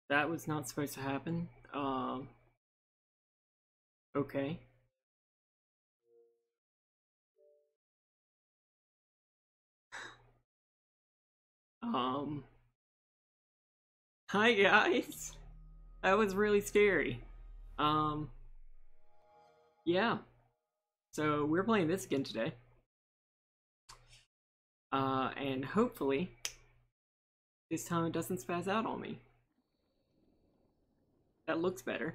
That was not supposed to happen. Okay. Um, Hi guys. That was really scary. Um, yeah. So we're playing this again today. And hopefully this time it doesn't spaz out on me. That looks better.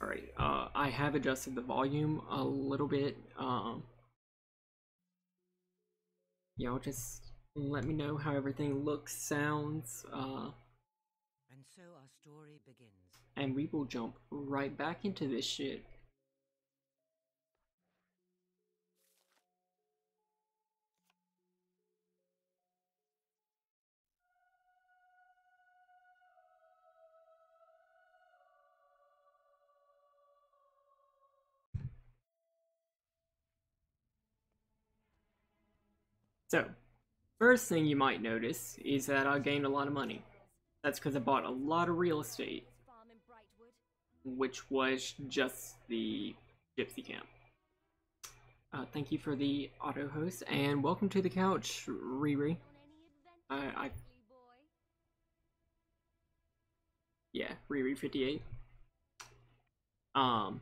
Alright, I have adjusted the volume a little bit. Y'all just let me know how everything looks, sounds, And so our story begins. and we will jump right back into this shit. So, first thing you might notice is that I gained a lot of money. That's because I bought a lot of real estate, which was just the gypsy camp. Thank you for the auto host, and welcome to the couch, Riri. I yeah, Riri58. Um,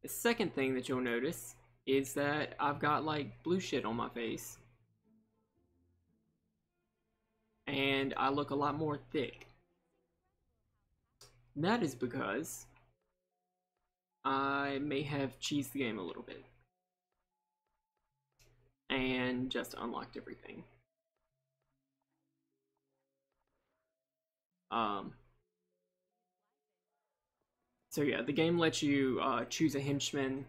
the second thing that you'll notice is that I've got like blue shit on my face, and I look a lot more thick. That is because I may have cheesed the game a little bit and just unlocked everything. Um, so yeah, the game lets you choose a henchman,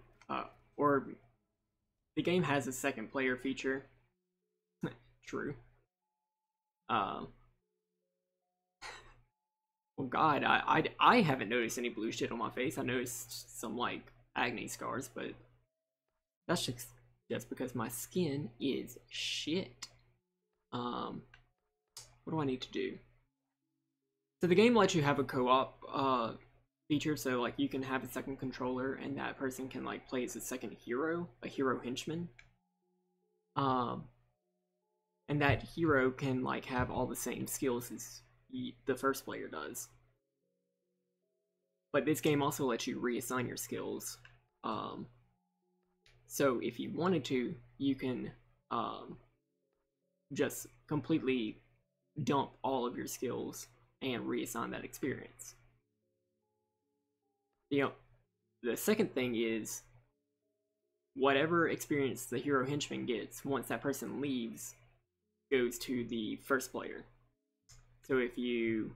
or the game has a second player feature. True. Uh, well, God, I haven't noticed any blue shit on my face. I noticed some like acne scars, but that's just because my skin is shit. Um, what do I need to do? So the game lets you have a co-op feature, so like you can have a second controller, and that person can like play as a second hero, a hero henchman. Um, and that hero can like have all the same skills as the first player does. But this game also lets you reassign your skills. Um, so if you wanted to, you can um, just completely dump all of your skills and reassign that experience. You know, the second thing is whatever experience the hero henchman gets once that person leaves goes to the first player. So if you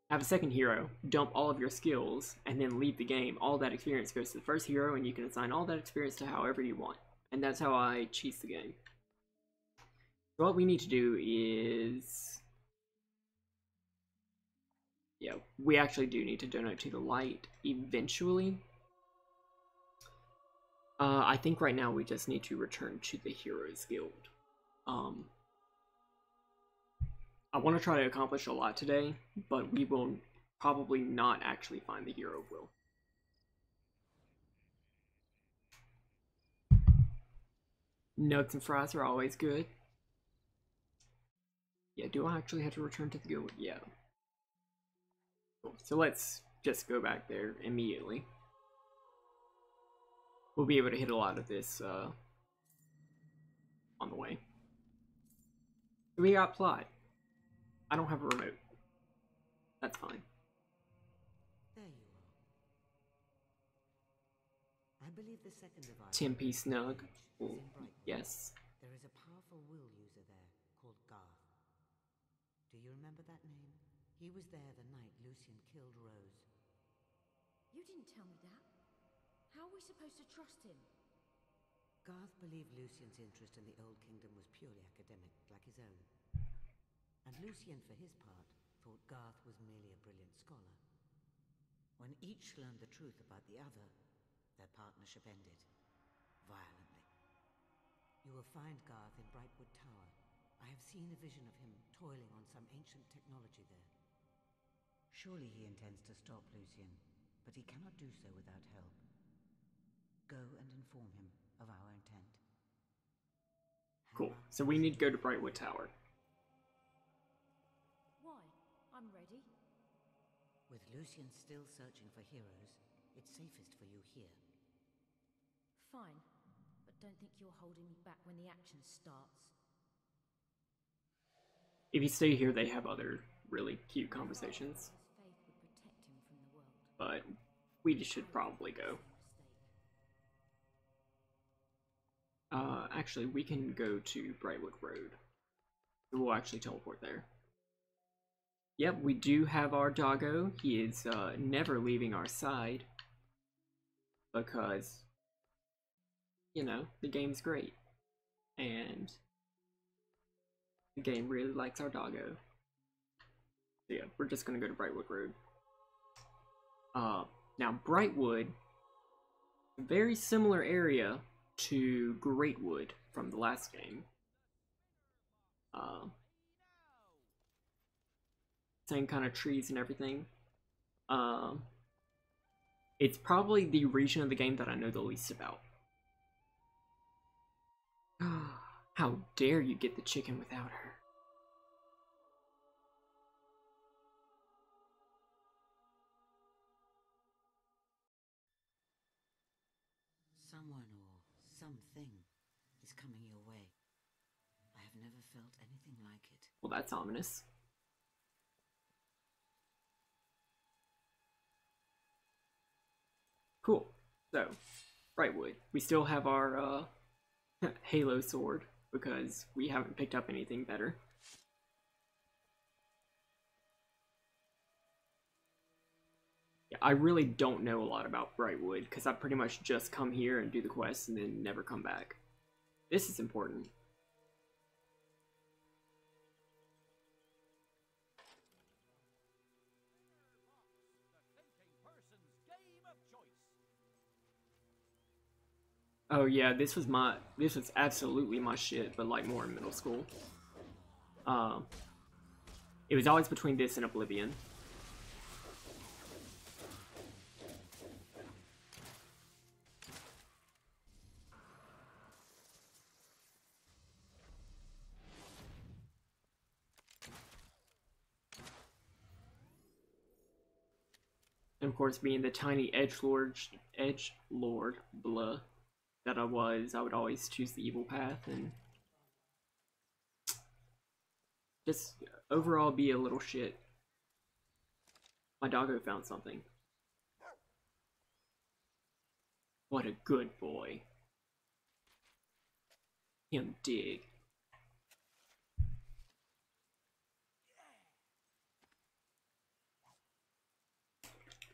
have a second hero, dump all of your skills, and then leave the game, all that experience goes to the first hero, and you can assign all that experience to however you want. And that's how I cheese the game. So what we need to do is, yeah, we actually do need to donate to the light eventually. I think right now we just need to return to the Heroes Guild. Um, I want to try to accomplish a lot today, but we will probably not actually find the hero will. Nugs and fries are always good. Yeah, do I actually have to return to the guild? Yeah. Cool. So let's just go back there immediately. We'll be able to hit a lot of this on the way. We got plot. I don't have a remote. That's fine. There you are. I believe the second of our 10-piece snug. is Ooh, in Brightwood. yes. There is a powerful will user there called Garth. Do you remember that name? He was there the night Lucian killed Rose. You didn't tell me that. How are we supposed to trust him? Garth believed Lucian's interest in the Old Kingdom was purely academic, like his own. And Lucian, for his part, thought Garth was merely a brilliant scholar. When each learned the truth about the other, their partnership ended. Violently. You will find Garth in Brightwood Tower. I have seen a vision of him toiling on some ancient technology there. Surely he intends to stop Lucian, but he cannot do so without help. Go and inform him of our intent. Cool. So we need to go to Brightwood Tower. Why? I'm ready. With Lucian still searching for heroes, it's safest for you here. Fine, but don't think you're holding me back when the action starts. If you stay here, they have other really cute conversations. Faith would protect him from the world. But we should probably go. Actually, we can go to Brightwood Road. We'll actually teleport there. Yep, we do have our doggo. He is never leaving our side. Because, you know, the game's great. And the game really likes our doggo. So yeah, we're just gonna go to Brightwood Road. Now Brightwood, a very similar area to Greatwood from the last game. Same kind of trees and everything. It's probably the region of the game that I know the least about. How dare you get the chicken without her? Someone or something is coming your way. I have never felt anything like it. Well, that's ominous. Cool. So, Brightwood. We still have our Halo sword because we haven't picked up anything better. Yeah, I really don't know a lot about Brightwood because I pretty much just come here and do the quest and then never come back. This is important. Oh yeah, this was absolutely my shit, but like more in middle school. It was always between this and Oblivion. And of course, being the tiny edgelord blah that I would always choose the evil path and just overall be a little shit. My doggo found something. What a good boy. Him dig.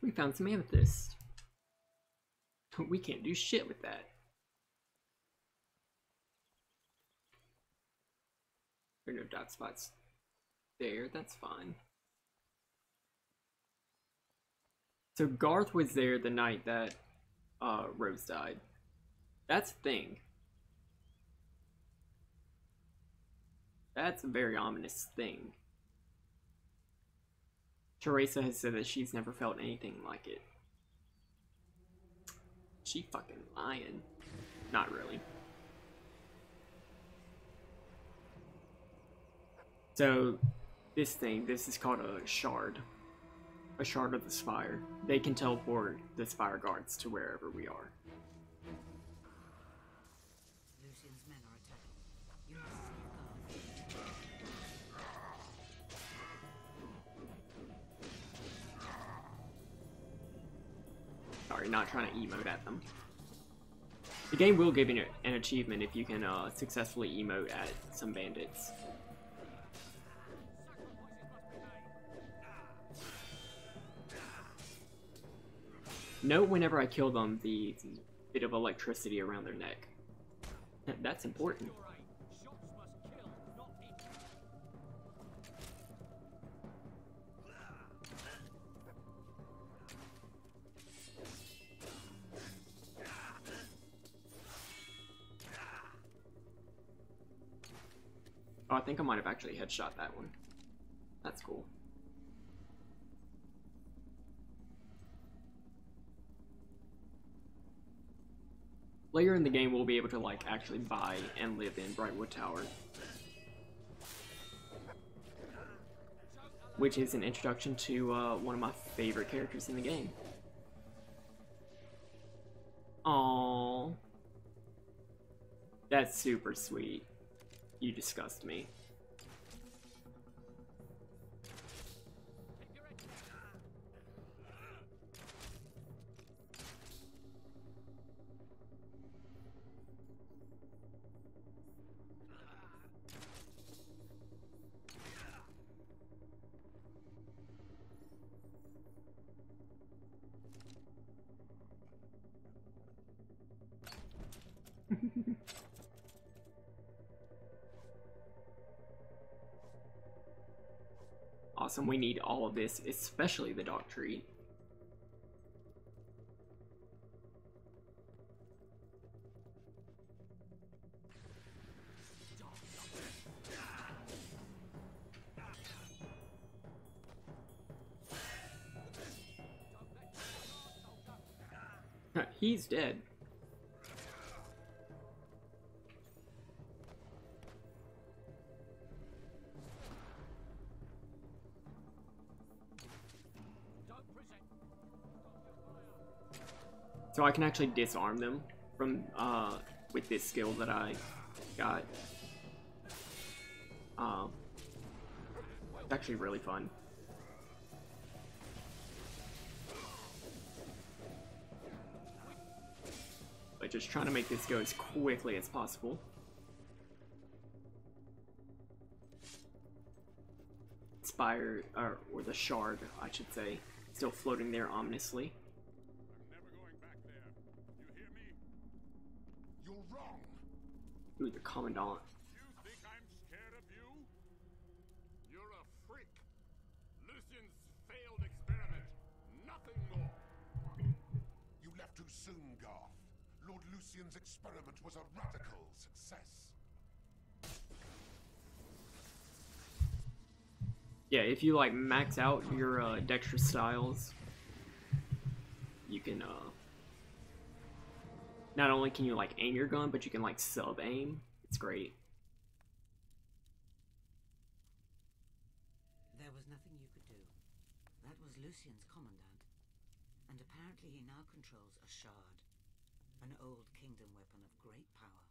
We found some amethyst. We can't do shit with that. There are no dot spots there, that's fine. So Garth was there the night that Rose died. That's a thing. That's a very ominous thing. Teresa has said that she's never felt anything like it. She fucking lying. Not really. So, this is called a shard. A shard of the Spire. They can teleport the Spire guards to wherever we are. Lucian's men are attacking. You must save Garth. Sorry, not trying to emote at them. The game will give you an achievement if you can successfully emote at some bandits. Note whenever I kill them the bit of electricity around their neck. That's important. Oh, I think I might have actually headshot that one. That's cool. Later in the game, we'll be able to like actually buy and live in Brightwood Tower, which is an introduction to one of my favorite characters in the game. Aww. That's super sweet. You disgust me. Awesome, we need all of this, especially the dog treat. He's dead. So I can actually disarm them from with this skill that I got. It's actually really fun. But just trying to make this go as quickly as possible. Spire, or the shard, I should say, still floating there ominously. Ooh, the Commandant. You think I'm scared of you? You're a freak. Lucian's failed experiment. Nothing more. You left too soon, Garth. Lord Lucian's experiment was a radical success. Yeah, if you like max out your dexterous styles, you can not only can you like aim your gun, but you can like sub aim. It's great. There was nothing you could do. That was Lucian's commandant. And apparently he now controls a shard. An old kingdom weapon of great power.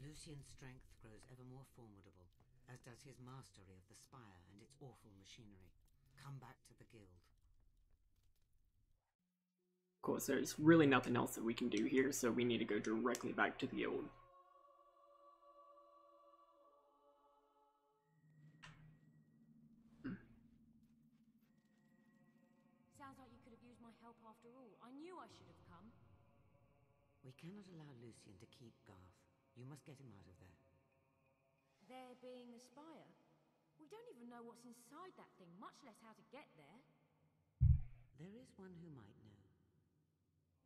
Lucian's strength grows ever more formidable, as does his mastery of the Spire and its awful machinery. Come back to the guild. Of course, there's really nothing else that we can do here, so we need to go directly back to the guild. Sounds like you could have used my help after all. I knew I should have come. We cannot allow Lucian to keep Garth. You must get him out of there. There being the Spire. We don't even know what's inside that thing, much less how to get there. There is one who might know.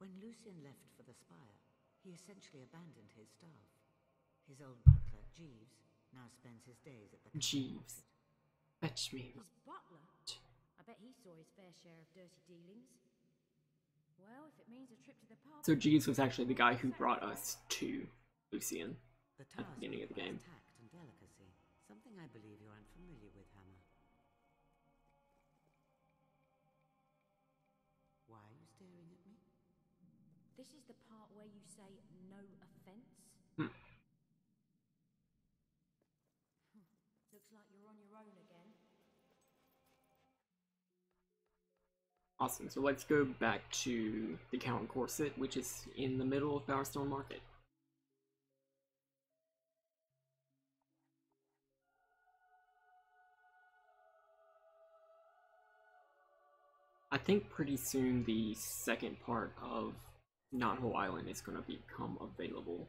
When Lucian left for the Spire, he essentially abandoned his staff. His old butler, Jeeves, now spends his days at the Jeeves. Fetch me. His butler? I bet he saw his fair share of dirty dealings. Well, if it means a trip to the pub... So Jeeves was actually the guy who brought us to Lucian The at the beginning of the game. tact and delicacy, something I believe you're unfamiliar with, Hammer. Why are you staring at me? This is the part where you say no offense? Looks like you're on your own again. Awesome, so let's go back to the Cow and Corset, which is in the middle of Bowerstone Market. I think pretty soon the second part of Knothole Island is going to become available.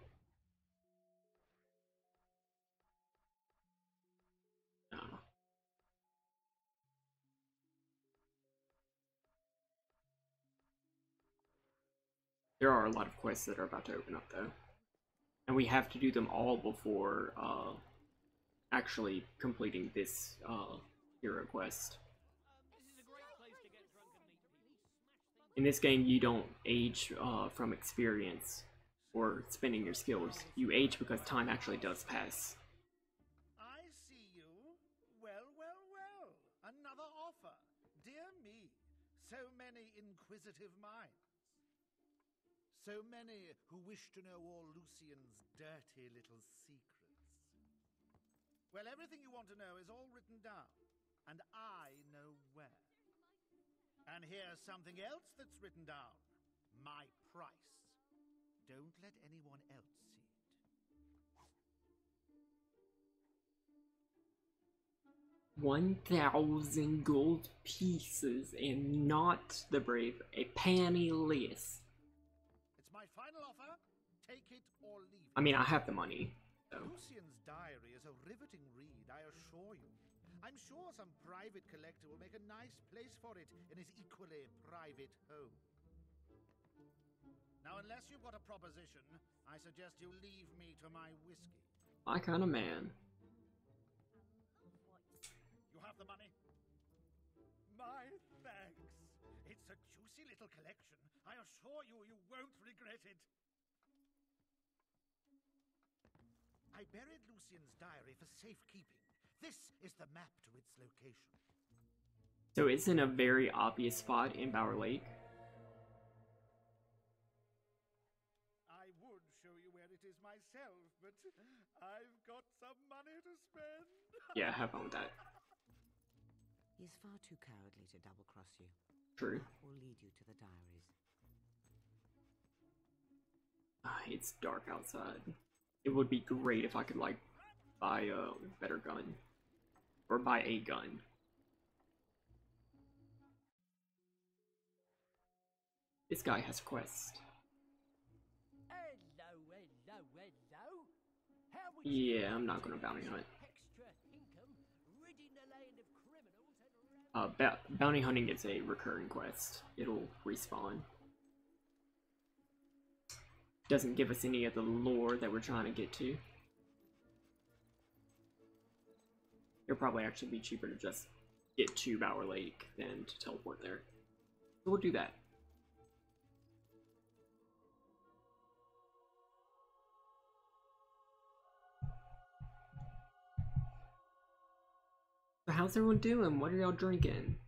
There are a lot of quests that are about to open up though. And we have to do them all before actually completing this hero quest. In this game, you don't age from experience or spending your skills. You age because time actually does pass. I see you. Well, well, well. Another offer. Dear me. So many inquisitive minds. So many who wish to know all Lucian's dirty little secrets. Well, everything you want to know is all written down, and I know where. And here's something else that's written down. My price. Don't let anyone else see it. 1,000 gold pieces, and not the brave, a penniless. It's my final offer. Take it or leave it. I mean, I have the money, so. Lucian's diary is a riveting read, I assure you. I'm sure some private collector will make a nice place for it in his equally private home. Now, unless you've got a proposition, I suggest you leave me to my whiskey. My kind of man. You have the money? My thanks. It's a juicy little collection. I assure you, you won't regret it. I buried Lucian's diary for safekeeping. This is the map to its location. So it's in a very obvious spot in Bower Lake. I would show you where it is myself, but I've got some money to spend. Yeah, have fun with that. He's far too cowardly to double-cross you. True. Or lead you to the diaries. It's dark outside. It would be great if I could, like, buy a better gun. Or buy a gun. This guy has a quest. Hello, hello, hello. How would Yeah, I'm not gonna bounty hunt. extra income, ridding the land of criminals and Bounty hunting is a recurring quest. It'll respawn. Doesn't give us any of the lore that we're trying to get to. It'll probably actually be cheaper to just get to Bower Lake than to teleport there. So we'll do that. So how's everyone doing? What are y'all drinking?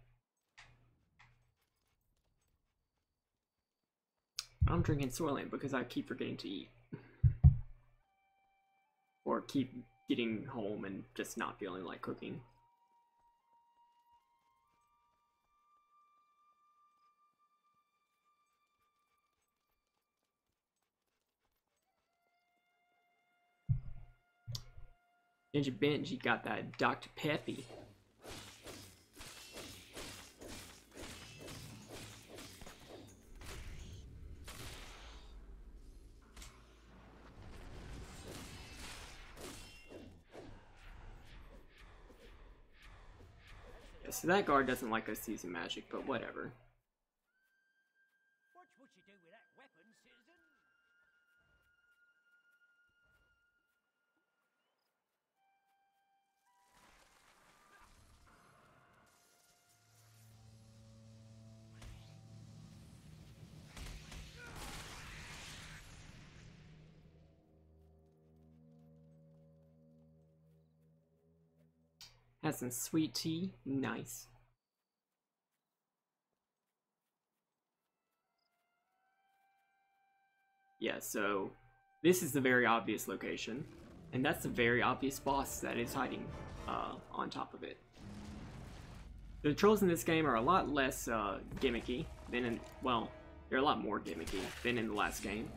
I'm drinking Soylent because I keep forgetting to eat. Or keep getting home and just not feeling like cooking. Ginger Benji got that Dr. Peppy. So that guard doesn't like us using magic, but whatever. watch what you do with that weapon, citizen. Has some sweet tea. Nice. Yeah, so this is the very obvious location, and that's the very obvious boss that is hiding on top of it. The trolls in this game are a lot less gimmicky than in, well, they're a lot more gimmicky than in the last game.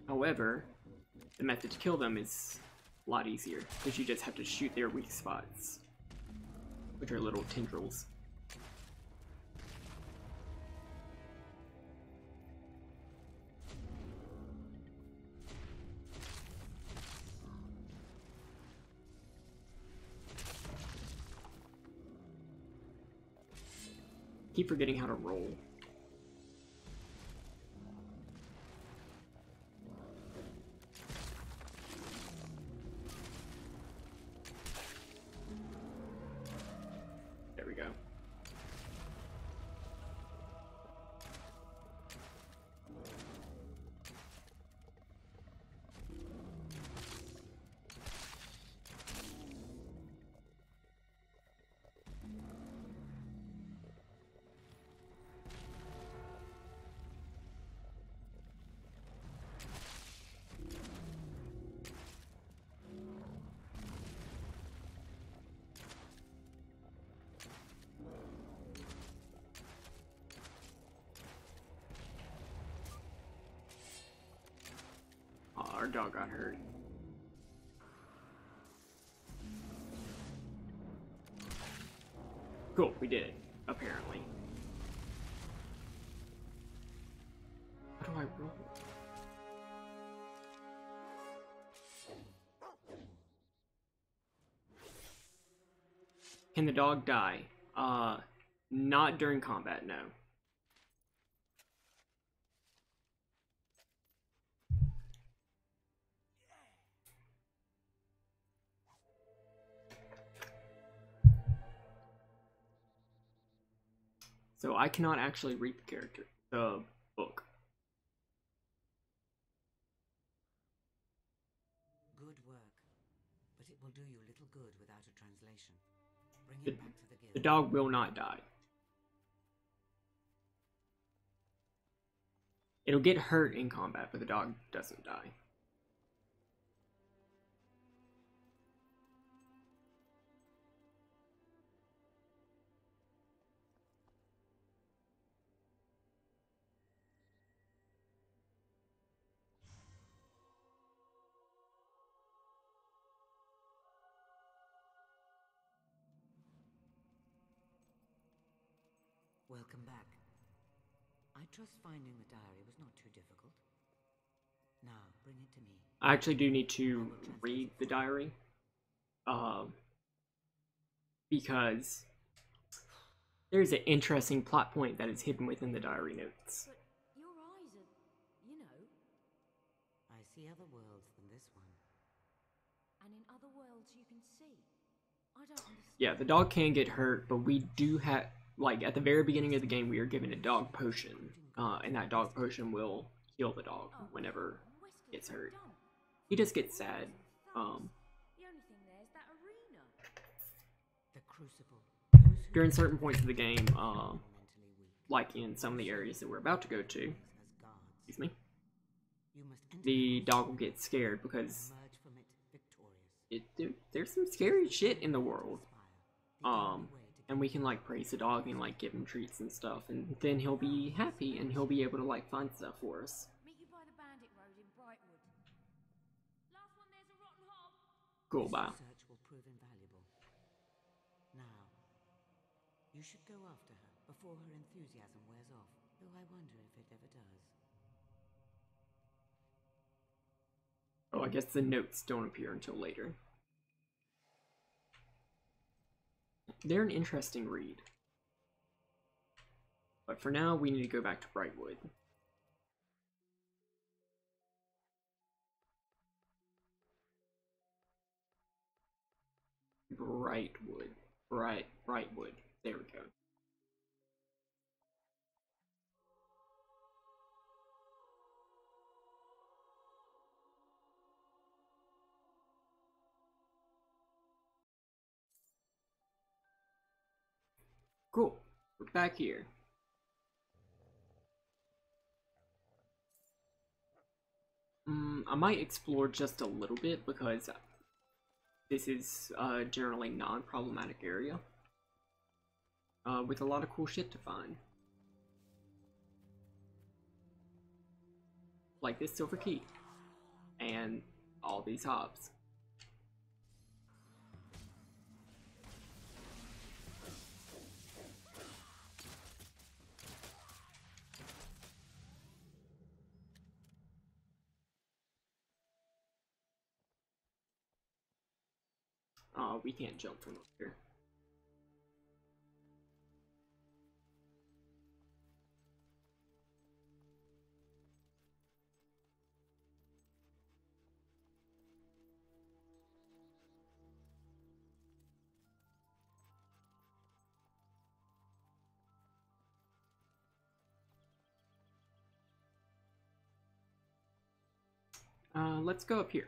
However, the method to kill them is a lot easier, because you just have to shoot their weak spots, which are little tendrils. Keep forgetting how to roll. our dog got hurt. Cool, we did it, apparently. How do I roll? Can the dog die? Not during combat, no. So I cannot actually read the book. Good work. But it will do you little good without a translation. Bring The, it back to the guild. the dog will not die. It'll get hurt in combat, but the dog doesn't die. Welcome back. I trust finding the diary was not too difficult. Now, bring it to me. I actually do need to read the diary. Because there's an interesting plot point that is hidden within the diary notes. But your eyes are, you know, I see other worlds than this one. and in other worlds you can see. I don't understand. Yeah, the dog can get hurt, but we do have, like, at the very beginning of the game, we are given a dog potion. And that dog potion will heal the dog whenever it gets hurt. He just gets sad. The only thing there is that arena. The Crucible. Those who During certain points of the game, mentally weak. like in some of the areas that we're about to go to, As guards. excuse me, You must enter the dog will get scared because and emerge from it victorious. there's some scary shit in the world. The only way to And we can like praise the dog and like give him treats and stuff, and then he'll be happy and he'll be able to like find stuff for us. Meet you by the Bandit Road in Brightwood. Last one there's a rotten hob. Cool, This bye. research will prove invaluable. Now, you should go after her before her enthusiasm wears off. Though I wonder if it ever does. Oh, I guess the notes don't appear until later. They're an interesting read. But for now, we need to go back to Brightwood. Brightwood. There we go. Cool. We're back here. I might explore just a little bit because this is a generally non-problematic area with a lot of cool shit to find. Like this silver key and all these hobs. We can't jump from up here. Let's go up here.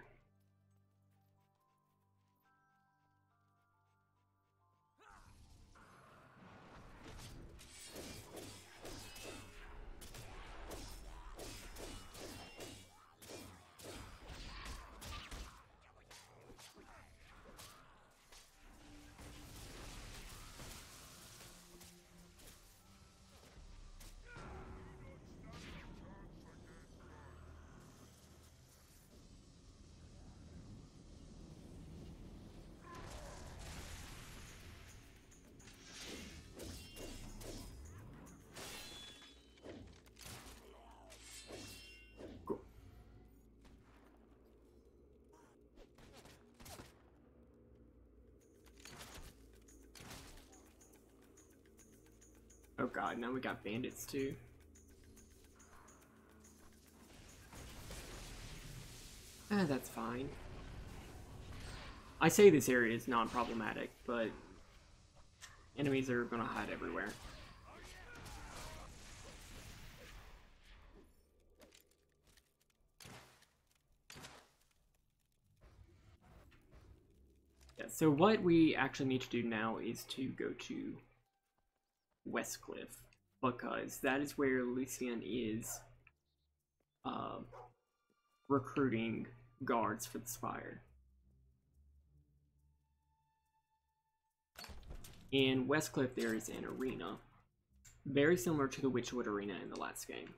Oh god, now we got bandits too. That's fine. I say this area is non-problematic, but enemies are gonna hide everywhere. Yeah, so what we actually need to do now is to go to Westcliff, because that is where Lucian is recruiting guards for the Spire. In Westcliff there is an arena, very similar to the Witchwood Arena in the last game.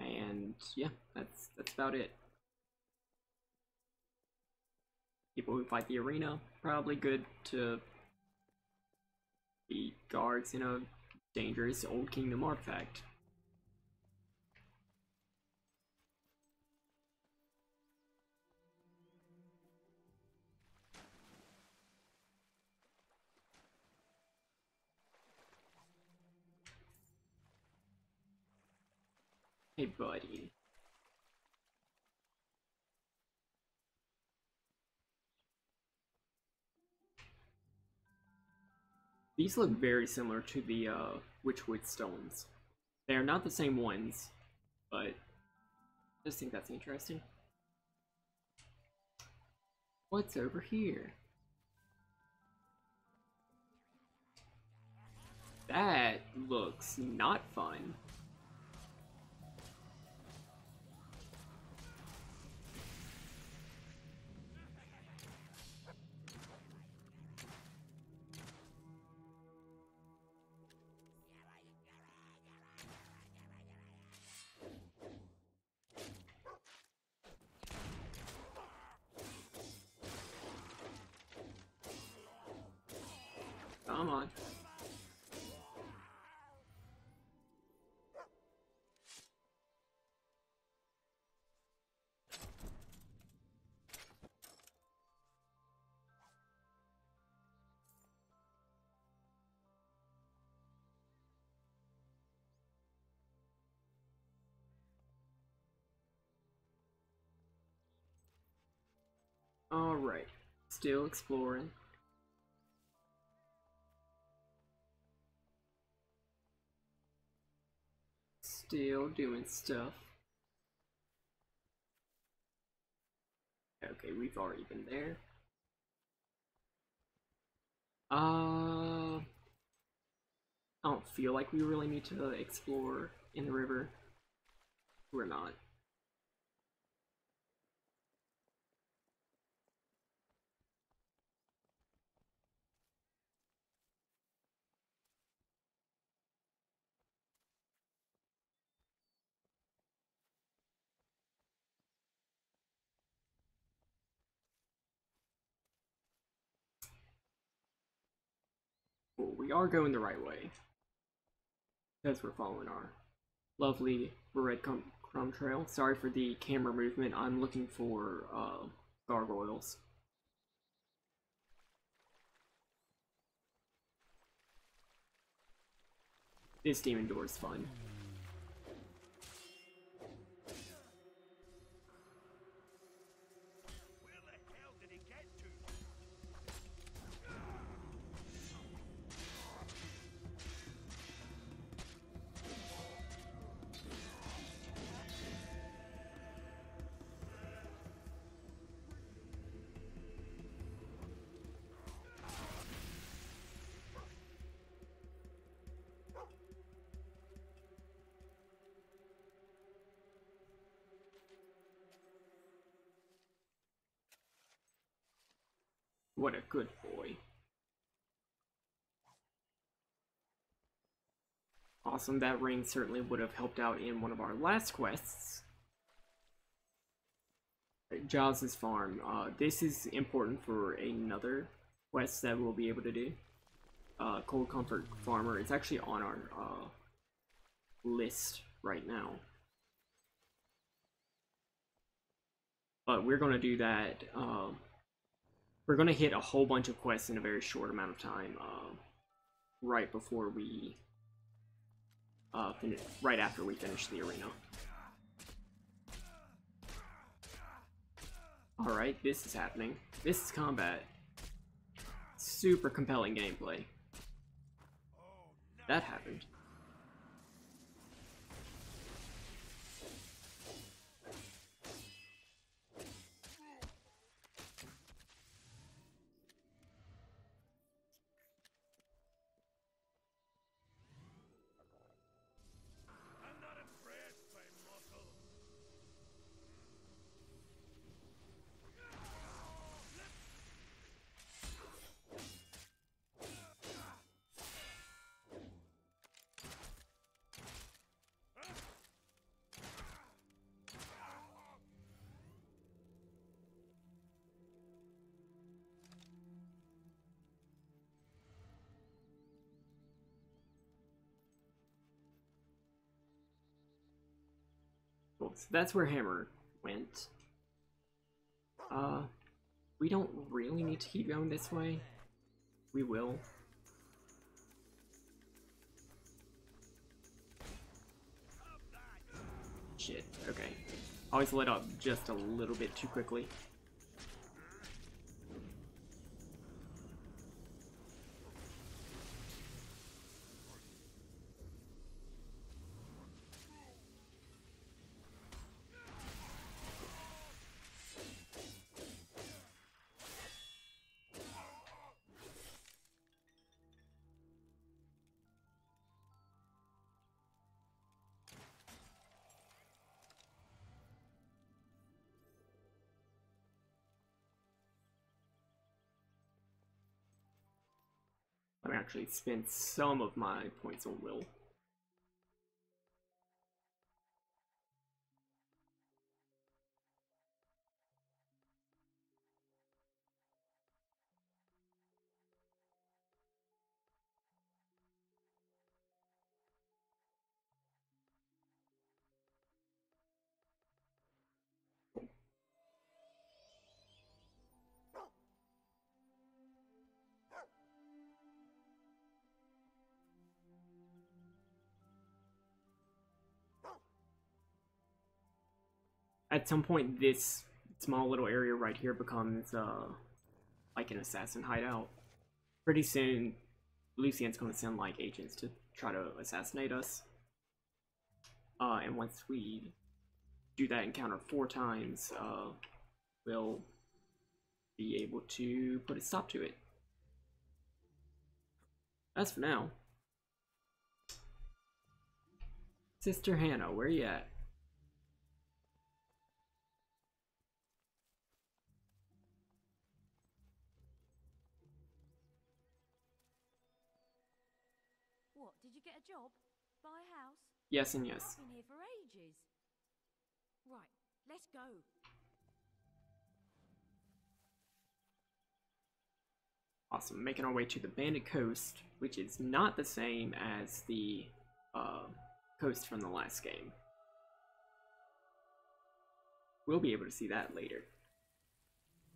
And yeah, that's about it. People who fight the arena, probably good to be guards in a dangerous Old Kingdom artifact. Hey buddy. These look very similar to the Witchwood stones. They are not the same ones, but I just think that's interesting. What's over here? That looks not fun. Come on. Alright, still exploring. Still doing stuff. Okay, we've already been there. I don't feel like we really need to explore in the river. We're not. Cool, we are going the right way. Because we're following our lovely breadcrumb trail. Sorry for the camera movement. I'm looking for gargoyles. This demon door is fun. Where the hell did he get to? What a good boy. Awesome, that ring certainly would have helped out in one of our last quests. Jaws' farm. This is important for another quest that we'll be able to do. Cold Comfort Farmer. It's actually on our list right now. But we're going to do that. We're going to hit a whole bunch of quests in a very short amount of time. right before we right after we finish the arena. Alright, this is happening. This is combat. Super compelling gameplay. That happened. I'm not impressed by muscle. Cool. So that's where Hammer went. We don't really need to keep going this way. We will. Shit, okay. Always lit up just a little bit too quickly. Let me actually spend some of my points on will. At some point, this small little area right here becomes like an assassin hideout. Pretty soon, Lucien's going to send like agents to try to assassinate us. And once we do that encounter 4 times, we'll be able to put a stop to it. As for now, Sister Hannah, where you at? What, did you get a job? Buy a house? Yes and yes. I've been here for ages. Right, let's go. Awesome, making our way to the Bandit Coast, which is not the same as the coast from the last game. We'll be able to see that later.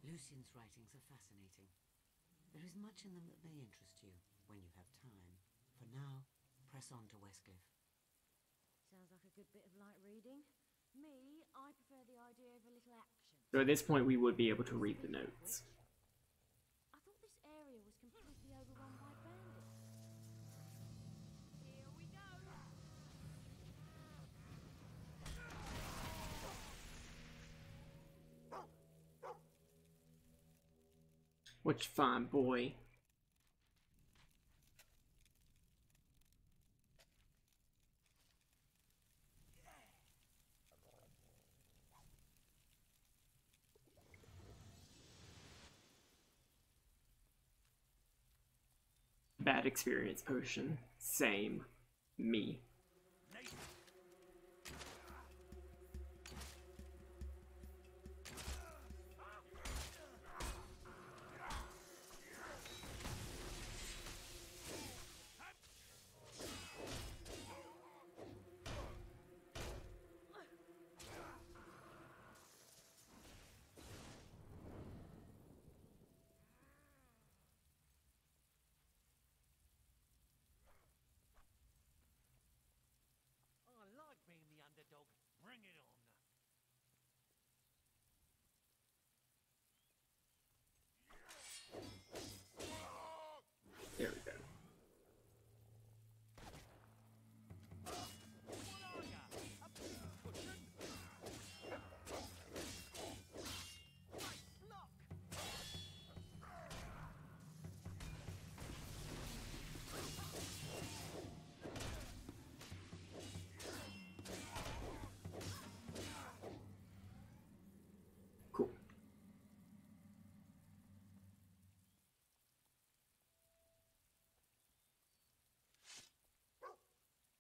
Lucian's writings are fascinating. There is much in them that may interest you when you have time. For now, press on to Westcliff. Sounds like a good bit of light reading. Me, I prefer the idea of a little action. So at this point we would be able to read the notes. I thought this area was completely overrun by bandits. Here we go. What you find, boy? Bad experience potion. Same. Me.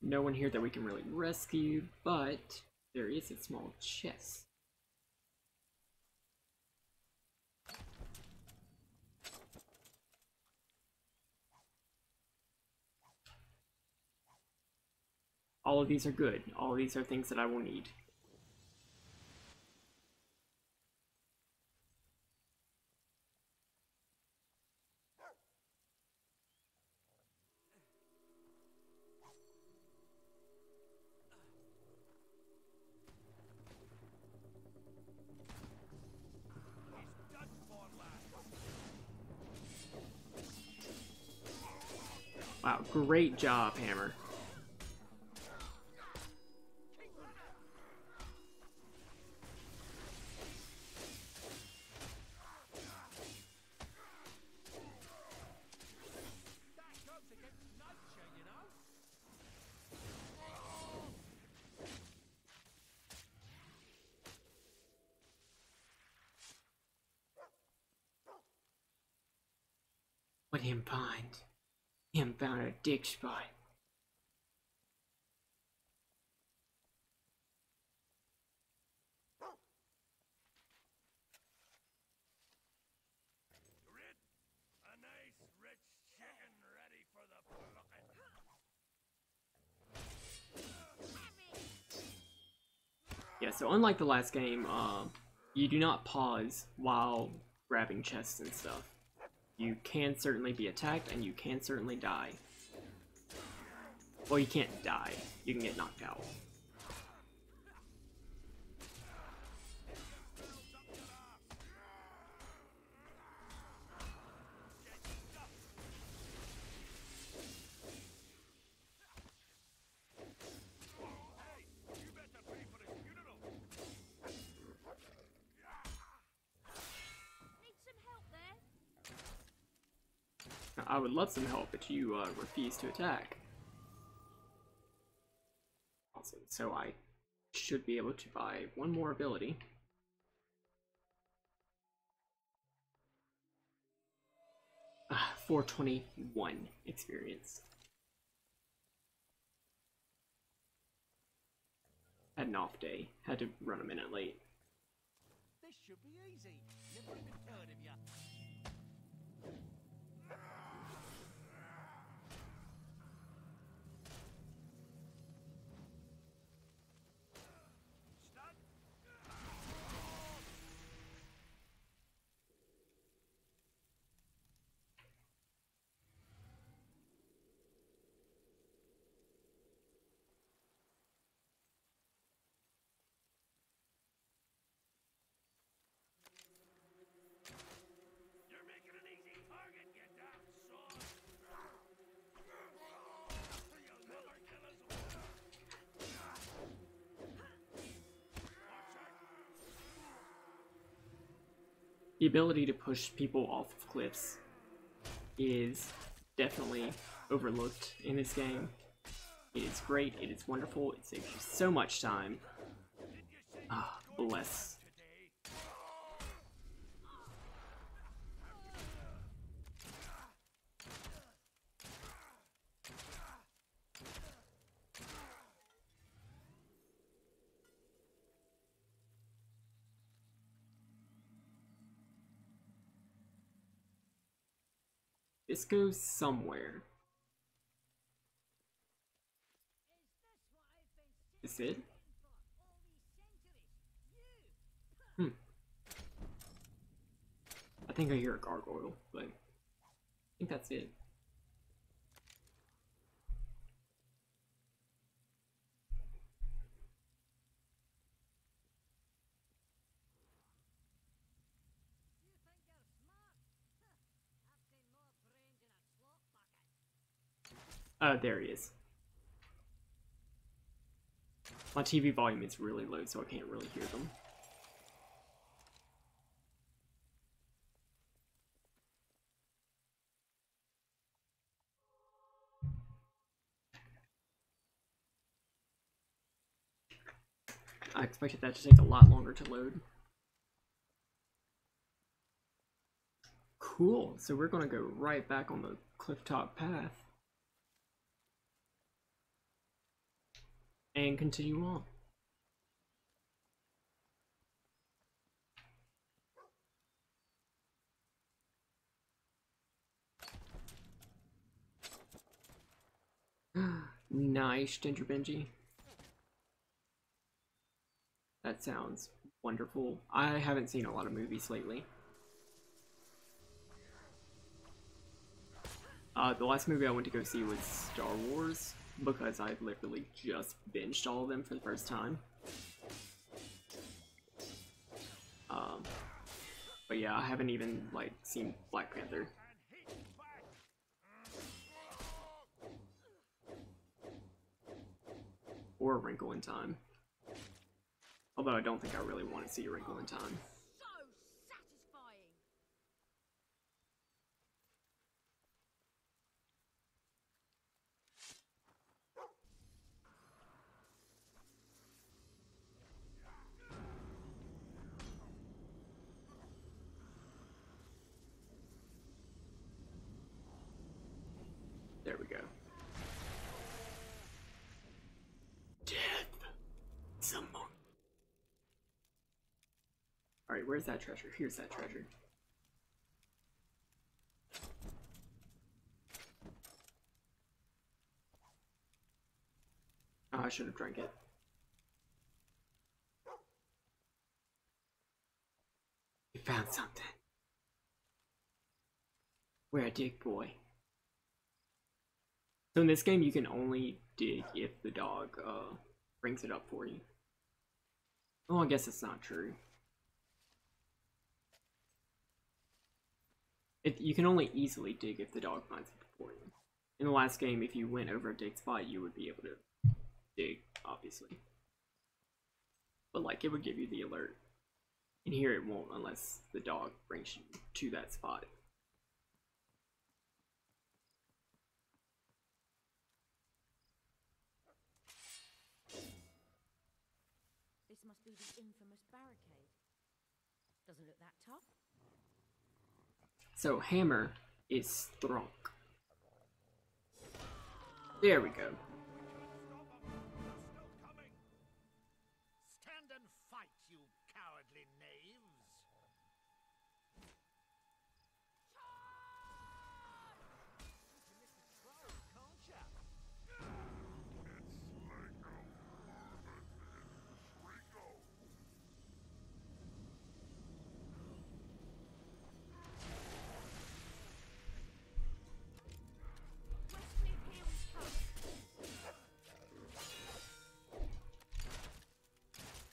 no one here that we can really rescue, but there is a small chest. All of these are good. All of these are things that I will need. Wow, great job, Hammer. What him find? Him found a dick spot. A nice rich chicken ready for the plucking. Yeah, so unlike the last game, you do not pause while grabbing chests and stuff. You can certainly be attacked, and you can certainly die. Well, you can't die. You can get knocked out. I would love some help, but you refuse to attack. Awesome. So I should be able to buy one more ability. Ah, 421 experience. Had an off day. Had to run a minute late. This should be easy. Never even heard of ya. The ability to push people off of cliffs is definitely overlooked in this game. It is great, it is wonderful, it saves you so much time. Ah, bless. This goes somewhere. Is it? Hmm. I think I hear a gargoyle, but I think that's it. There he is. My TV volume is really low, so I can't really hear them. I expected that to take a lot longer to load. Cool, so we're gonna go right back on the clifftop path. and continue on. Nice, Ginger Benji. That sounds wonderful. I haven't seen a lot of movies lately. The last movie I went to go see was Star Wars, because I literally just binged all of them for the first time. But yeah, I haven't even, like, seen Black Panther. Or A Wrinkle in Time. Although I don't think I really want to see A Wrinkle in Time. So satisfying. There we go. Death. Someone. Alright, where's that treasure? Here's that treasure. Oh, I should have drank it. You found something. We're a dig boy. So in this game, you can only dig if the dog brings it up for you. Oh, I guess it's not true. You can only easily dig if the dog finds it for you. In the last game, if you went over a dig spot, you would be able to dig, obviously. But like, it would give you the alert. And here it won't unless the dog brings you to that spot. This must be the infamous barricade. Doesn't look that tough. So Hammer is Thrunk. There we go. Stand and fight, you cowardly knaves!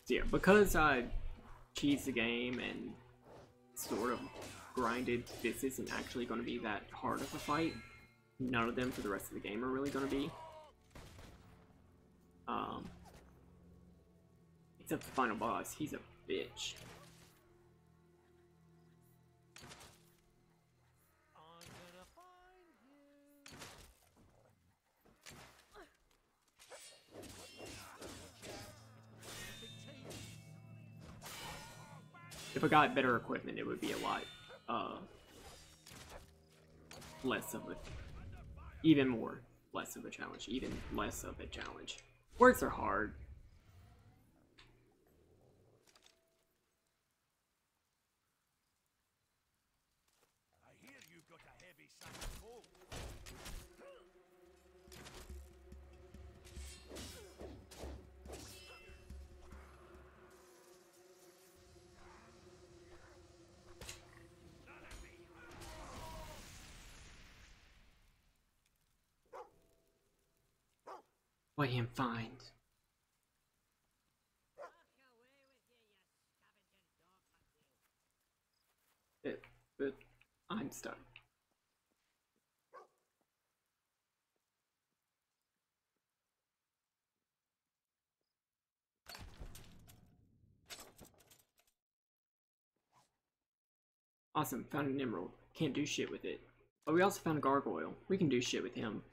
So yeah, because I cheesed the game and sort of grinded, this isn't actually going to be that hard of a fight. None of them for the rest of the game are really going to be. Except the final boss, he's a bitch. If I got better equipment, it would be a lot less of a, even more less of a challenge, even less of a challenge. Words are hard. I hear you've got a heavy sack of coal. What him find? But I'm stuck. Awesome, found an emerald. Can't do shit with it. But we also found a gargoyle. We can do shit with him.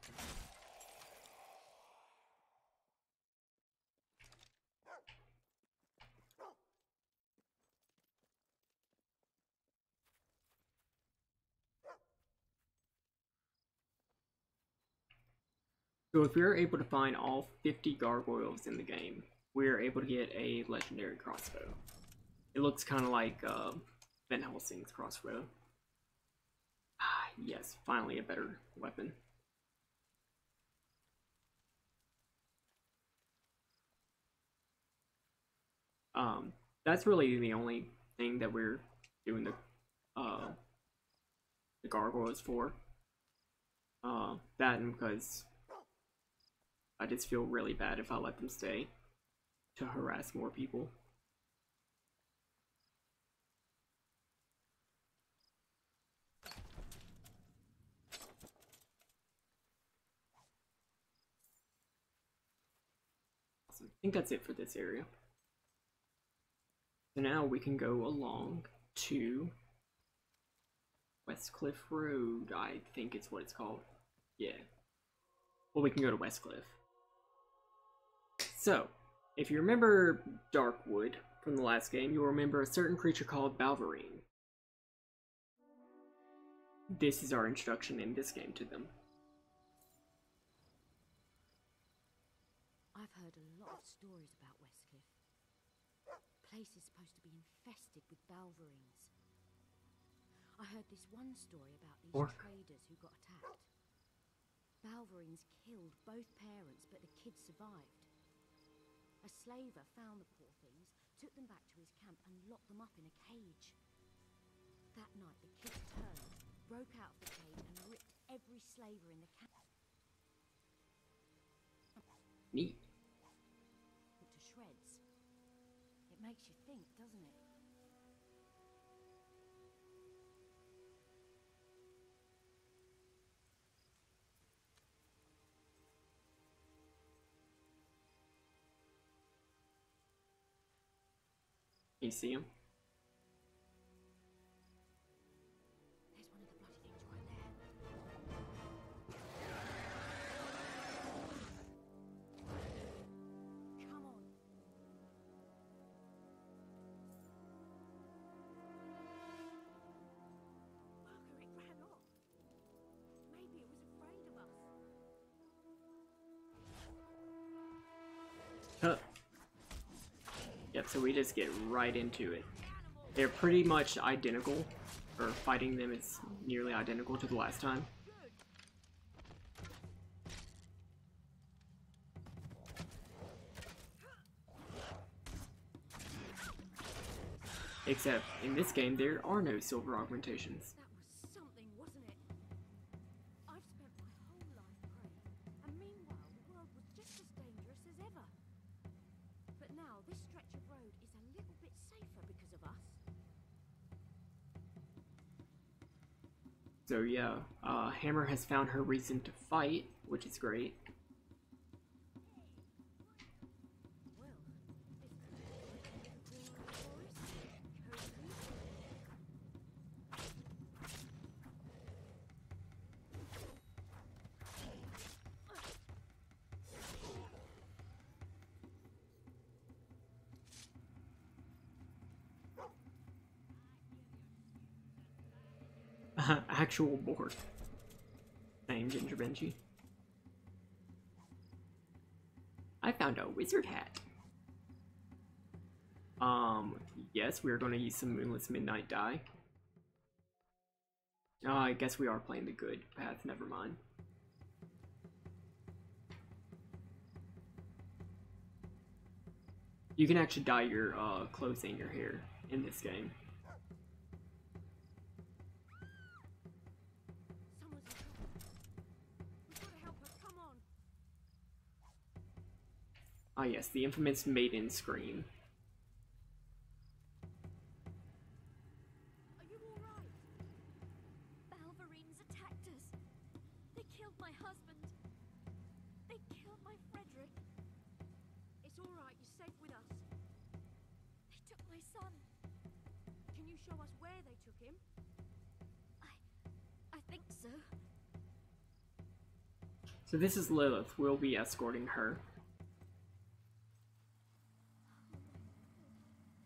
So if we're able to find all 50 gargoyles in the game, we're able to get a legendary crossbow. It looks kind of like Van Helsing's crossbow. Ah, yes, finally a better weapon. That's really the only thing that we're doing the gargoyles for. That and because I just feel really bad if I let them stay to harass more people. So I think that's it for this area. So now we can go along to Westcliff Road, I think it's what it's called. Yeah. Well, we can go to Westcliff. So, if you remember Darkwood from the last game, you'll remember a certain creature called Balverine. This is our introduction in this game to them. I've heard a lot of stories about Westcliff. The place is supposed to be infested with Balverines. I heard this one story about these traders who got attacked. Balverines killed both parents, but the kids survived. A slaver found the poor things, took them back to his camp and locked them up in a cage. That night the kids turned, broke out of the cage and ripped every slaver in the camp. Neat. To shreds. It makes you think, doesn't it? You see him? There's one of the bloody things right there. Come on. Bugger, it ran off. Maybe it was afraid of us. Huh. Yep, so we just get right into it. They're pretty much identical, or fighting them is nearly identical to the last time. Except, in this game, there are no silver augmentations. That was something, wasn't it? I've spent my whole life praying, and meanwhile the world was just as dangerous as ever. But now this stretch of road is a little bit safer because of us. So yeah, Hammer has found her reason to fight, which is great. Well, it's Actual board. Same Ginger Benchy. I found a wizard hat. Yes, we're gonna use some Moonless Midnight dye. Oh, I guess we are playing the good path, never mind. You can actually dye your clothes and your hair in this game. someone's in trouble. We've got to help her. Come on. Ah yes, the infamous maiden scream. Are you all right? Balverines attacked us. They killed my husband. They killed my Frederick. It's all right. You're safe with us. They took my son. Can you show us where they took him? I think so. So this is Lilith. We'll be escorting her.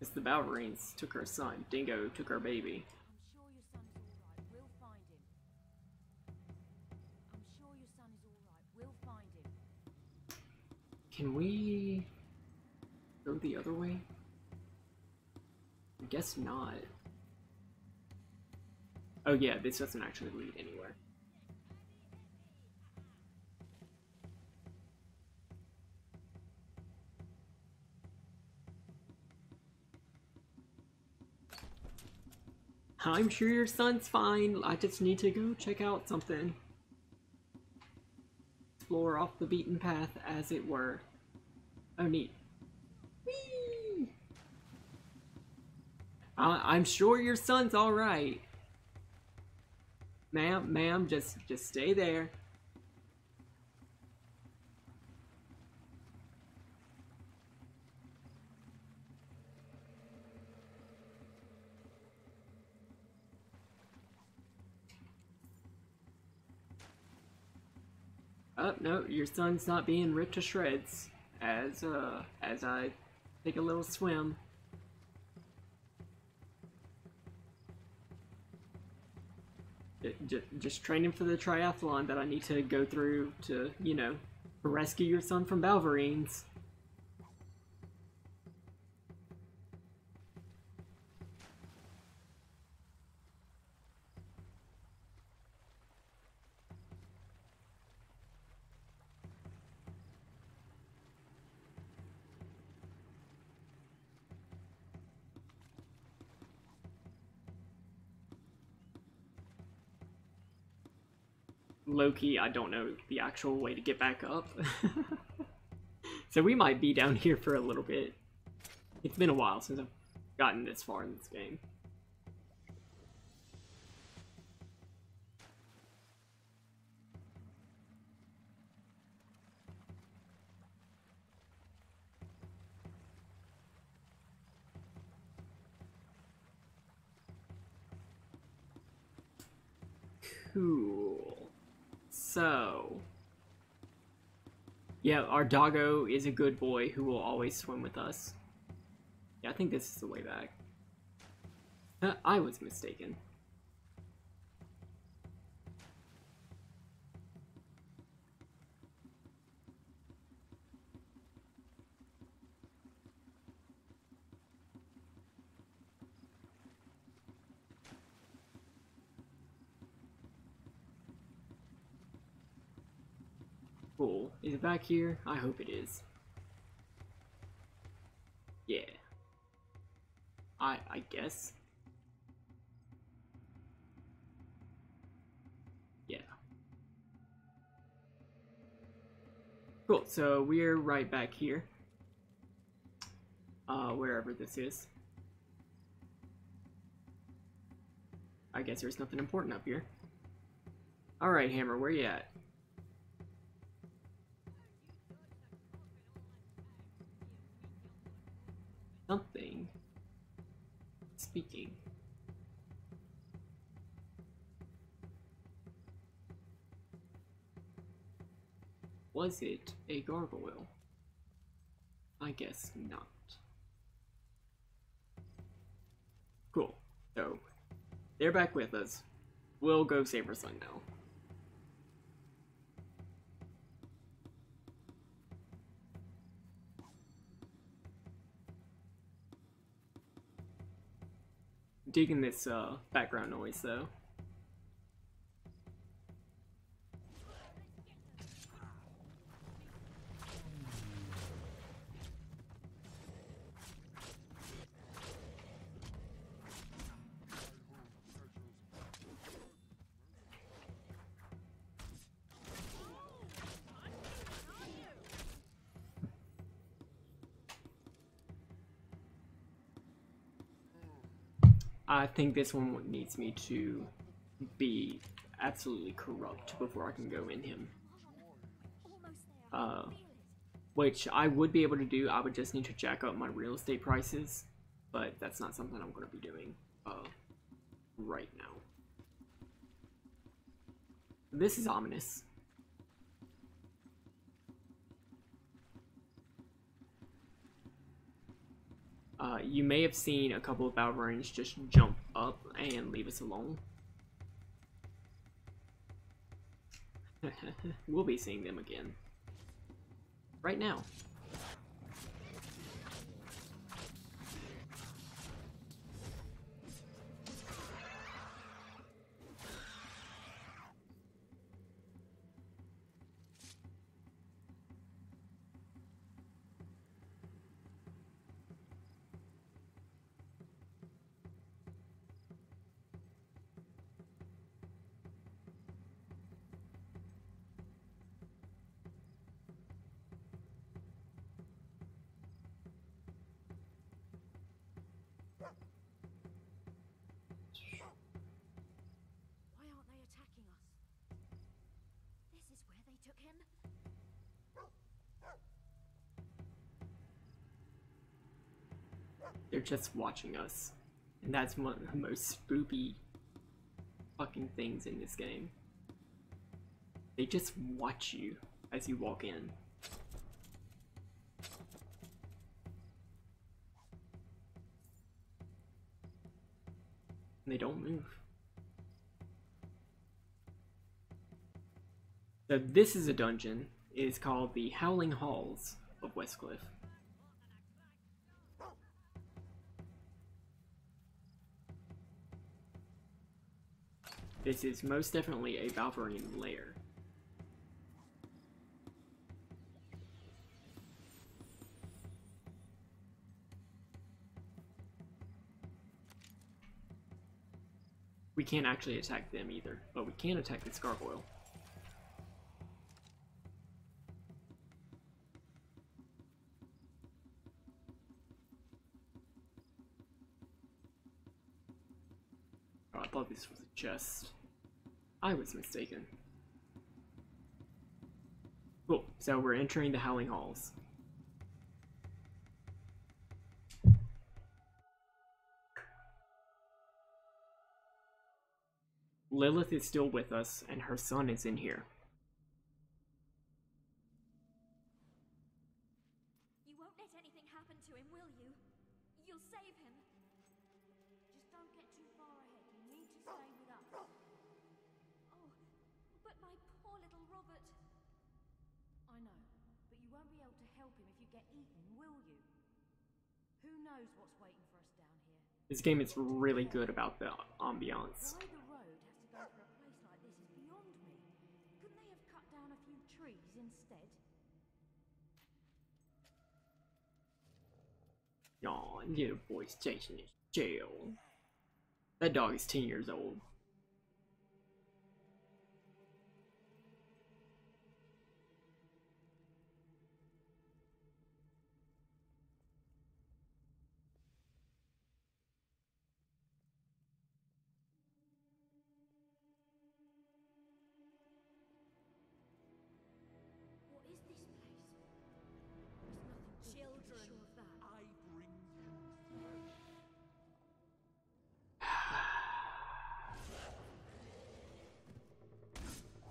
It's the Balverines took her son. Dingo took her baby. I'm sure your son is all right. We'll find him. I'm sure your son is all right. We'll find him. Can we go the other way? I guess not. Oh yeah, this doesn't actually lead anywhere. I'm sure your son's fine. I just need to go check out something. Explore off the beaten path, as it were. Oh, neat. Whee! I'm sure your son's alright. Ma'am, just stay there. Oh, no, your son's not being ripped to shreds as I take a little swim. Just training for the triathlon that I need to go through to, you know, rescue your son from Balverines. Low-key, I don't know the actual way to get back up. So we might be down here for a little bit. It's been a while since I've gotten this far in this game. Cool. So, yeah, our doggo is a good boy who will always swim with us. Yeah, I think this is the way back. I was mistaken. Cool. Is it back here? I hope it is. Yeah. I guess. Yeah. Cool, so we're right back here. Wherever this is. I guess there's nothing important up here. Alright, Hammer, where you at? Something speaking. Was it a gargoyle? I guess not. Cool. So, they're back with us. We'll go save our son now. Digging this background noise though. I think this one needs me to be absolutely corrupt before I can go in him. Which I would be able to do. I would just need to jack up my real estate prices, but that's not something I'm going to be doing right now. This is ominous. You may have seen a couple of Balverines just jump up and leave us alone. We'll be seeing them again. Right now. They're just watching us. And that's one of the most spoopy fucking things in this game. They just watch you as you walk in. And they don't move. So this is a dungeon. It is called the Howling Halls of Westcliff. This is most definitely a Balverine lair. We can't actually attack them either, but we can attack this gargoyle. Oh, I thought this was a chest. I was mistaken. Cool, so we're entering the Howling Halls. Lilith is still with us, and her son is in here. You won't let anything happen to him, will you? You'll save him. Just don't get too far ahead. You need to stay with us. Oh, but my poor little Robert. I know, but you won't be able to help him if you get eaten, will you? Who knows what's waiting for us down here? This game is really good about the ambiance. Why the road has to go through a place like this is beyond me. Couldn't they have cut down a few trees instead? Aw, little boy's chasing his tail. That dog is 10 years old. What is this place? There's nothing good, Children. sure of that. I bring you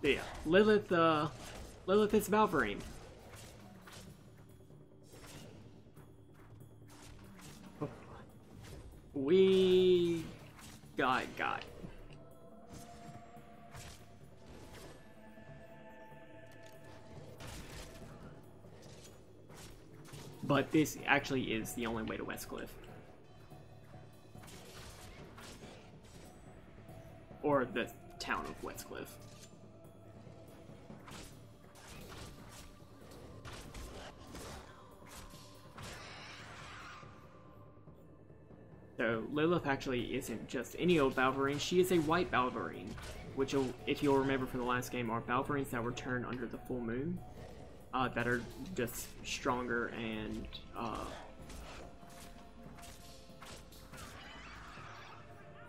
flesh. Yeah, Lilith is Balverine. We got. But this actually is the only way to Westcliff. Or the town of Westcliff. So Lilith actually isn't just any old Balverine, she is a white Balverine. Which, if you'll remember from the last game, are Balverines that were turned under the full moon. That are just stronger and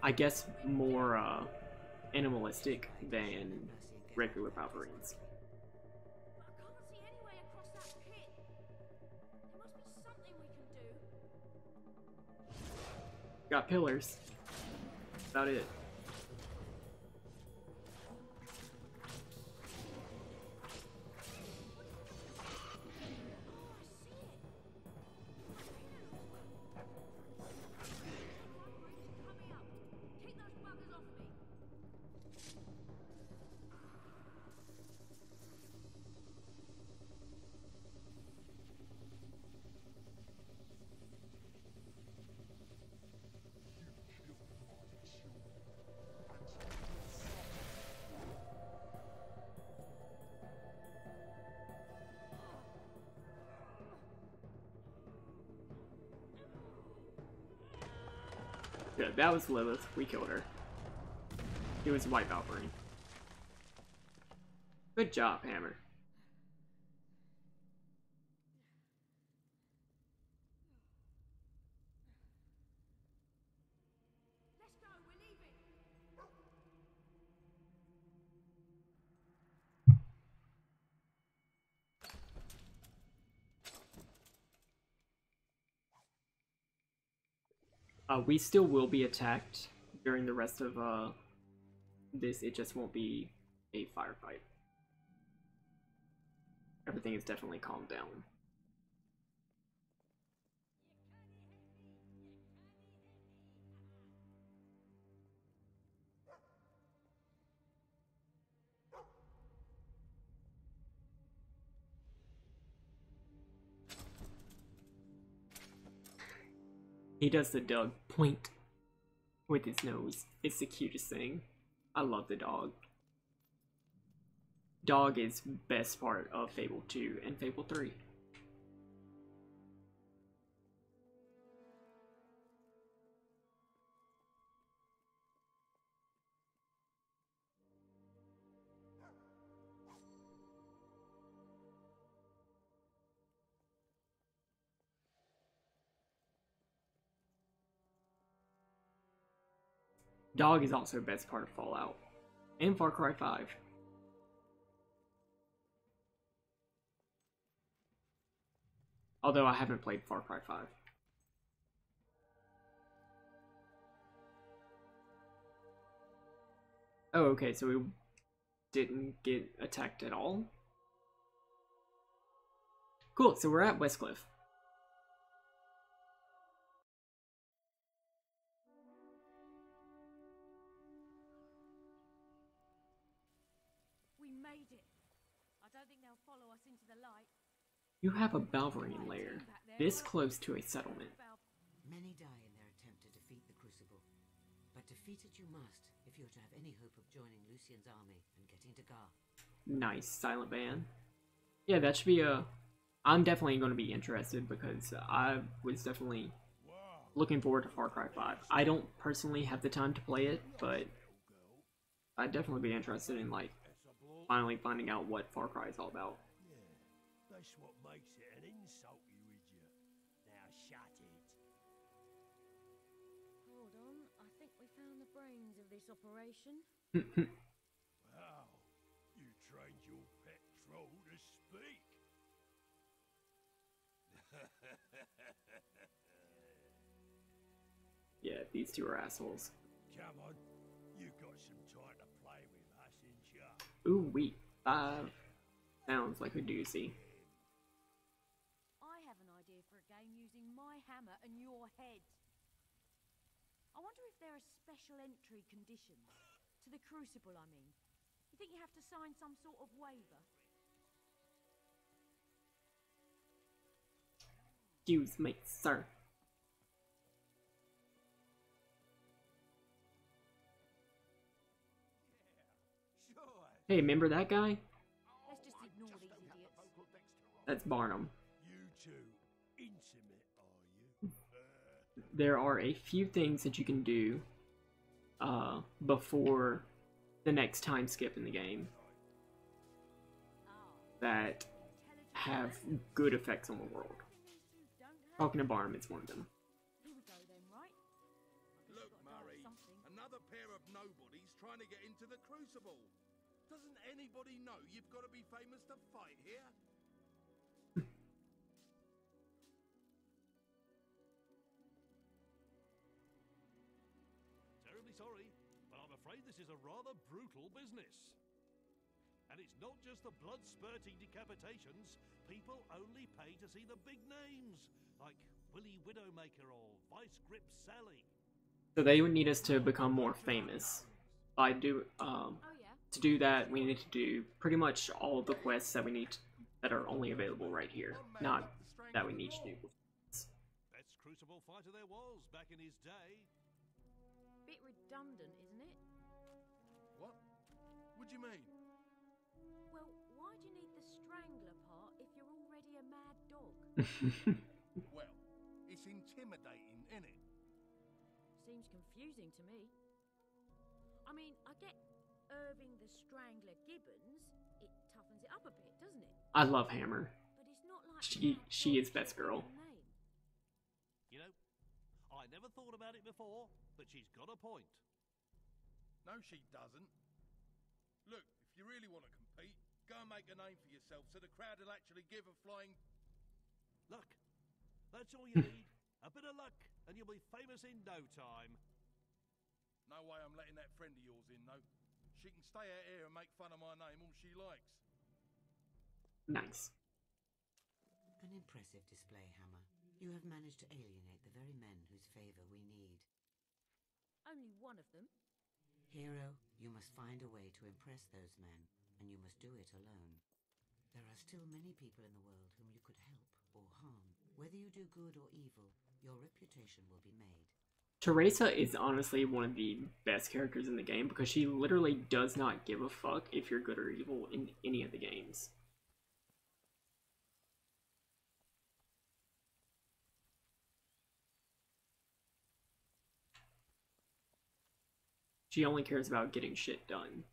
I guess more animalistic than regular Balverines. I can't see any way across that pit. There must be something we can do. Got pillars. That's about it. Take those buggers off me. Good, that was Lilith. We killed her. It was white Balverine. Good job, Hammer. Let's go, we're leaving. We still will be attacked during the rest of this. It just won't be a firefight. Everything is definitely calmed down. He does the Doug point with his nose. It's the cutest thing. I love the dog. Dog is best part of Fable 2 and Fable 3. Dog is also best part of Fallout and Far Cry 5. Although I haven't played Far Cry 5. Oh, okay, so we didn't get attacked at all? Cool, so we're at Westcliff. We made it. I don't think they'll follow us into the light. You have a Balverine lair, this close to a settlement. Many die in their attempt to defeat the Crucible. But defeat it you must, if you're to have any hope of joining Lucien's army and getting to Garth. Nice, Silent Band. Yeah, that should be a... I'm definitely going to be interested because I was definitely looking forward to Far Cry 5. I don't personally have the time to play it, but I'd definitely be interested in, like, finally finding out what Far Cry is all about. That's what makes it an insult, you idiot. Now shut it. Hold on, I think we found the brains of this operation. Wow, you trained your pet troll to speak. Yeah, these two are assholes. Come on, you got some time to play with us, ain't ya? Ooh, wait. 5 sounds like a doozy. I have an idea for a game using my hammer and your head. I wonder if there are special entry conditions. To the Crucible, I mean. You think you have to sign some sort of waiver? Excuse me, sir. Hey, remember that guy? Let's just ignore these idiots. That's Barnum. You two intimate, are you? There are a few things that you can do before the next time skip in the game that have good effects on the world. Talking to Barnum is one of them. Here we go then, right? Look, Murray, another pair of nobodies trying to get into the Crucible. Doesn't anybody know you've got to be famous to fight here? Terribly sorry, but I'm afraid this is a rather brutal business. And it's not just the blood-spurting decapitations. People only pay to see the big names, like Willie Widowmaker or Vice Grip Sally. So they would need us to become more famous. Oh yeah. To do that, we need to do pretty much all of the quests that we need that are only available right here. Not that we need to do. Best Crucible fighter there was back in his day. Bit redundant, isn't it? What? What do you mean? Well, why do you need the strangler part if you're already a mad dog? Well, it's intimidating, innit? Seems confusing to me. I mean, I get Irving the Strangler Gibbons. It toughens it up a bit, doesn't it? I love Hammer. But it's not like She is best girl. name. You know, I never thought about it before, but she's got a point. No, she doesn't. Look, if you really want to compete, go and make a name for yourself so the crowd will actually give a flying... Look, that's all you need. A bit of luck, and you'll be famous in no time. No way I'm letting that friend of yours in, though. She can stay out here and make fun of my name all she likes. Nice. An impressive display, Hammer. You have managed to alienate the very men whose favor we need. Only one of them. Hero, you must find a way to impress those men, and you must do it alone. There are still many people in the world whom you could help or harm. Whether you do good or evil, your reputation will be made. Teresa is honestly one of the best characters in the game because she literally does not give a fuck if you're good or evil in any of the games. She only cares about getting shit done.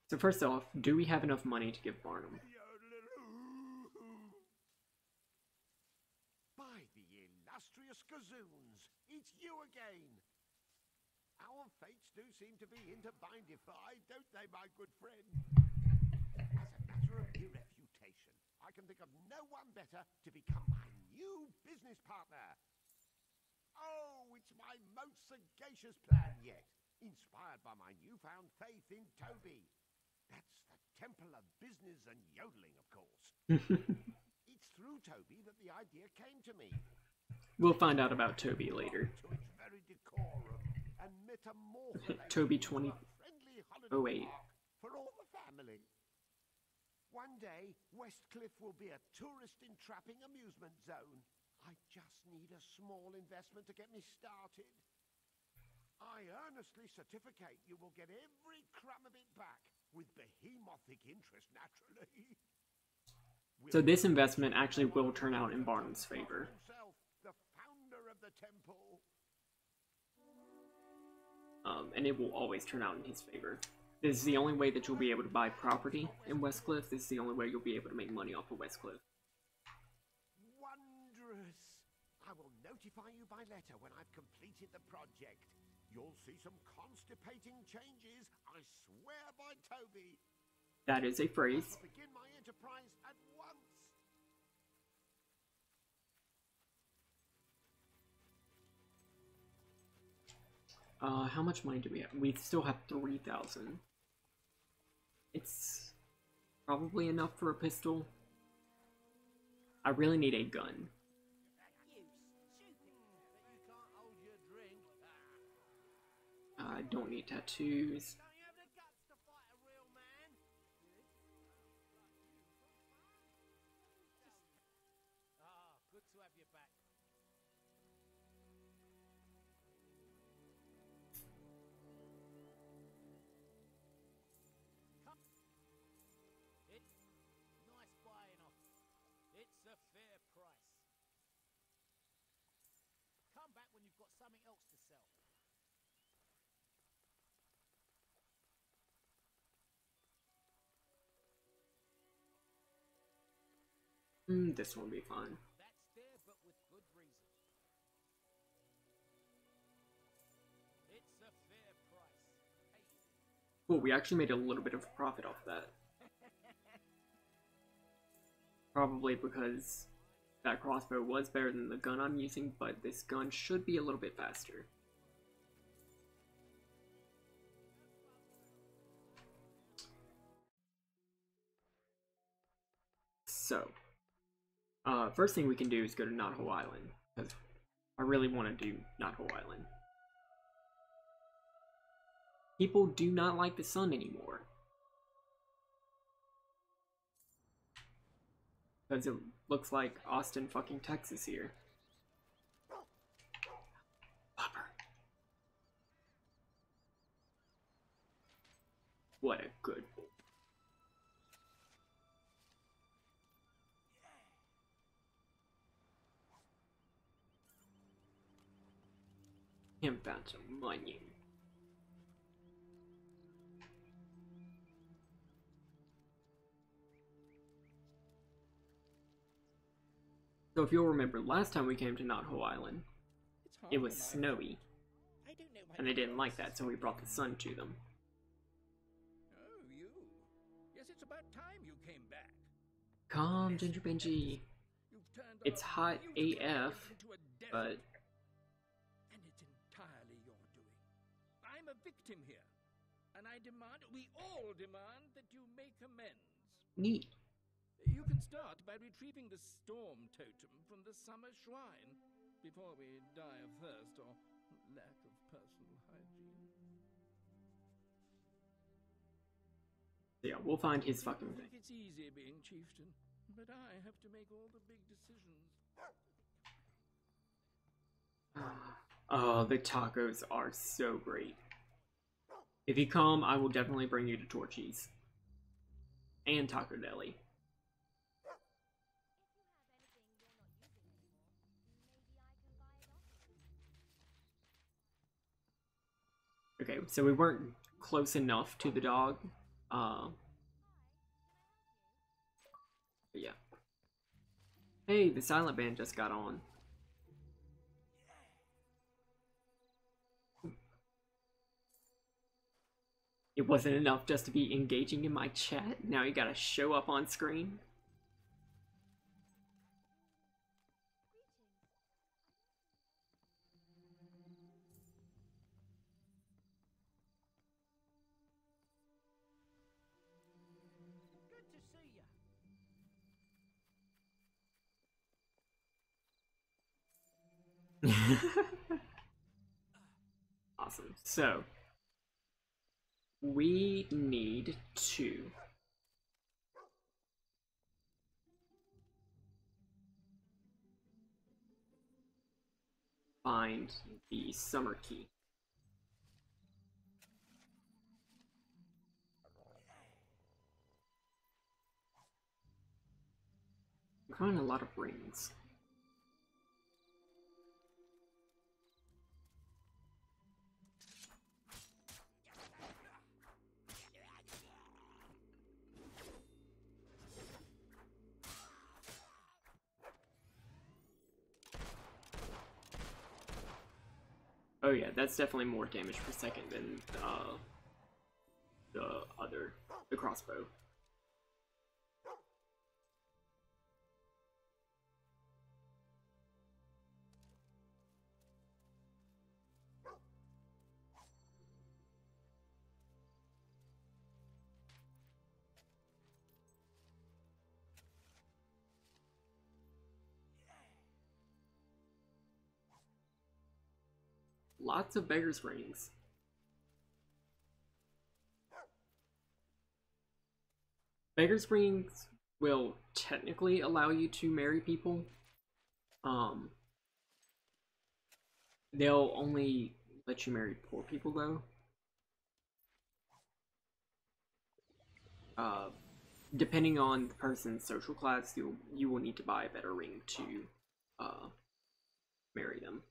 So first off, do we have enough money to give Barnum? By the illustrious Gazoons, it's you again. Our fates do seem to be interbindified, don't they, my good friend? As a matter of irrefutation, I can think of no one better to become my new business partner. Oh, it's my most sagacious plan yet, inspired by my newfound faith in Toby. That's the Temple of Business and Yodeling, of course. It's through Toby that the idea came to me. We'll find out about Toby later. To its very decorum and metamorphosed Toby into 2008. a friendly holiday park for all the family. One day, Westcliff will be a tourist-entrapping amusement zone. I just need a small investment to get me started. I earnestly certificate you will get every crumb of it back, with behemothic interest, naturally. So this investment actually will turn out in Barnum's favor. Himself, the founder of the temple. And it will always turn out in his favor. This is the only way that you'll be able to buy property in Westcliff. This is the only way you'll be able to make money off of Westcliff. Wondrous! I will notify you by letter when I've completed the project. You'll see some constipating changes, I swear by Toby. That is a phrase. I'll begin my enterprise at once. How much money do we have? We still have 3,000. It's probably enough for a pistol. I really need a gun. I don't need tattoos. Good to have you back. It's nice buying off. It's a fair price. Come back when you've got something else to sell. This one will be fine. That's there, but with good reason. It's a fair price. Hey. Cool, we actually made a little bit of profit off that. Probably because that crossbow was better than the gun I'm using, but this gun should be a little bit faster. So, first thing we can do is go to Knothole Island, because I really want to do Knothole Island. People do not like the sun anymore. Because it looks like Austin fucking Texas here. Popper. What a good boy. Him found some money. So if you'll remember, last time we came to Knothole Island, it was snowy, and they didn't like that, so we brought the sun to them. Oh, you? Yes, it's about time you came back. Calm, Ginger Benji. It's hot AF, but... And it's entirely your doing. I'm a victim here, and I demand, we all demand, that you make amends. Neat. You can start by retrieving the storm totem from the summer shrine before we die of thirst or lack of personal hygiene. Yeah, we'll find his fucking thing. It's easy being chieftain, but I have to make all the big decisions. Oh, the tacos are so great. If you come, I will definitely bring you to Torchy's. And Taco Deli. Okay, so we weren't close enough to the dog. But yeah. Hey, the silent band just got on. It wasn't enough just to be engaging in my chat. Now you gotta show up on screen. Good to see ya. Awesome. So we need to find the summer key. I'm finding a lot of rings. Oh yeah, that's definitely more damage per second than the crossbow. Lots of beggar's rings. Beggar's rings will technically allow you to marry people. They'll only let you marry poor people though. Depending on the person's social class, you will need to buy a better ring to marry them.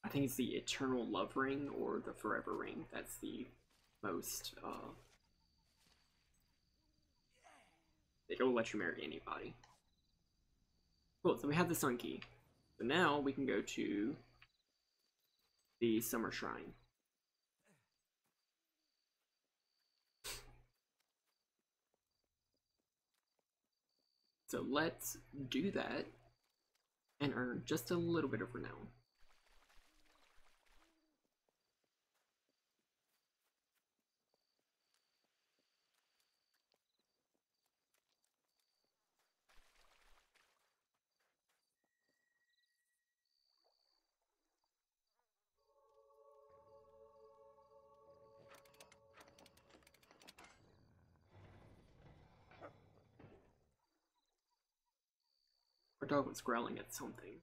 I think it's the Eternal Love Ring or the Forever Ring. That's the most, it'll let you marry anybody. Cool, so we have the Sun Key. So now we can go to the Summer Shrine. So let's do that and earn just a little bit of renown. Our dog was growling at something.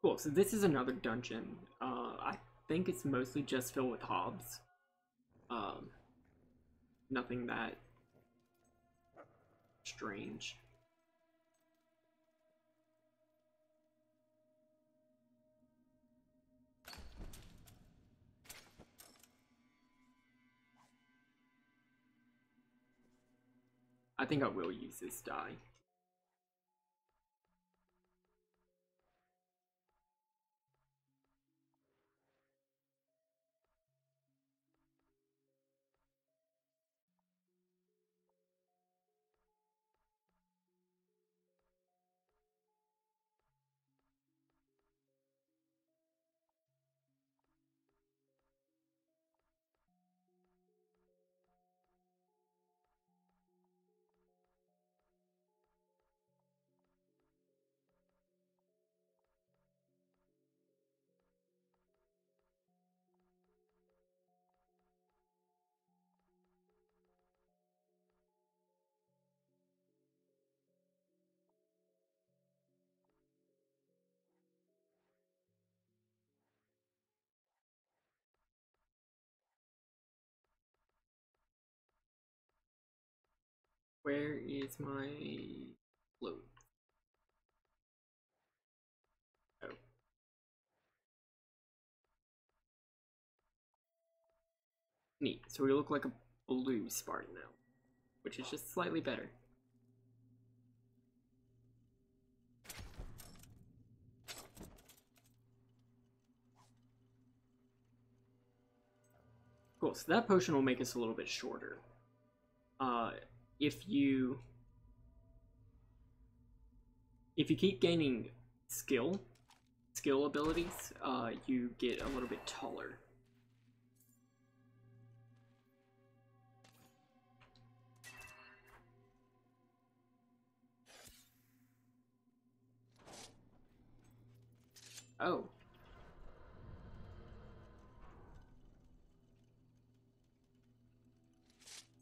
Cool, so this is another dungeon. I think it's mostly just filled with hobs. Nothing that strange. I think I will use this die. Where is my load? Oh. Neat. So we look like a blue Spartan now, which is just slightly better. Cool, so that potion will make us a little bit shorter. If you keep gaining skill abilities, you get a little bit taller. Oh.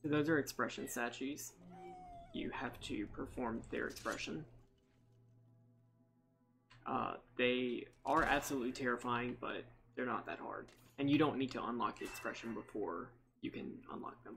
So those are expression statues. You have to perform their expression. They are absolutely terrifying, but they're not that hard. And you don't need to unlock the expression before you can unlock them.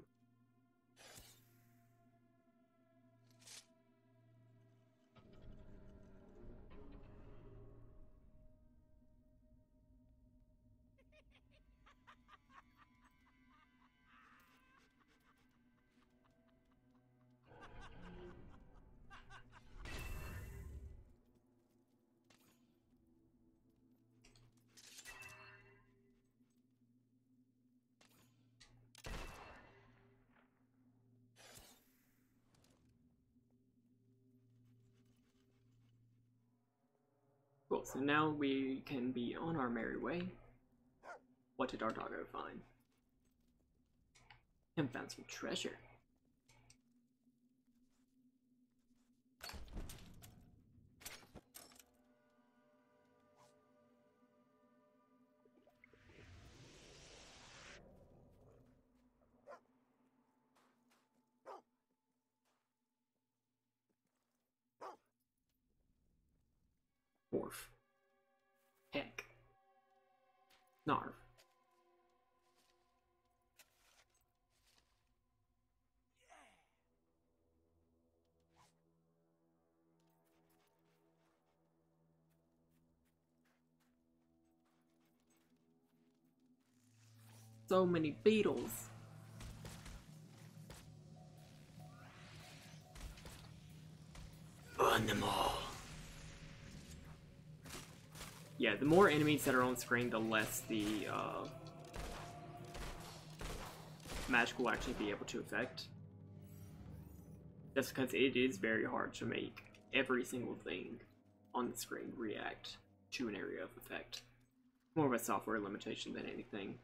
Cool, so now we can be on our merry way. What did our doggo find? And found some treasure. Morph. Heck. Narv. So many beetles. Burn them all. Yeah, the more enemies that are on screen, the less the magic will actually be able to affect. Just because it is very hard to make every single thing on the screen react to an area of effect. More of a software limitation than anything.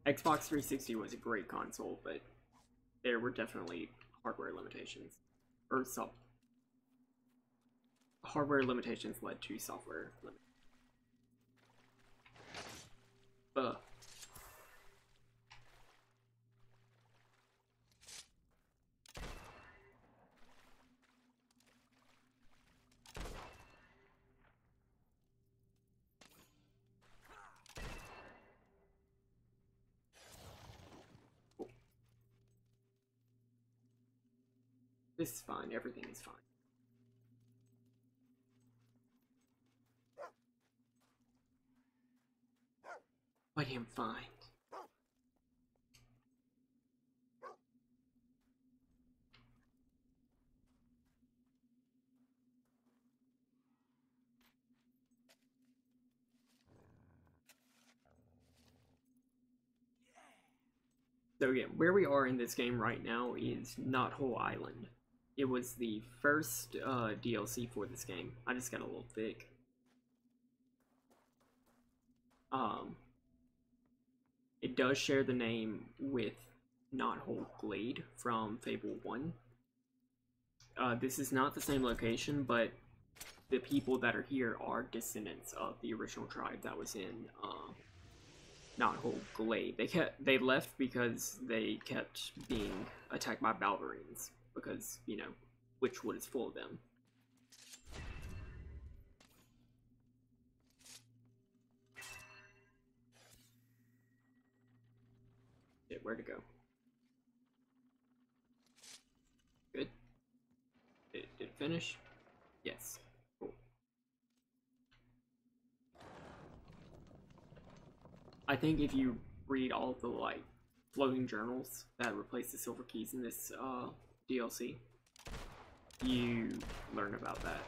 Xbox 360 was a great console, but there were definitely hardware limitations. Or hardware limitations led to software limitations. This is fine, everything is fine. What him find? So yeah, where we are in this game right now is Knothole Island. It was the first DLC for this game. I just got a little thick. It does share the name with Knothole Glade from Fable 1. This is not the same location, but the people that are here are descendants of the original tribe that was in Knothole Glade. They left because they kept being attacked by Balverines, because, you know, Witchwood is full of them. Shit, where to go? Good. Did it finish? Yes. Cool. I think if you read all of the, like, floating journals that replace the silver keys in this DLC, you learn about that.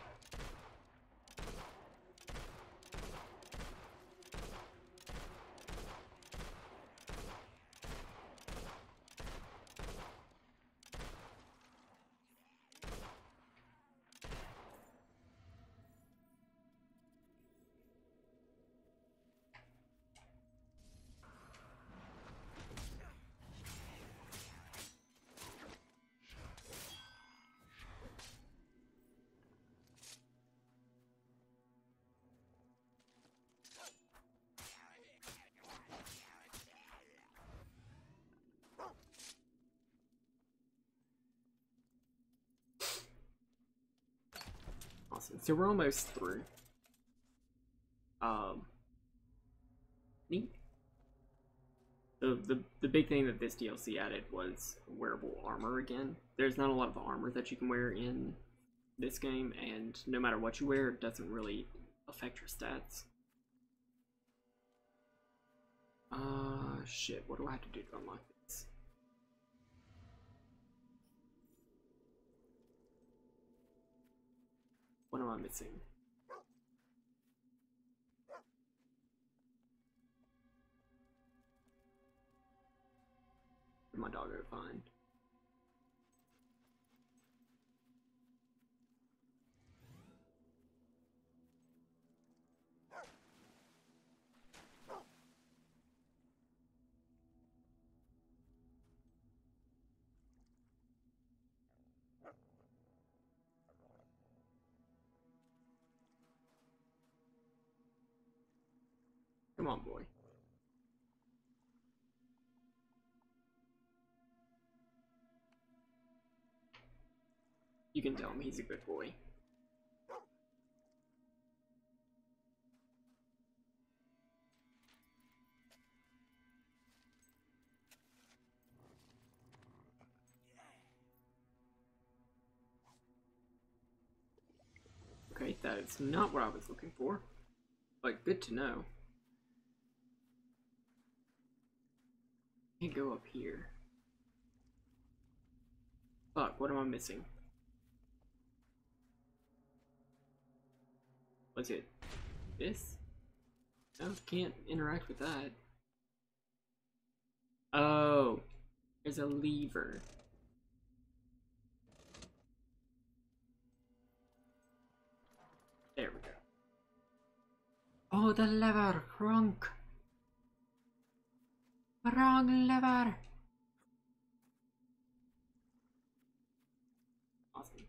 Awesome. So we're almost through. Neat. The big thing that this DLC added was wearable armor again. There's not a lot of armor that you can wear in this game, and no matter what you wear, it doesn't really affect your stats. Shit, what do I have to do to unlock this? What am I missing? Where'd my doggo find? Come on, boy. You can tell him he's a good boy. Okay, that is not what I was looking for, but good to know. Can't go up here. Fuck, what am I missing? Was it this? No, can't interact with that. Oh, there's a lever. There we go. Oh, the lever, wrong. Wrong lever. Awesome.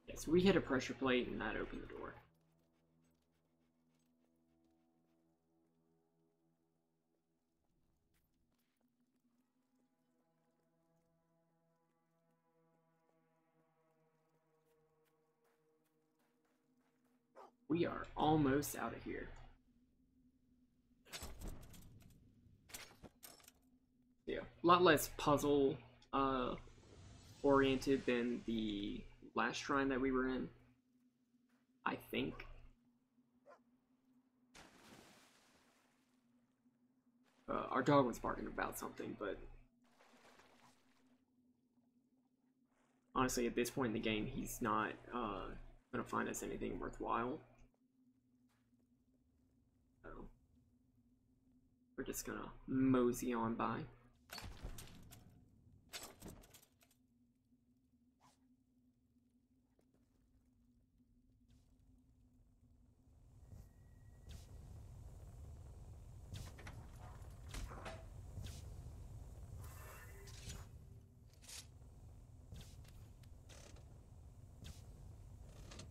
Yes, we hit a pressure plate and that opened the door. We are almost out of here. Yeah, a lot less puzzle oriented than the last shrine that we were in, I think. Our dog was barking about something, but honestly, at this point in the game, he's not gonna find us anything worthwhile. So we're just gonna mosey on by.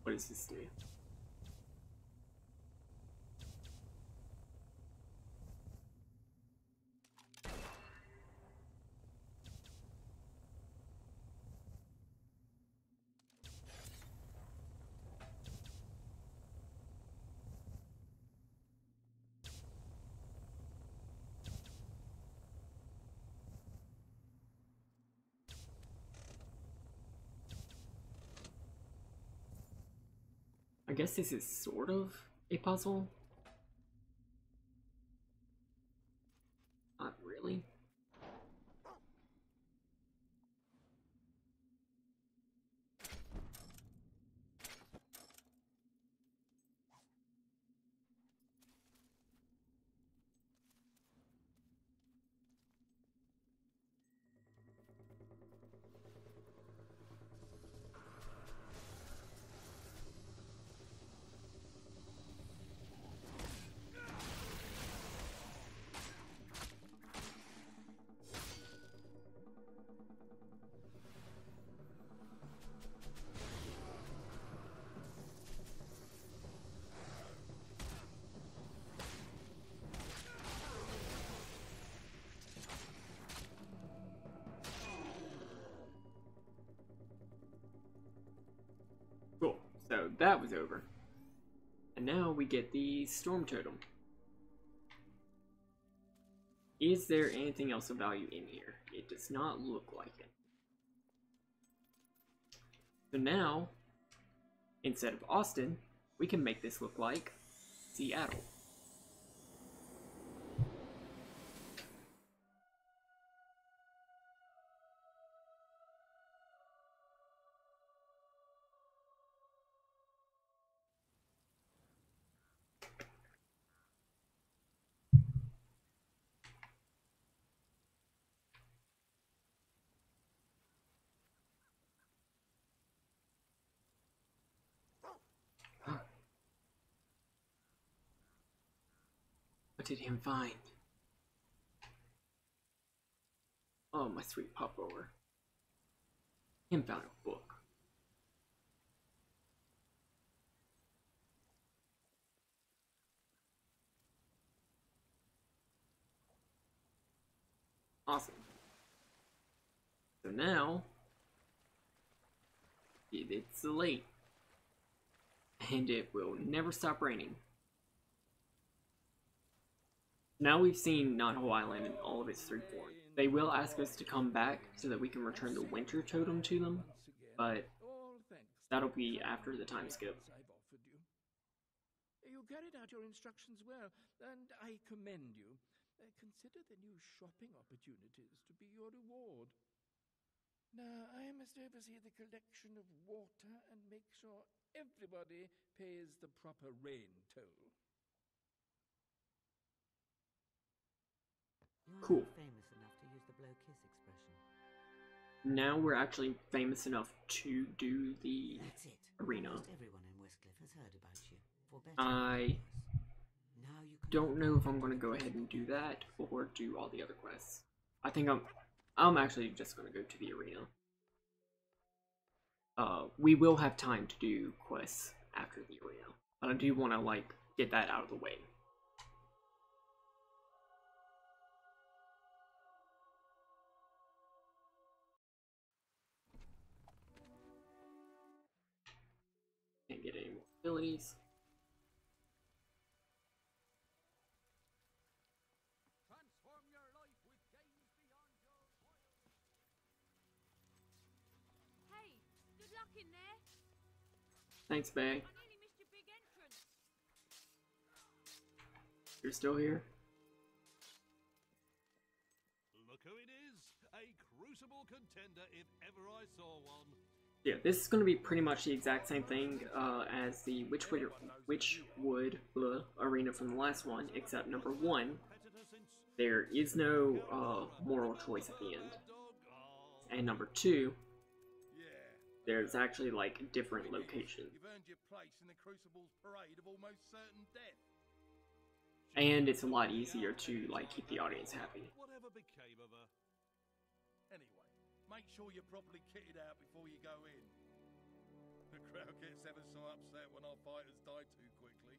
What does this do? I guess this is sort of a puzzle. Not really. Cool, so that was over. And now we get the Storm Totem. Is there anything else of value in here? It does not look like it. So now, instead of Austin, we can make this look like Seattle. What did him find? Oh, my sweet pop-over. Him found a book. Awesome. So now, it's late. And it will never stop raining. Now we've seen Naho Island in all of its three forms. They will ask us to come back so that we can return the Winter Totem to them, but that'll be after the time skip. You carried out your instructions well, and I commend you. Consider the new shopping opportunities to be your reward. Now, I must oversee the collection of water and make sure everybody pays the proper rain toll. Cool. Famous enough to use the blow kiss expression. Now we're actually famous enough to do the That's it. arena. Almost everyone in Westcliff has heard about you. For better I now you can don't know if I'm going to go ahead and do that or do all the other quests. I think I'm actually just going to go to the arena. We will have time to do quests after the arena, but I do want to like get that out of the way. Can't get any more abilities. in there? Thanks, Bay. I nearly missed your big entrance. You're still here? Look who it is! A crucible contender if ever I saw one. Yeah, this is going to be pretty much the exact same thing as the Witchwood arena from the last one, except number one, there is no moral choice at the end. And number two, there's actually like different locations. You've earned your place in the Crucible's parade of almost certain death. And it's a lot easier to like keep the audience happy. Whatever became of her? Anyway, make sure you're properly kitted out before you go in. The crowd gets ever so upset when our fighters die too quickly.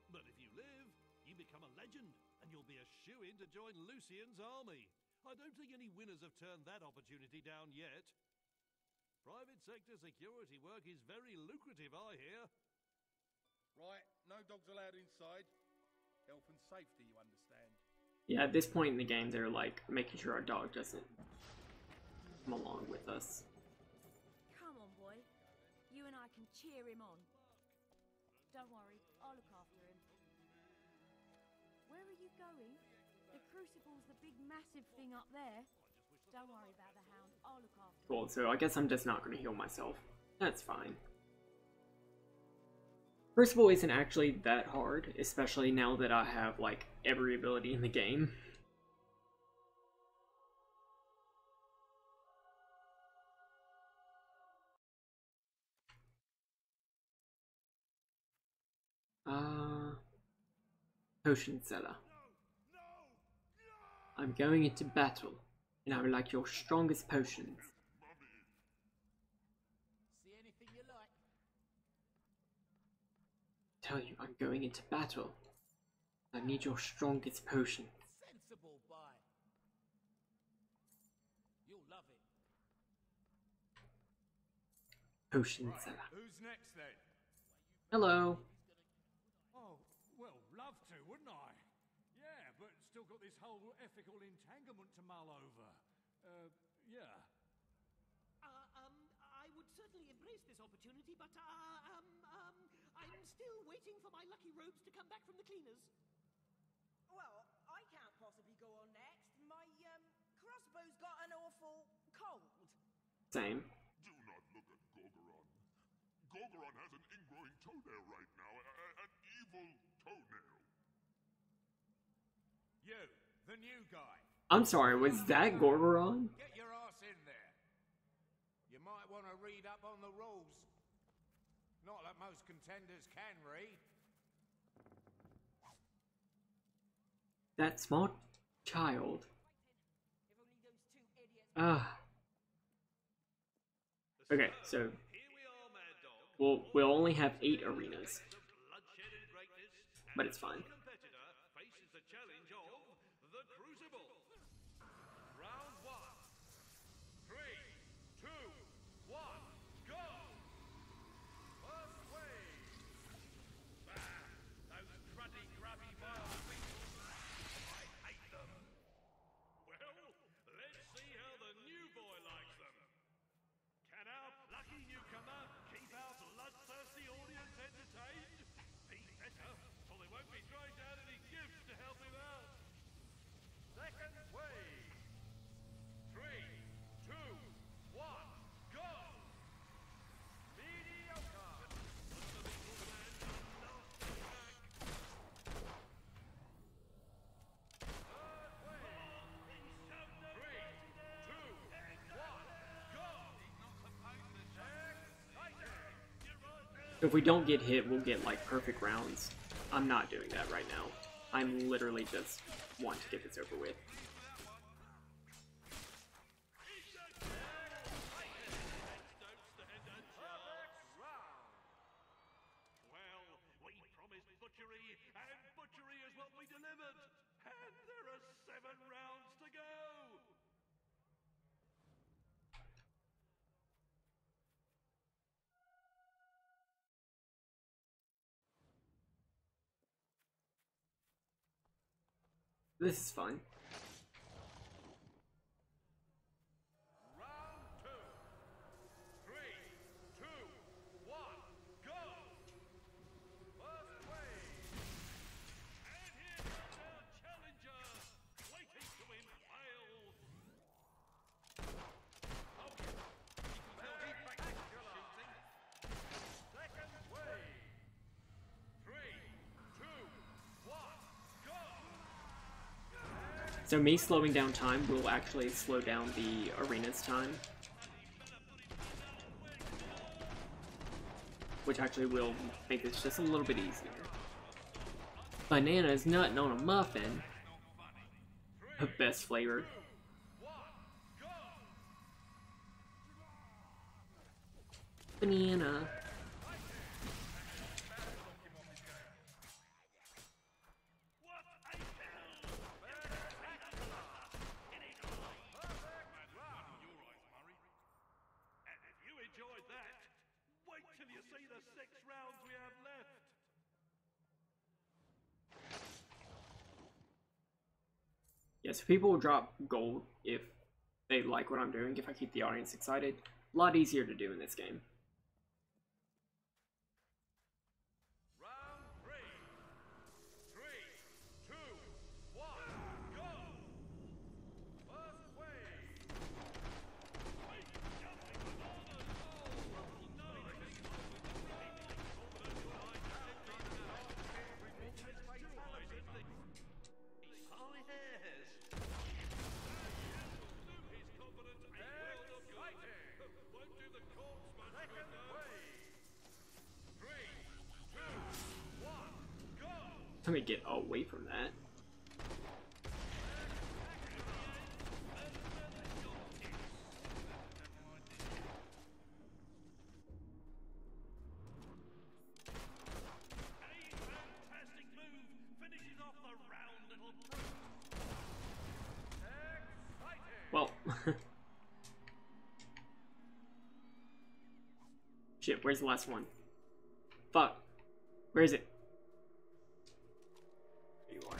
But if you live, you become a legend, and you'll be a shoo-in to join Lucien's army. I don't think any winners have turned that opportunity down yet. Private sector security work is very lucrative, I hear. Right, no dogs allowed inside. Health and safety, you understand. Yeah, at this point in the game, they're like making sure our dog doesn't come along with us. Come on, boy. You and I can cheer him on. Don't worry, I'll look after him. Where are you going? The Crucible's the big massive thing up there. Don't worry about the hound, I'll look after him. Cool, so I guess I'm just not going to heal myself. That's fine. Crucible isn't actually that hard, especially now that I have like every ability in the game. Potion seller. I'm going into battle, and I would like your strongest potions. See anything you like? Tell you, I'm going into battle. I need your strongest potions. Sensible buy. You'll love it. Potion seller. Who's next then? Hello. Oh, well, love to, wouldn't I? Yeah, but still got this whole ethical entanglement to mull over. Yeah. I would certainly embrace this opportunity, but, I'm still waiting for my lucky robes to come back from the cleaners. Well, I can't possibly go on next. My, crossbow's got an awful cold. Same. Do not look at Gorgoron. Gorgoron has an ingrowing toenail right now, an evil toenail. You, the new guy. I'm sorry, was that Gorgoron? Get your ass in there. You might want to read up on the rules. Not that most contenders can read. That small child. Ah. Okay, so we'll only have 8 arenas, but it's fine. Faces the challenge of the Crucible. Round 1. 3, 2, 1, go! First wave. Bah, those cruddy, grubby, vile beasts. I hate them. Well, let's see how the new boy likes them. Can our plucky newcomer keep our bloodthirsty audience entertained? He better, or they won't be throwing down any gifts to help him out. Second wave. 3, 2, 1, go! Mediocre. The little man does not attack. Third wave. 3, 2, 1, go! So if we don't get hit, we'll get like perfect rounds. I'm not doing that right now. I'm literally just want to get this over with. Well, we promised butchery, and butchery is what we delivered. And there are 7 rounds to go. This is fun. Round 2. 3, So me slowing down time will actually slow down the arena's time. Which actually will make this just a little bit easier. Bananas nutting on a muffin. The best flavor. Banana. Yes, people will drop gold if they like what I'm doing, if I keep the audience excited. A lot easier to do in this game. Let me get away from that. Well, shit, where's the last one? Fuck. Where is it? There you are.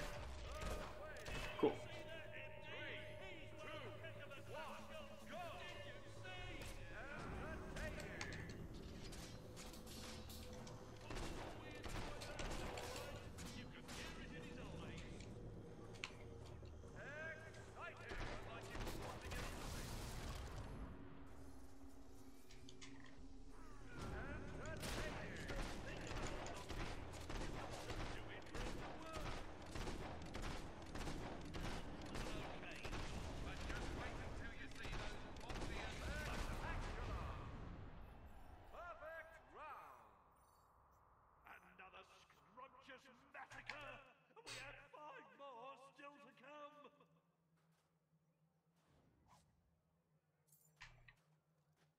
Cool.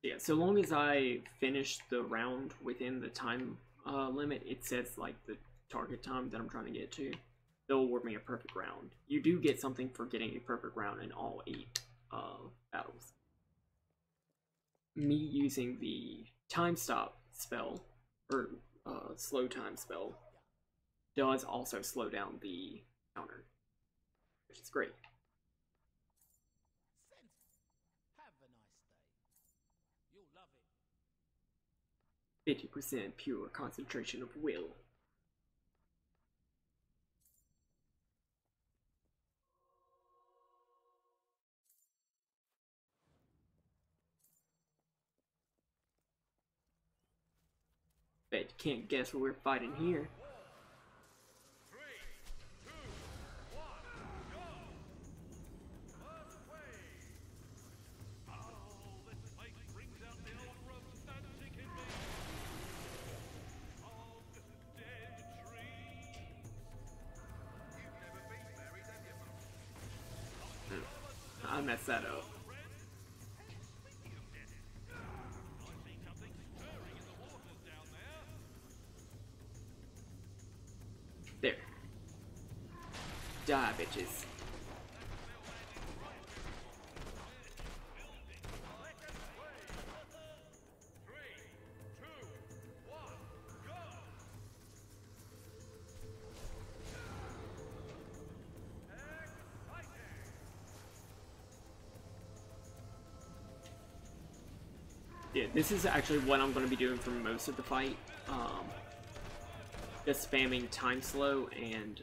Yeah, so long as I finish the round within the time limit, it says like the target time that I'm trying to get to, they'll award me a perfect round. You do get something for getting a perfect round in all 8 battles. Me using the time stop spell, or slow time spell, does also slow down the counter, which is great. 50% pure concentration of will. Bet you can't guess what we're fighting here. I messed that up. There. Die, bitches. Yeah, this is actually what I'm going to be doing for most of the fight. Just spamming time slow and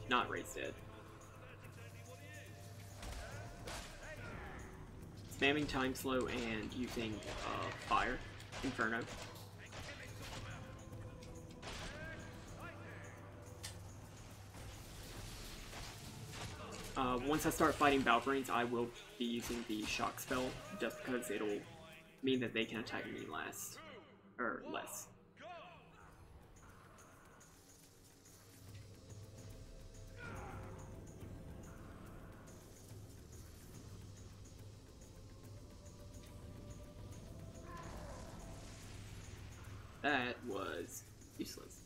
not raise dead. Spamming time slow and using fire, Inferno. Once I start fighting Balverines, I will be using the shock spell, just because it'll mean that they can attack me less. That was useless.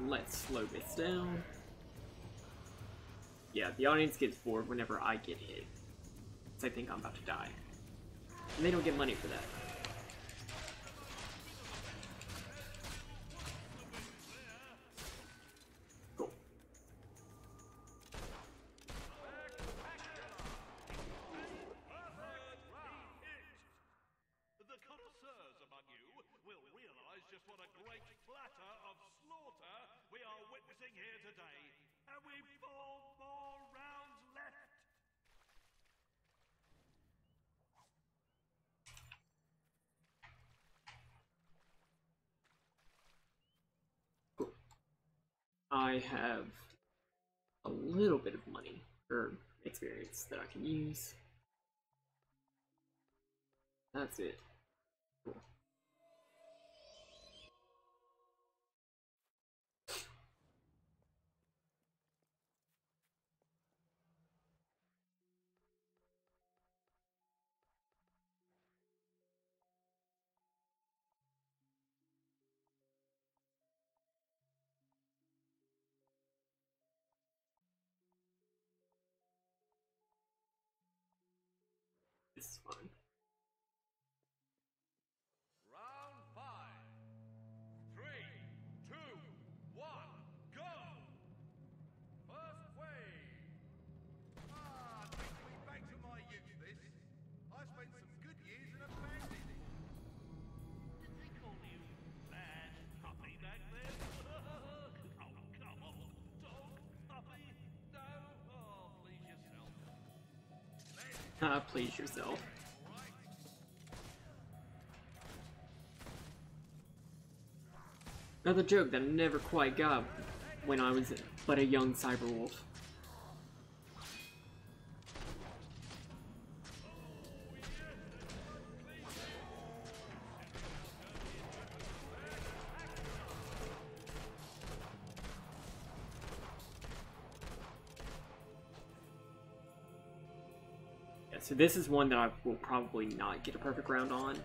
Let's slow this down. Yeah, the audience gets bored whenever I get hit. So I think I'm about to die. And they don't get money for that. Cool. The connoisseurs among you will realize just what a great platter of slaughter we are witnessing here today. And we've 4 more rounds left. Cool. I have a little bit of money, or experience, that I can use. That's it. Cool. This is fun. Round 5. 3, 2, 1, go! First wave. Takes me back to my youth, this. I spent some good years in a bandit. Did they call you bad puppy back then? Oh, come on. Dog, puppy, no. Oh, please yourself. Please yourself. Another joke that I never quite got when I was but a young cyberwolf. Yeah, so this is one that I will probably not get a perfect round on.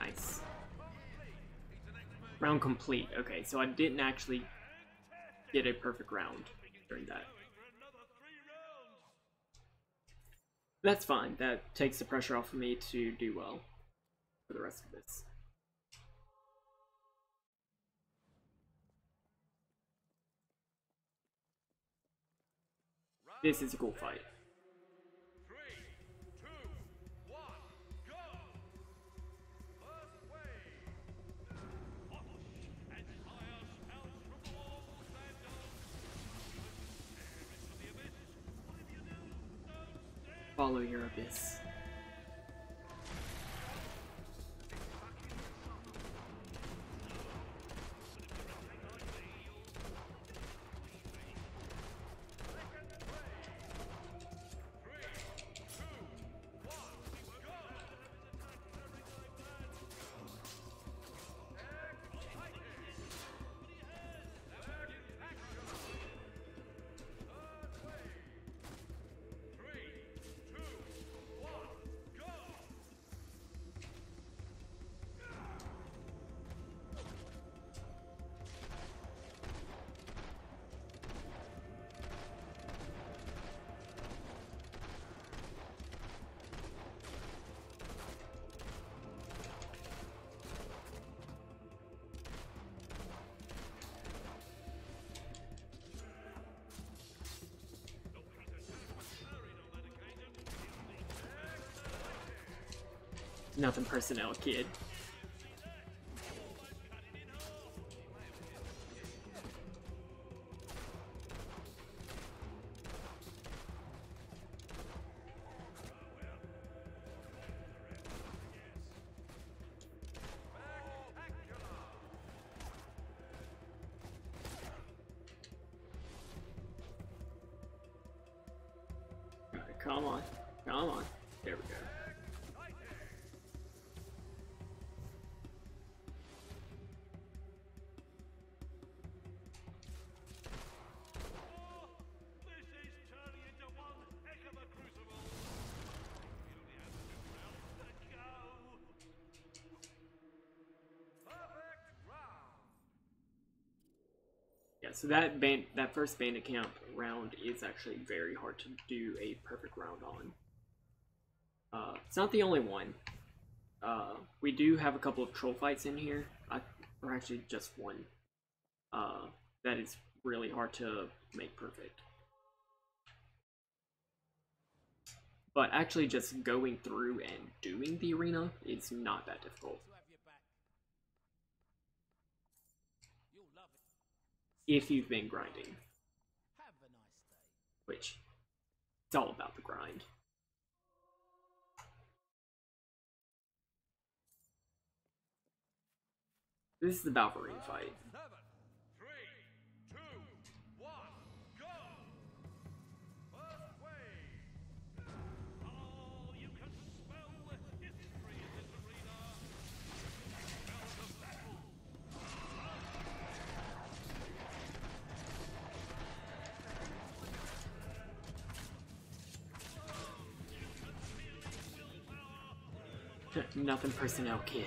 Nice. Round complete. Okay, so I didn't actually get a perfect round during that. That's fine. That takes the pressure off of me to do well for the rest of this. This is a cool fight. 3, 2, 1, go! First wave! And fire spouts from the walls and stare into the abyss. Whatever you do, don't stare. Follow your abyss. Nothing personnel, kid. Alright, come on. Come on. There we go. Yeah, so that first bandit camp round is actually very hard to do a perfect round on. It's not the only one. We do have a couple of troll fights in here, or actually just one. That is really hard to make perfect. But actually just going through and doing the arena is not that difficult. If you've been grinding. Which, it's all about the grind. This is the Balverine fight. 7, 3, 2, 1, go! First wave! Oh, you can smell the history in this arena. Smell the battle. Nothing personnel, kid.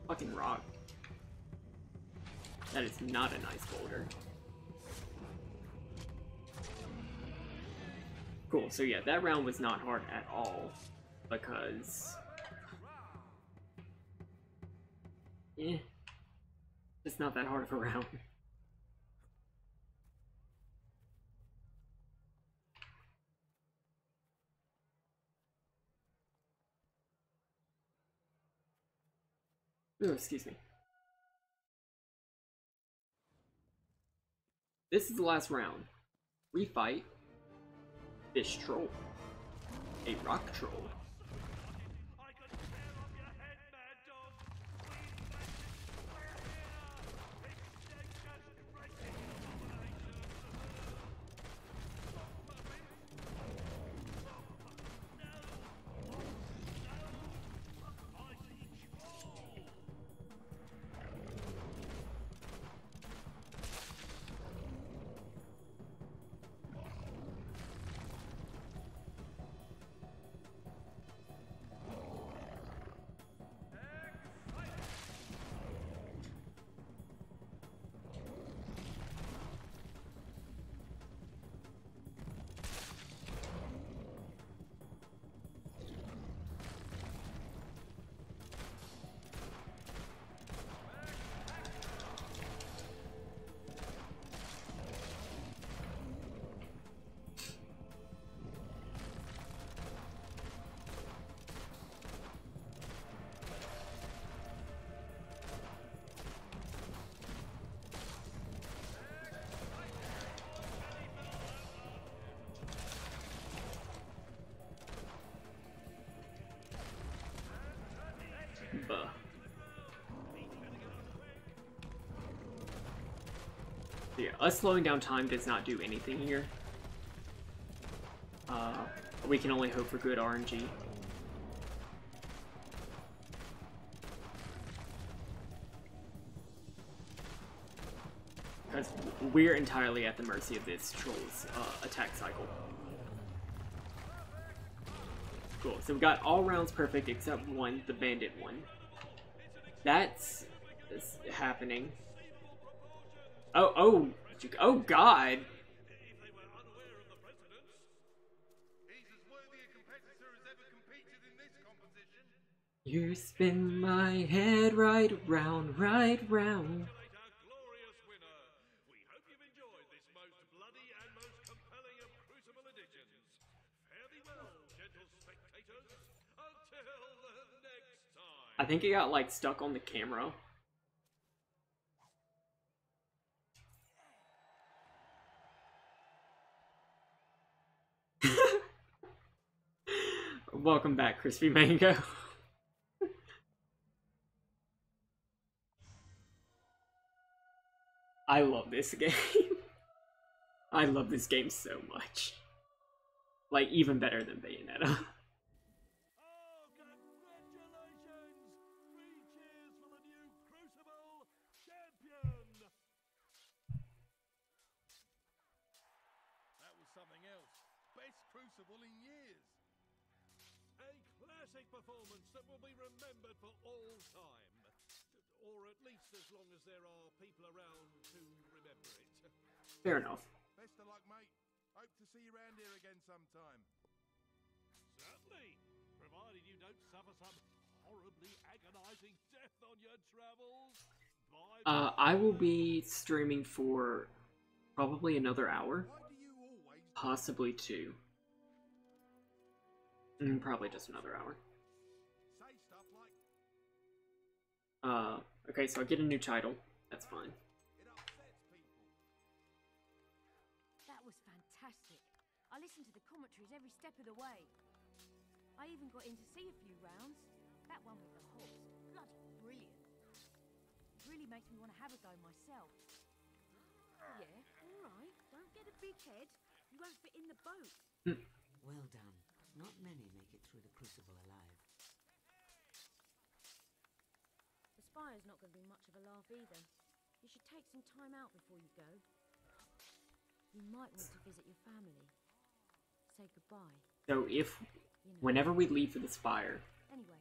Fucking rock. That is not a nice boulder. Cool, so yeah, that round was not hard at all, because... it's not that hard of a round. Ooh, excuse me. This is the last round. We fight this troll. A rock troll. Yeah, us slowing down time does not do anything here. We can only hope for good RNG. Because we're entirely at the mercy of this troll's attack cycle. Cool, so we got all rounds perfect except one, the bandit one. That's happening. Oh God! You spin my head right round, right round. I think it got like stuck on the camera. Welcome back, Crispy Mango. I love this game. I love this game so much. Like, even better than Bayonetta. Performance that will be remembered for all time. Or at least as long as there are people around to remember it. Fair enough. Best of luck, mate. Hope to see you around here again sometime. Certainly, provided you don't suffer some horribly agonizing death on your travels. I will be streaming for probably another hour. Possibly 2. Probably just another hour. Okay, so I get a new title. That's fine. That was fantastic. I listened to the commentaries every step of the way. I even got in to see a few rounds. That one with the horse. Bloody brilliant. It really makes me want to have a go myself. Yeah, alright. Don't get a big head. You won't fit in the boat. Well done. Not many make it through the Crucible alive. The Spire's not going to be much of a laugh either. You should take some time out before you go. You might want to visit your family. Say goodbye. So if, whenever we leave for the Spire,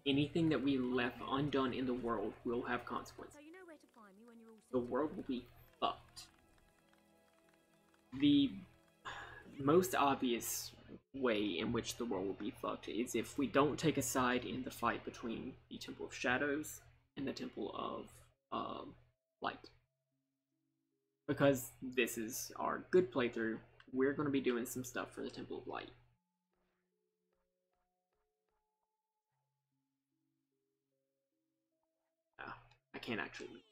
anything that we left undone in the world will have consequences. So you know where to find me when you're all The world will be fucked. The most obvious way in which the world will be fucked is if we don't take a side in the fight between the Temple of Shadows and the Temple of Light. Because this is our good playthrough, we're going to be doing some stuff for the Temple of Light. I can't actually.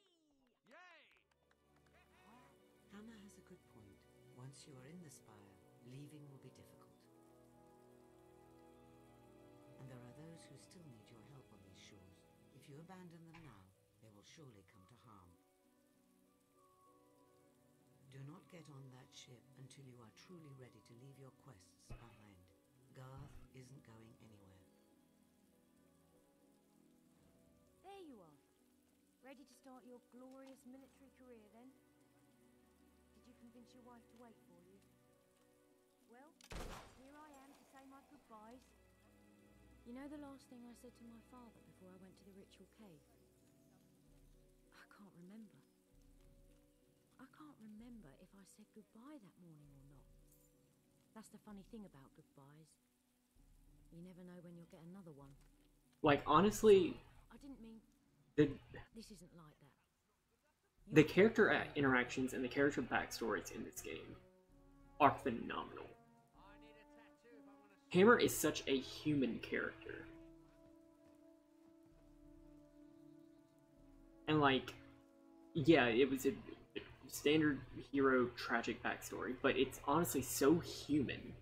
Hammer has a good point. Once you are in the Spire, leaving will be difficult. And there are those who still need your help on these shores. If you abandon them now, they will surely come to harm. Do not get on that ship until you are truly ready to leave your quests behind. Garth isn't going anywhere. There you are. Ready to start your glorious military career then? Did you convince your wife to wait for you? Well, here I am to say my goodbyes. You know the last thing I said to my father before I went to the ritual cave? I can't remember. I can't remember if I said goodbye that morning or not. That's the funny thing about goodbyes. You never know when you'll get another one. Like, honestly, I didn't mean... This isn't like that. The character interactions and the character backstories in this game are phenomenal. Hammer is such a human character. And like, yeah, it was a standard hero tragic backstory, but it's honestly so human.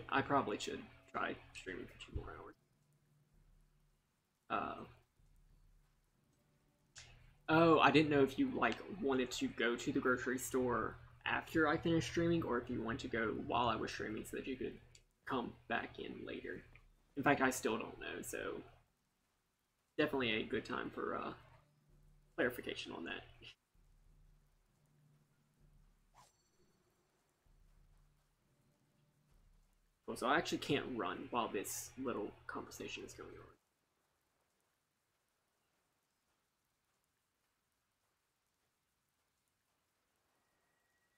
I probably should try streaming for 2 more hours. Oh, I didn't know if you like wanted to go to the grocery store after I finished streaming, or if you want to go while I was streaming so that you could come back in later. In fact, I still don't know, so definitely a good time for clarification on that. Cool, so I actually can't run while this little conversation is going on.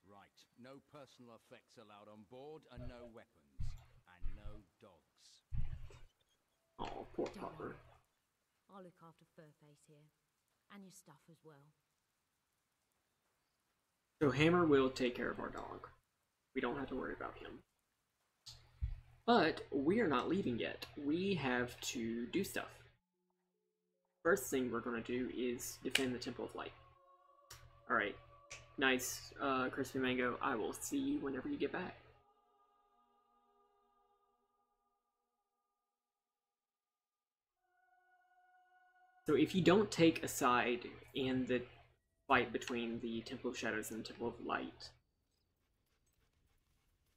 Right, no personal effects allowed on board, and no weapons, and no dogs. Oh, poor Don't Popper. worry. I'll look after Furface here. And your stuff as well. So Hammer will take care of our dog. We don't have to worry about him. But we are not leaving yet. We have to do stuff. First thing we're going to do is defend the Temple of Light. Alright. Nice, Crispy Mango. I will see you whenever you get back. So if you don't take a side in the fight between the Temple of Shadows and the Temple of Light,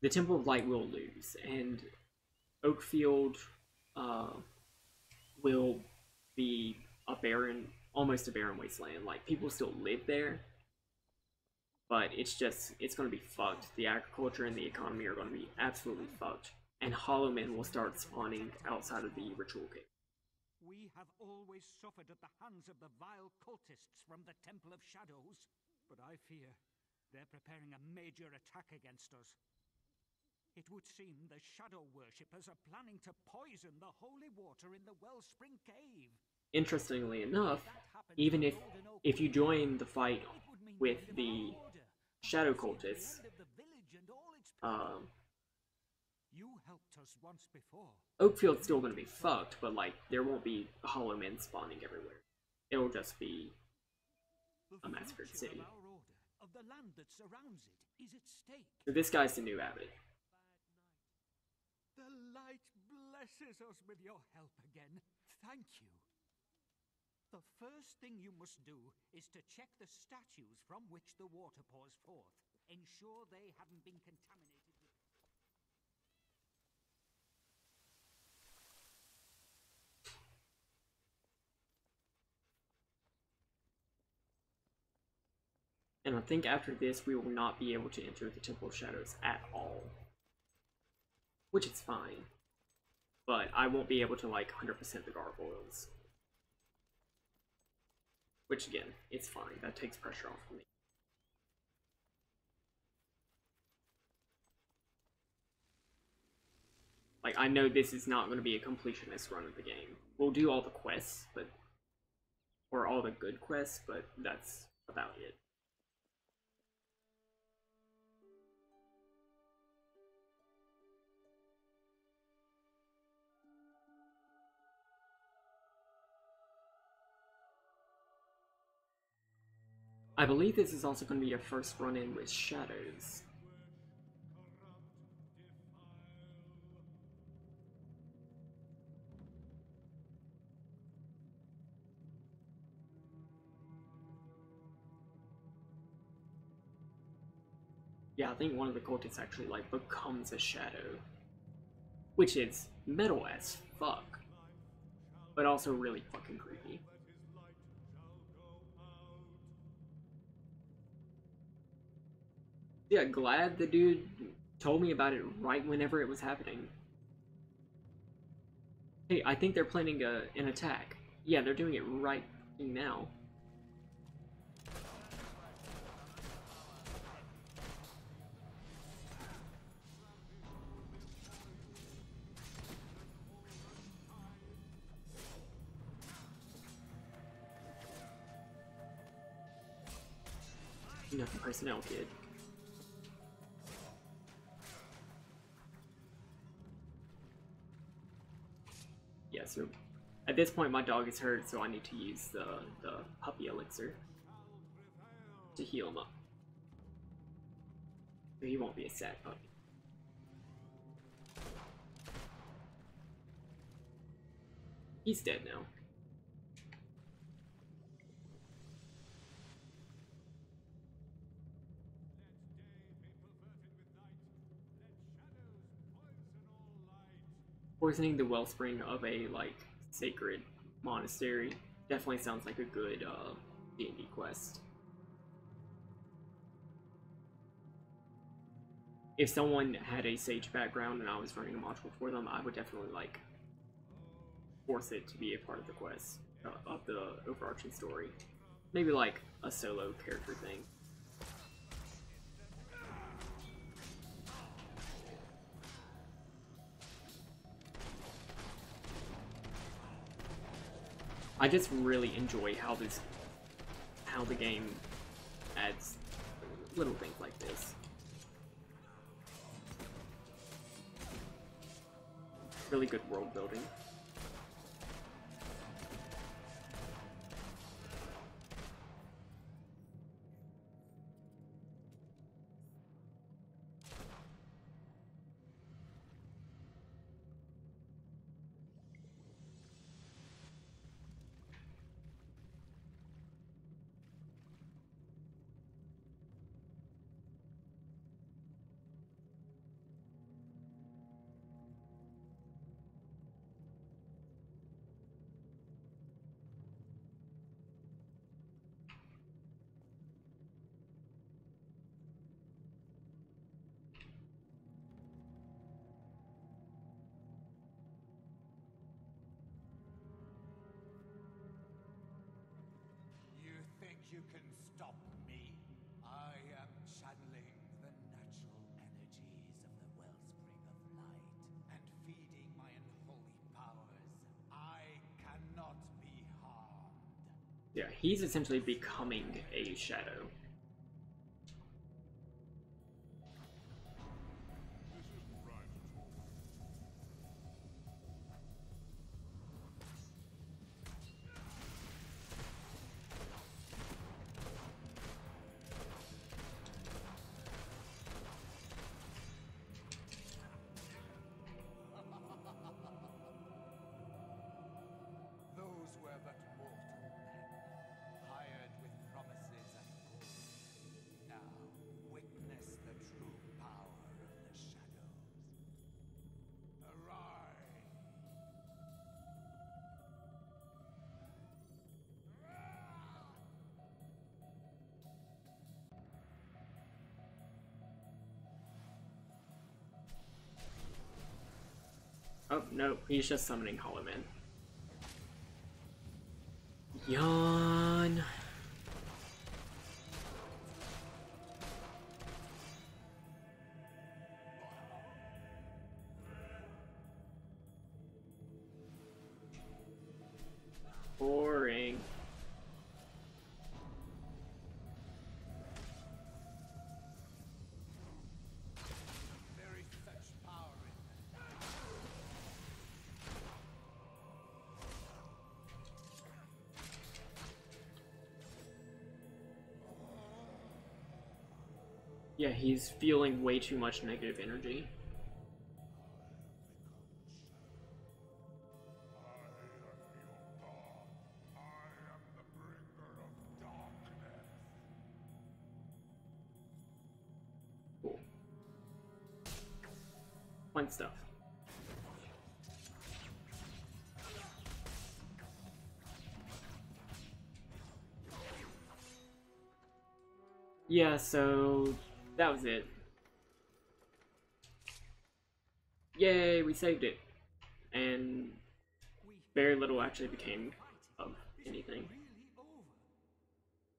the Temple of Light will lose, and Oakfield will be a barren, almost a barren wasteland. Like, people still live there, but it's going to be fucked. The agriculture and the economy are going to be absolutely fucked, and Hollow Men will start spawning outside of the Ritual Cave. We have always suffered at the hands of the vile cultists from the Temple of Shadows, but I fear they're preparing a major attack against us. It would seem the Shadow Worshippers are planning to poison the holy water in the Wellspring Cave. Interestingly enough, even if you join the fight with the Shadow Cultists, you helped us once before. Oakfield's still going to be fucked, but like, there won't be Hollow Men spawning everywhere. It'll just be a massacred city. Of the land that surrounds it is at stake. So this guy's the new abbot. The light blesses us with your help again. Thank you. The first thing you must do is to check the statues from which the water pours forth. Ensure they haven't been contaminated with... And I think after this, we will not be able to enter the Temple of Shadows at all. Which is fine. But I won't be able to, like, 100% the gargoyles. Which, again, it's fine. That takes pressure off of me. Like, I know this is not going to be a completionist run of the game. We'll do all the quests, but... or all the good quests, but that's about it. I believe this is also going to be your first run-in with Shadows. Yeah, I think one of the cultists actually, like, becomes a shadow. Which is metal as fuck. But also really fucking creepy. Yeah, glad the dude told me about it right whenever it was happening. Hey, I think they're planning an attack. Yeah, they're doing it right now. Nothing personnel, kid. Yeah, so at this point my dog is hurt, so I need to use the puppy elixir to heal him up. So he won't be a sad puppy. He's dead now. Poisoning the wellspring of a, like, sacred monastery definitely sounds like a good, D&D quest. If someone had a Sage background and I was running a module for them, I would definitely, like, force it to be a part of the quest, of the overarching story. Maybe, like, a solo character thing. I just really enjoy how the game adds little things like this. Really good world building. You can stop me. I am channeling the natural energies of the wellspring of light and feeding my unholy powers. I cannot be harmed. Yeah, he's essentially becoming a shadow. Those were but mortal men, hired with promises and gold. Now, witness the true power of the shadows. Arise! Oh, no, he's just summoning Hollow Man. Yawn. Boring. There is such power in them. Yeah, he's feeling way too much negative energy. Cool. Fun stuff. Yeah, so that was it. Yay, we saved it. And very little actually became of anything.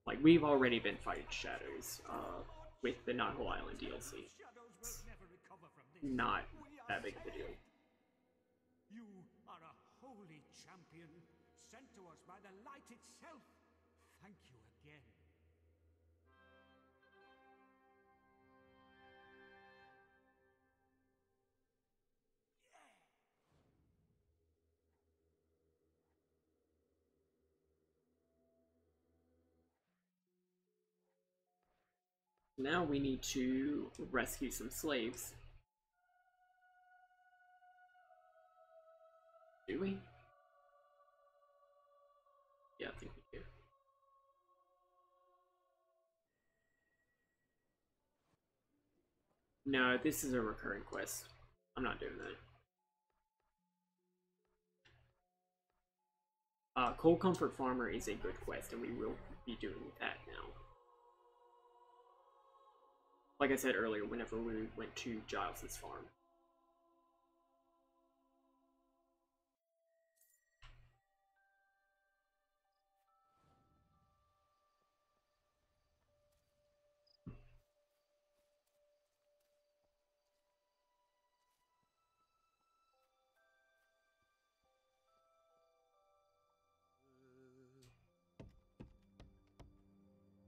Like, we've already been fighting shadows with the Knothole Island DLC. Not that big of a deal. You are a holy champion, sent to us by the light itself. Thank you again. Now we need to rescue some slaves. Do we? Yeah, I think we do. No, this is a recurring quest. I'm not doing that. Cold Comfort Farmer is a good quest, and we will be doing that now. Like I said earlier, whenever we went to Giles's farm.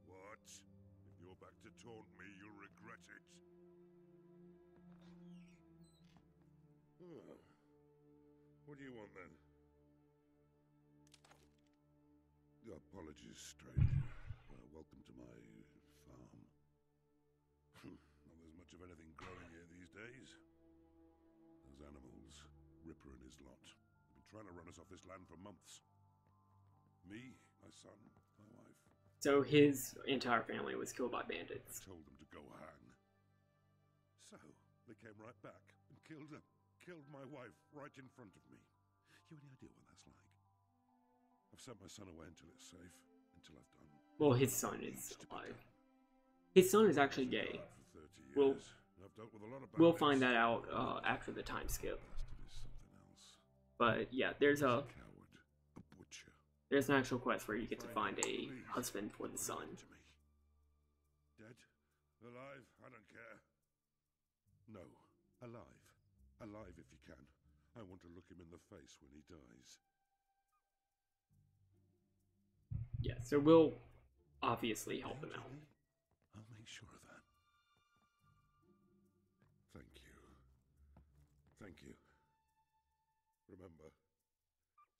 What? If you're back to taunt me, you'll regret it. Oh. What do you want then? Apologies, stranger. Welcome to my farm. Not there's much of anything growing here these days. Those animals, Ripper and his lot, have been trying to run us off this land for months. Me, my son, my wife. So his entire family was killed by bandits. I told them to go hang. So, they came right back and killed my wife right in front of me. You any idea what that's like? I've sent my son away until it's safe, until I've done. Well, his son is alive. His son is actually gay. We'll find that out after the time skip. But yeah, there's an actual quest where you get to find a husband for the son. Dead? Alive? I don't care. No, alive. Alive if you can. I want to look him in the face when he dies. Yeah, so we'll obviously help him out. I'll make sure of that. Thank you. Thank you. Remember,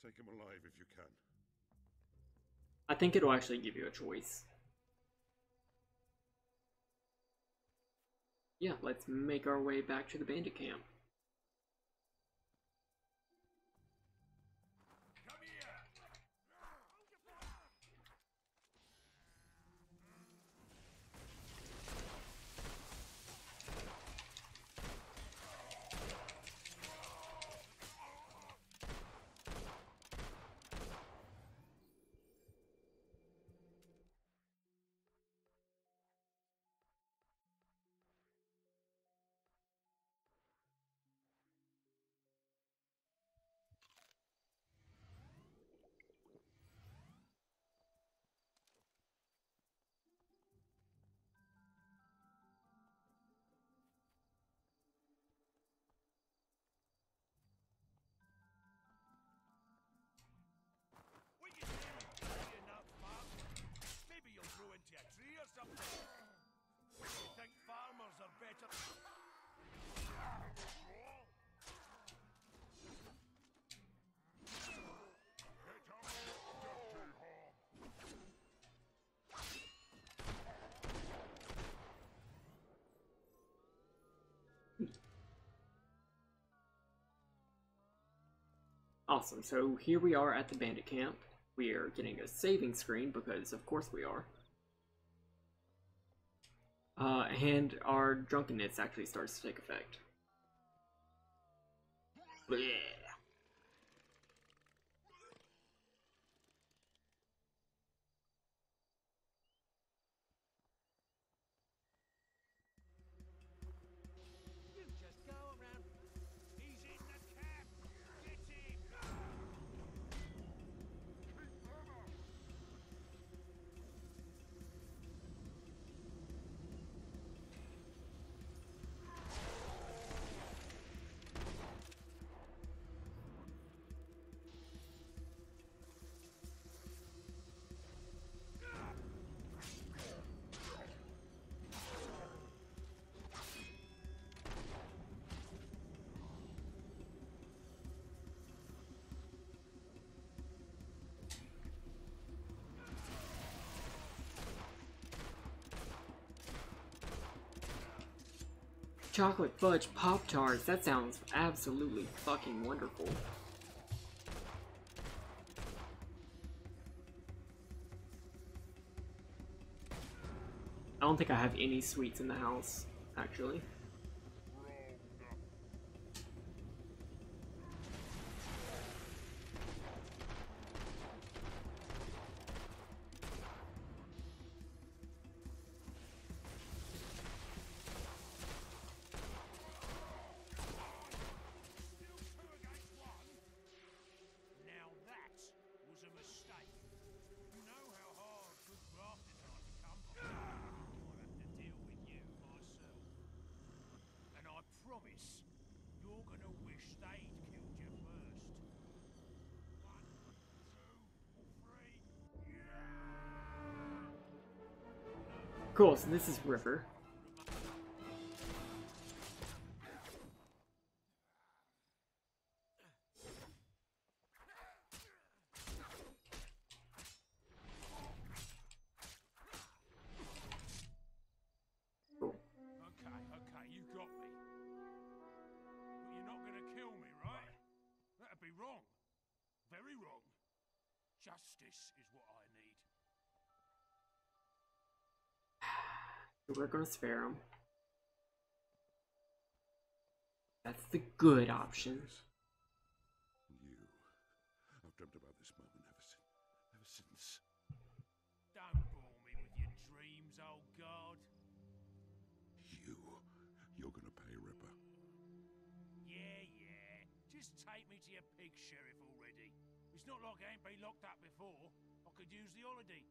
take him alive if you can. I think it'll actually give you a choice. Yeah, let's make our way back to the bandit camp. Awesome, so here we are at the bandit camp. We are getting a saving screen because of course we are. And our drunkenness actually starts to take effect. Blech. Chocolate fudge Pop-Tarts, that sounds absolutely fucking wonderful. I don't think I have any sweets in the house, actually. gonna wish they'd killed you first. 1, 2, 3. Cool, so this is Ripper. Okay, you got me. But you're not gonna kill me, right? That'd be wrong. Very wrong. Justice is what I need. So we're gonna spare him. That's the good option. I've dreamt about this moment ever since. Don't bore me with your dreams, old guard. You're gonna pay, Ripper. Yeah. Just take me to your pig, Sheriff, already. It's not like I ain't been locked up before. I could use the holiday.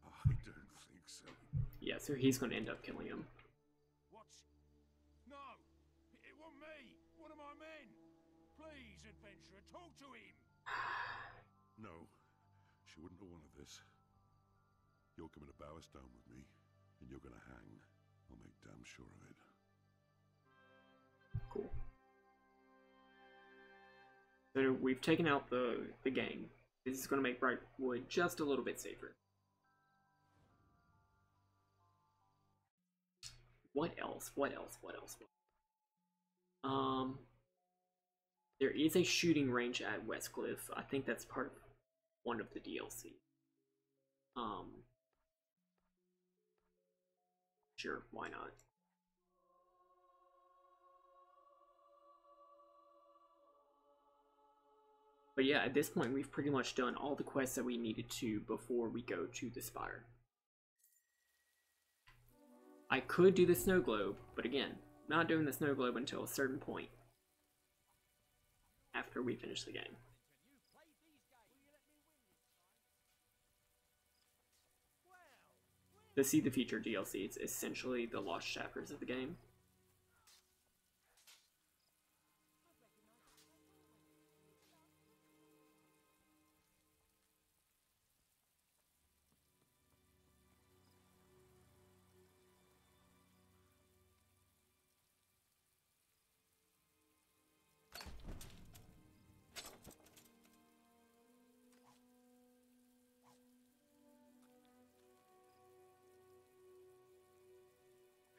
I don't think so. Yeah, so he's gonna end up killing him. What? No! It wasn't me! One of my men! Please, adventurer, talk to him! No, she wouldn't have wanted this. You're coming to Bowerstone with me, and you're gonna hang. I'll make damn sure of it. Cool. So we've taken out the gang. This is gonna make Brightwood just a little bit safer. What else? There is a shooting range at Westcliff. I think that's part of one of the DLC. Sure, why not? But yeah, at this point, we've pretty much done all the quests that we needed to before we go to the Spire. I could do the snow globe, but again, not doing the snow globe until a certain point after we finish the game. To see the future DLC, it's essentially the lost chapters of the game.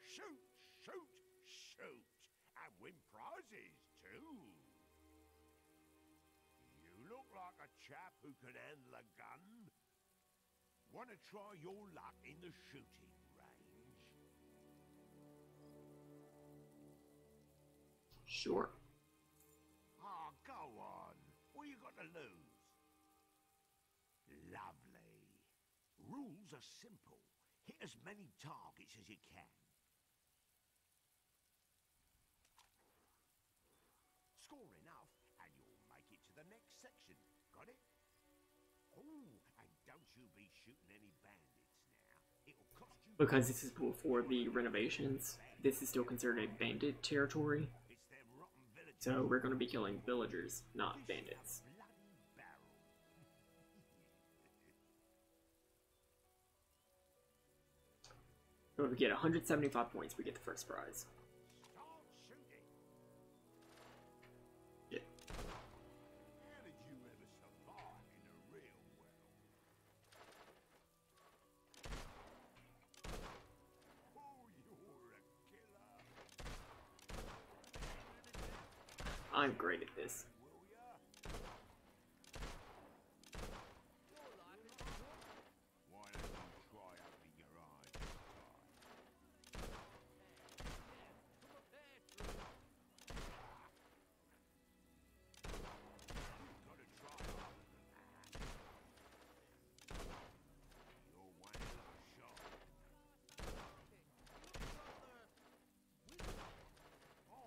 Shoot! And win prizes, too. You look like a chap who can handle a gun. Want to try your luck in the shooting range? Sure. Oh, go on. What you got to lose? Lovely. Rules are simple. Hit as many targets as you can. Score enough, and you'll make it to the next section. Got it? Oh, and don't you be shooting any bandits now. It'll cost you... Because this is before the renovations, this is still considered a bandit territory. So we're going to be killing villagers, not bandits. So if we get 175 points, we get the first prize. I'm great at this.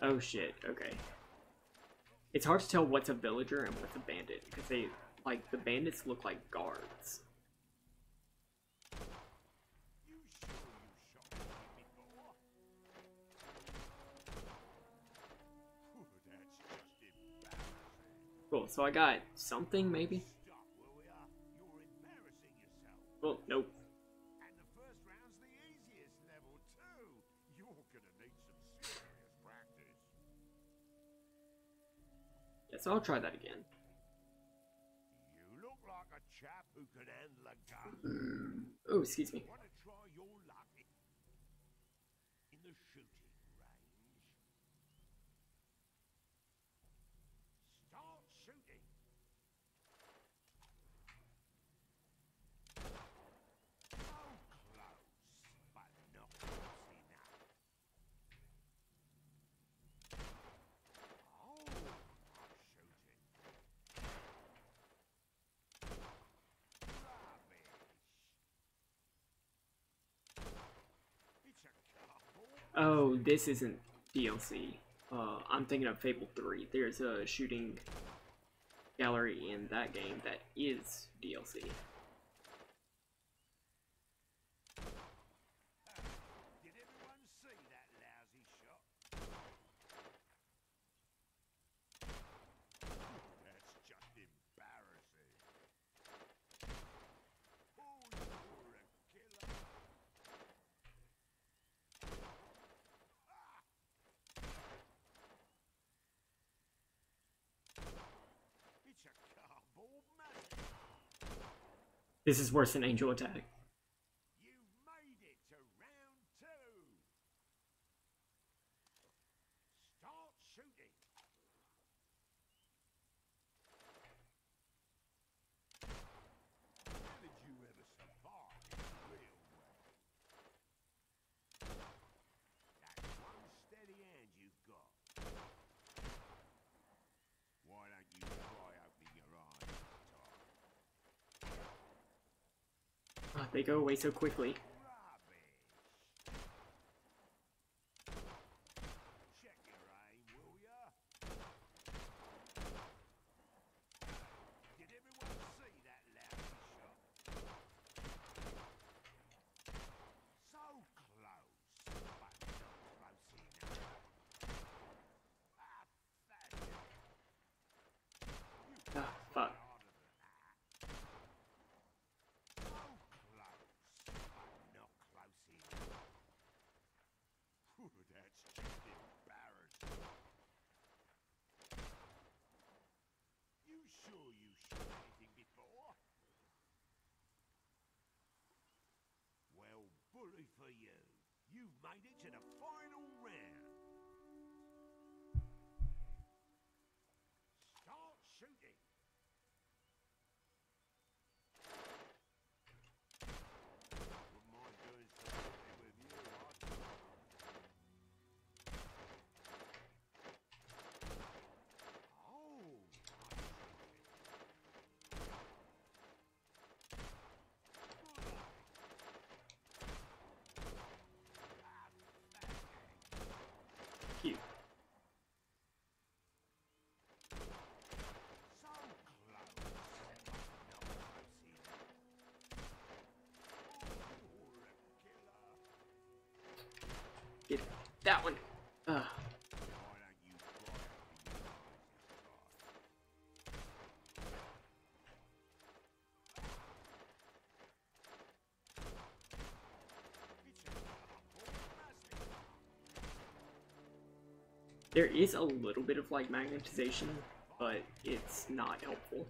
Oh shit, okay. It's hard to tell what's a villager and what's a bandit, because they, like, the bandits look like guards. so I got something, maybe? Well, nope. And the first round's the easiest level, too. You're gonna need some serious practice. Yeah, so I'll try that again. You look like a chap who could handle a gun. Oh, excuse me. Want to try your luck in the shooting range? Start shooting. So close, but not close enough. Oh, I'm shooting. Rubbish. It's a couple. Oh, this isn't DLC. I'm thinking of Fable 3. There's a shooting gallery in that game that is DLC. Did everyone see that lousy shot? That's just embarrassing. Oh, you're a killer. It's a cardboard mess. This is worse than Angel Attack. You've made it to round 2. Start shooting. How did you ever survive in the real world? That's one steady hand you've got. Why don't you try opening your eyes this time? They go away so quickly. Check your aim, will ya? Did everyone see that lousy shot? So close, but not close enough. Ah, fat. Ah, fuck. So close, but not close enough. Whew, that's just embarrassing. You sure you shot anything before? Well, bully for you. You've made it to the final round. Start shooting. Wouldn't mind doing something with you, Oh, Cute. so close, but not close enough. Oh, you're a killer. Get that one. Ugh. Why don't you try opening your eyes this time? It's a cardboard plastic. There is a little bit of like magnetization, but it's not helpful.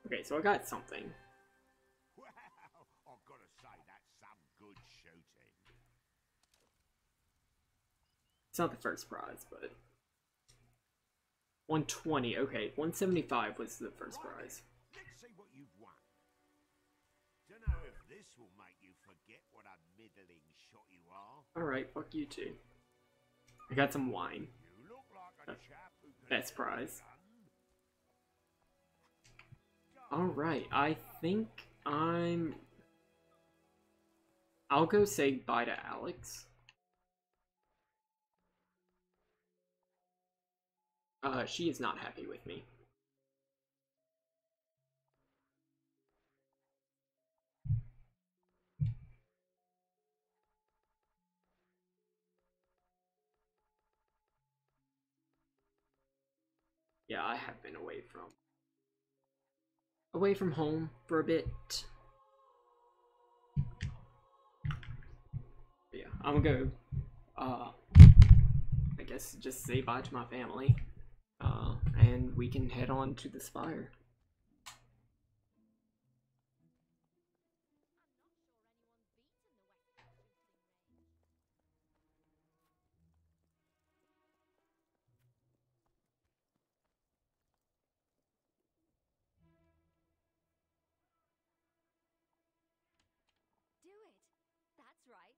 Okay, so I got something. Wow, I've got to say that's some good shooting. It's not the first prize, but 120. Okay, 175 was the first prize. Let's see what you've won. Dunno if this will make you forget what a middling shot you are. All right, fuck you too. I got some wine. You look like a chap who could Best handle a prize. gun. All right, I think I'll go say bye to Alex. She is not happy with me. yeah, I have been away from home for a bit. But yeah, I'm gonna go, I guess just say bye to my family, and we can head on to the Spire. Do it. That's right.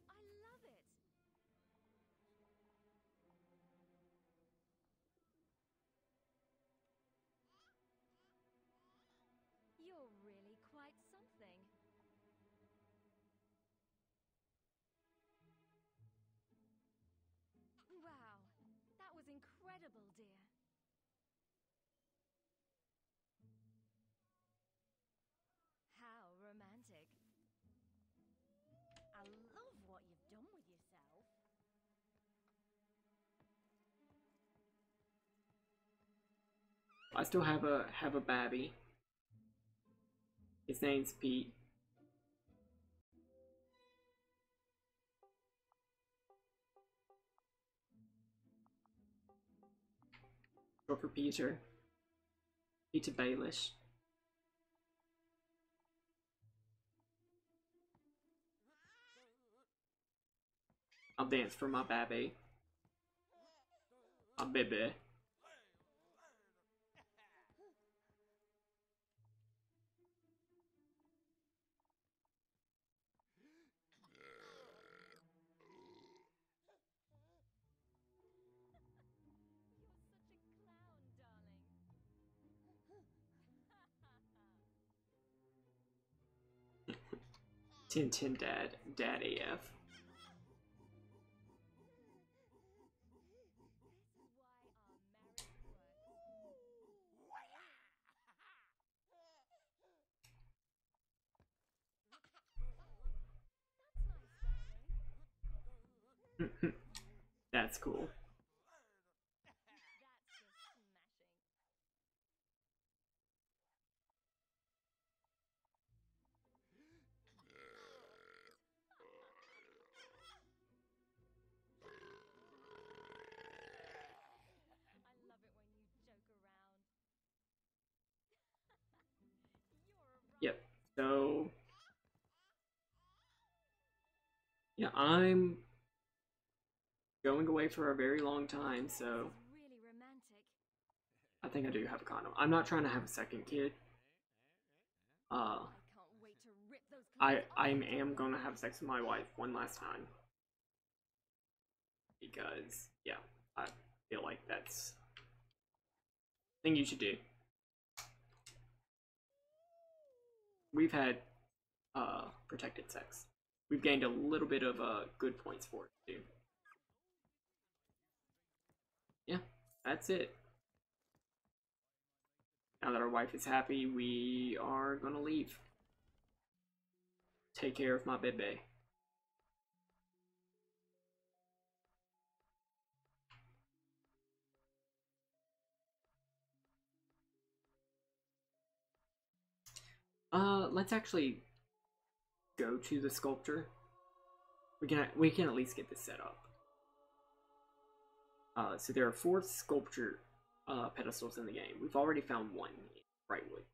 I love it. You're really quite something. Wow, that was incredible, dear. How romantic. I love what you've done with yourself. I still have a babby. His name's Pete. Go for Peter. Peter Baelish. I'll dance for my babby. My baby. Tintin Dad AF. That's cool. Yep, so yeah, I'm going away for a very long time, so Really romantic. I think I do have a condom. I'm not trying to have a second kid. I can't wait to rip those I am gonna have sex with my wife one last time. Because, yeah, I feel like that's a thing you should do. We've had protected sex. We've gained a little bit of good points for it too. Yeah, that's it. Now that our wife is happy, we are gonna leave. Take care of my baby. Let's actually go to the sculpture. We can at least get this set up. So there are 4 sculpture pedestals in the game. We've already found one in Brightwood.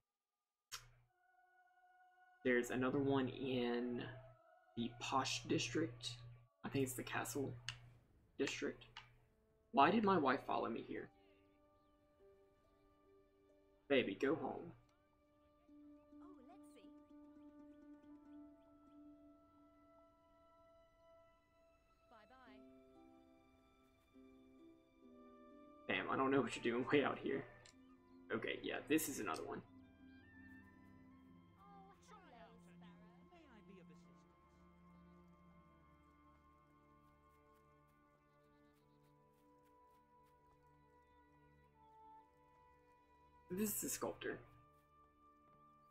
There's another one in the Posh District. I think it's the Castle District. Why did my wife follow me here? Baby, go home. Damn, I don't know what you're doing way out here. Okay, yeah, this is another one. This is the sculptor.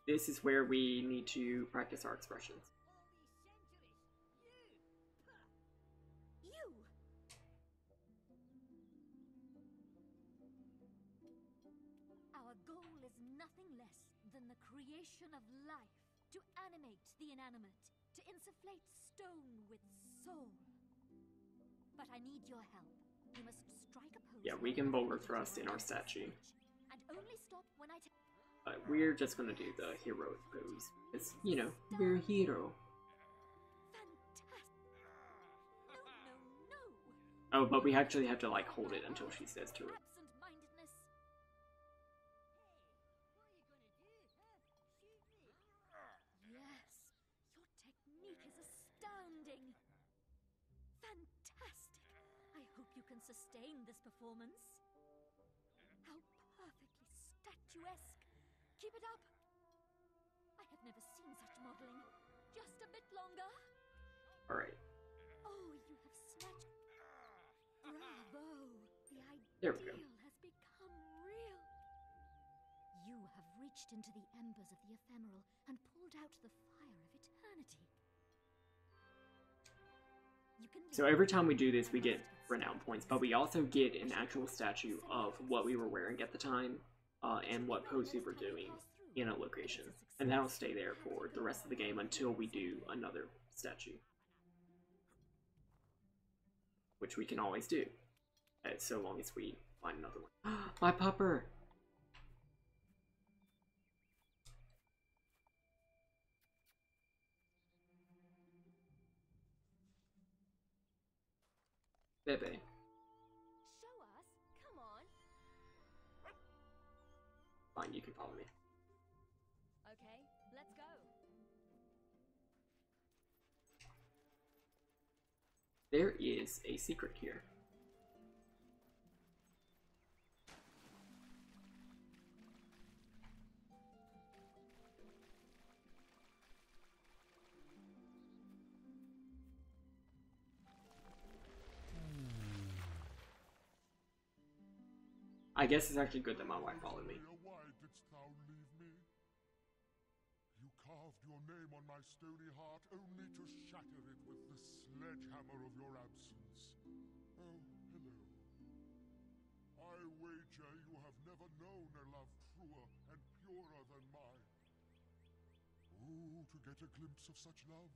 This is where we need to practice our expressions. nothing less than the creation of life, to animate the inanimate, to insufflate stone with soul. But I need your help. You must strike a pose. Yeah, we can boulder thrust in our statue. And only stop when I But we're just gonna do the heroic pose. It's, you know, we're a hero. Oh, but we actually have to, like, hold it until she says to it. Absent-mindedness. Yes, your technique is astounding. Fantastic. I hope you can sustain this performance. How perfectly statuesque. Keep it up. I have never seen such modeling. Just a bit longer. Alright. Oh, you have snatched. Bravo! The There we go. ideal has become real. You have reached into the embers of the ephemeral and pulled out the fire of eternity. You can So every time we do this, we get renown points, but we also get an actual statue of what we were wearing at the time, and what pose we were doing in a location. And that'll stay there for the rest of the game until we do another statue. Which we can always do, so long as we find another one. My pupper! Bebe. Show us. Come on. Fine, you can follow me. Okay, let's go. There is a secret here. I guess it's actually good that my wife followed me. Why didst thou leave me? You carved your name on my stony heart only to shatter it with the sledgehammer of your absence. Oh, hello. I wager you have never known a love truer and purer than mine. Oh, to get a glimpse of such love,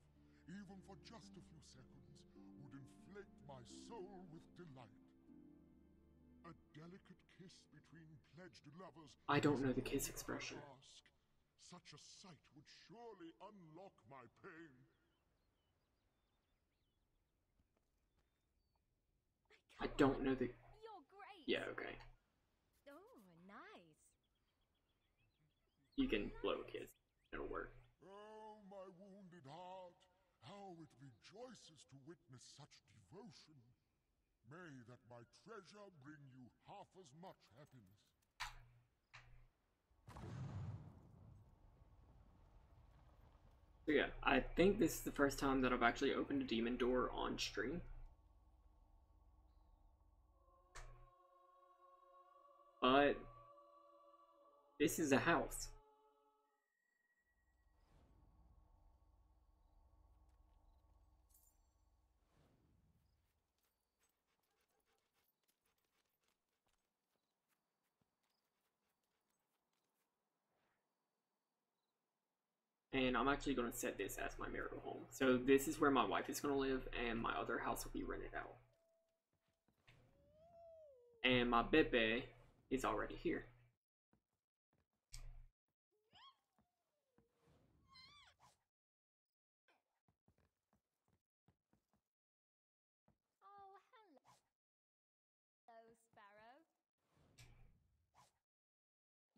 even for just a few seconds, would inflate my soul with delight. A delicate kiss between pledged lovers. I don't know the kiss expression. Such a sight would surely unlock my pain. I don't know the... You're great. Yeah, okay. Oh, nice. You can blow a kiss. It'll work. Oh, my wounded heart, how it rejoices to witness such devotion. May that my treasure bring you half as much happiness. So yeah, I think this is the first time that I've actually opened a demon door on stream. But this is a house. And I'm actually going to set this as my marital home. So this is where my wife is going to live, and my other house will be rented out. And my bebe is already here. Oh, hello. Hello, Sparrow.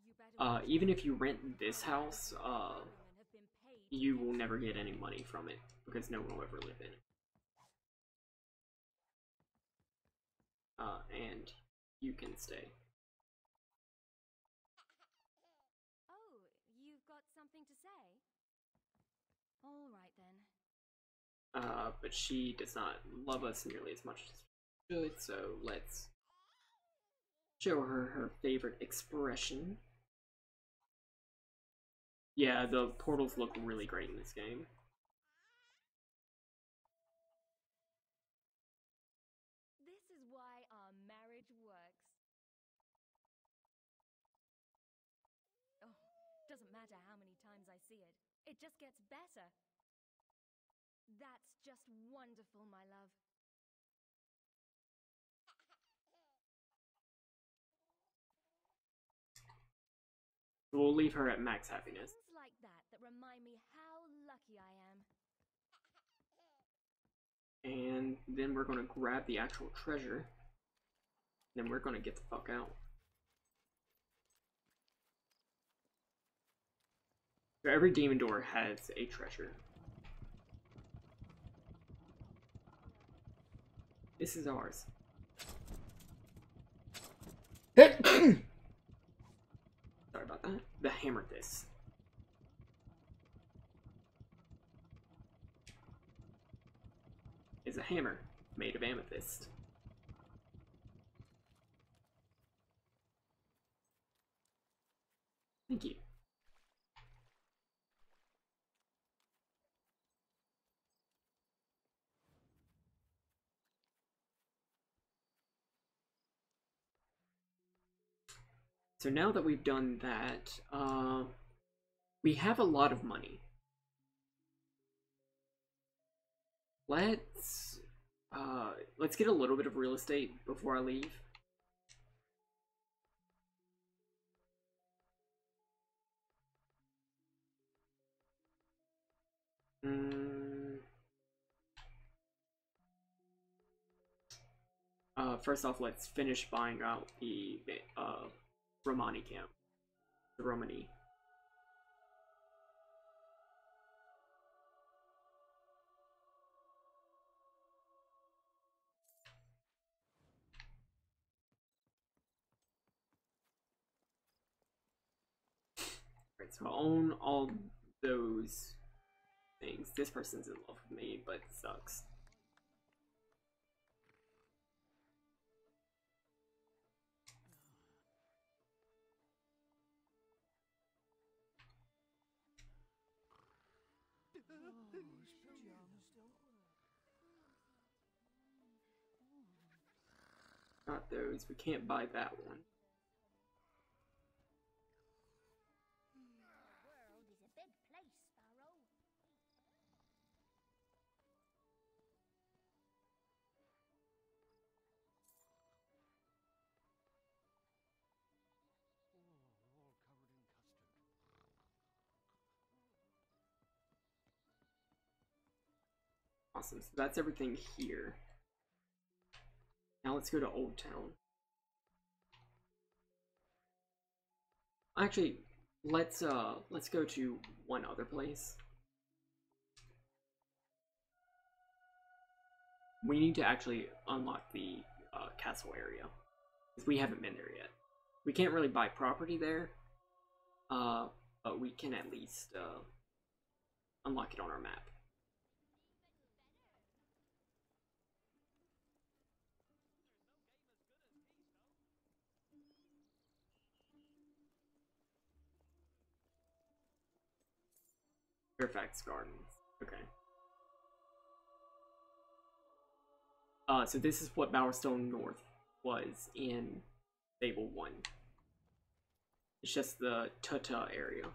You better Even if you rent this house, you will never get any money from it, because no one will ever live in it. And you can stay. Oh, you've got something to say? All right then. But she does not love us nearly as much as she should, so let's show her her favorite expression. Yeah, the portals look really great in this game. This is why our marriage works. I see it. It just gets better. That's just wonderful, my love. We'll leave her at max happiness. Things like that remind me how lucky I am. And then we're gonna grab the actual treasure. Then we're gonna get the fuck out. So every demon door has a treasure. This is ours. Sorry about that. The hammer this. Is a hammer made of amethyst. Thank you. So now that we've done that, we have a lot of money. Let's get a little bit of real estate before I leave. First off, let's finish buying out the Romani camp. The Romani. Right, so I'll own all those things. This person's in love with me, but it sucks. Not those. We can't buy that one. The world is a big place, Sparrow. all covered in custard. Awesome. So that's everything here. Now let's go to Old Town. Actually, let's go to one other place. We need to actually unlock the castle area, because we haven't been there yet. We can't really buy property there, but we can at least unlock it on our map. Fairfax Gardens. Okay. So this is what Bowerstone North was in Fable 1. It's just the Tutta area.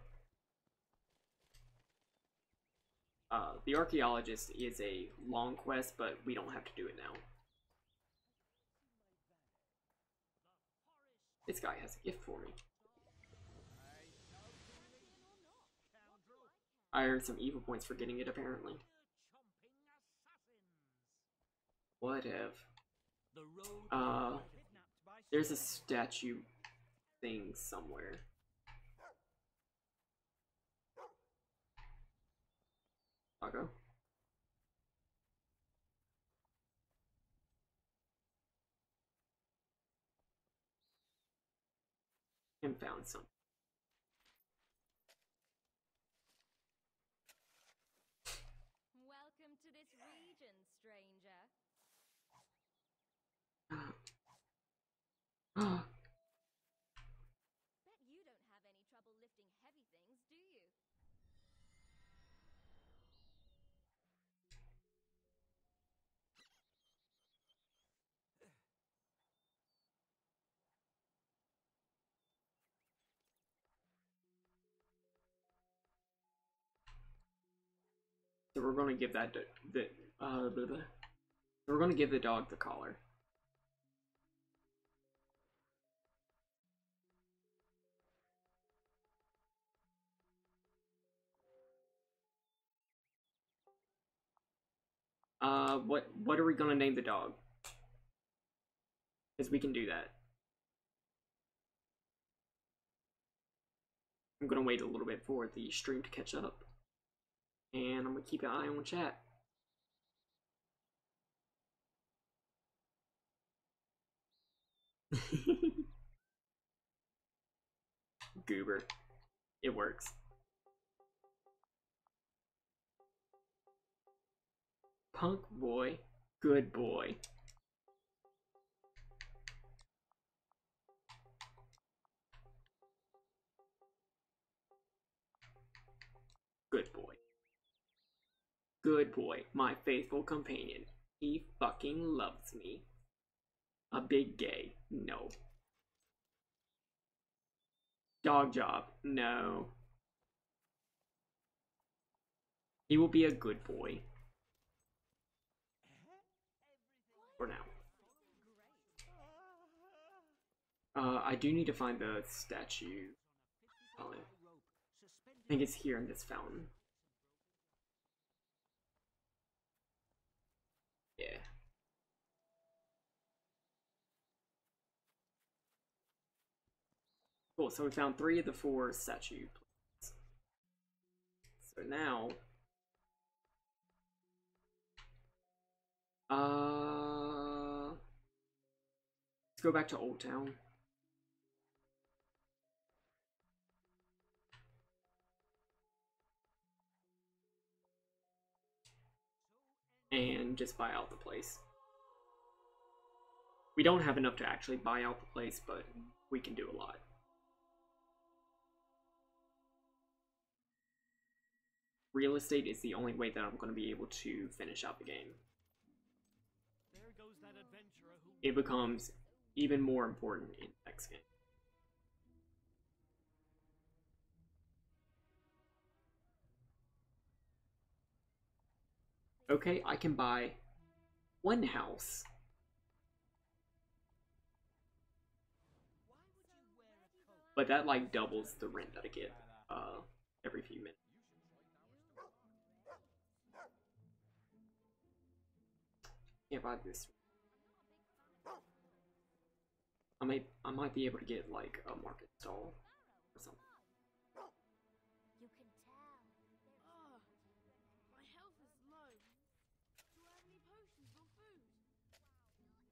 The Archaeologist is a long quest, but we don't have to do it now. This guy has a gift for me. I earned some evil points for getting it, apparently. What if? There's a statue thing somewhere. Taco? And found some. Welcome to this region, stranger. Bet you don't have any trouble lifting heavy things, do you? So we're gonna give that we're gonna give the dog the collar. What are we gonna name the dog? Because we can do that. I'm gonna wait a little bit for the stream to catch up. And I'm gonna keep an eye on chat. Goober. It works. Punk boy. Good boy. Good boy. Good boy. My faithful companion. He fucking loves me. A big gay. No. Dog job. No. He will be a good boy. For now. I do need to find the statue. I think it's here in this fountain. Yeah. Cool, so we found 3 of the 4 statue plates. So now... let's go back to Old Town. And just buy out the place. We don't have enough to actually buy out the place, but we can do a lot. Real estate is the only way that I'm going to be able to finish out the game. There goes that adventurer who... It becomes even more important in the next game. Okay, I can buy 1 house. But that like doubles the rent that I get every few minutes. Can't buy this. I might be able to get like a market stall or something. You can tell. Oh, my health is low. Do I have any potions or food? Did you see that? Yeah.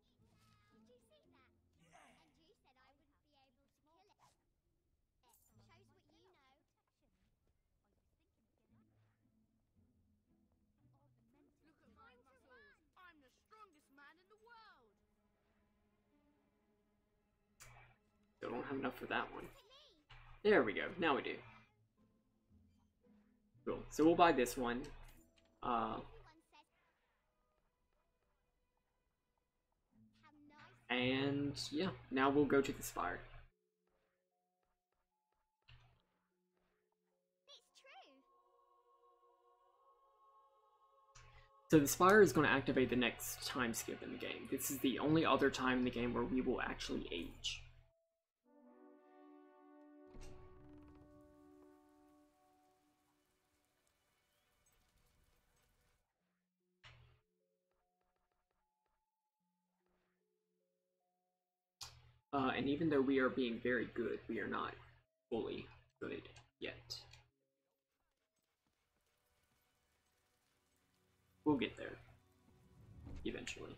And you said I wouldn't be able to kill it. Shows what you know. Look at my muscles. I'm the strongest man in the world. Still don't have enough for that one. There we go. Now we do. Cool. So we'll buy this one. And yeah, now we'll go to the spire. So the spire is going to activate the next time skip in the game. This is the only other time in the game where we will actually age. And even though we are being very good, we are not fully good yet. We'll get there. Eventually.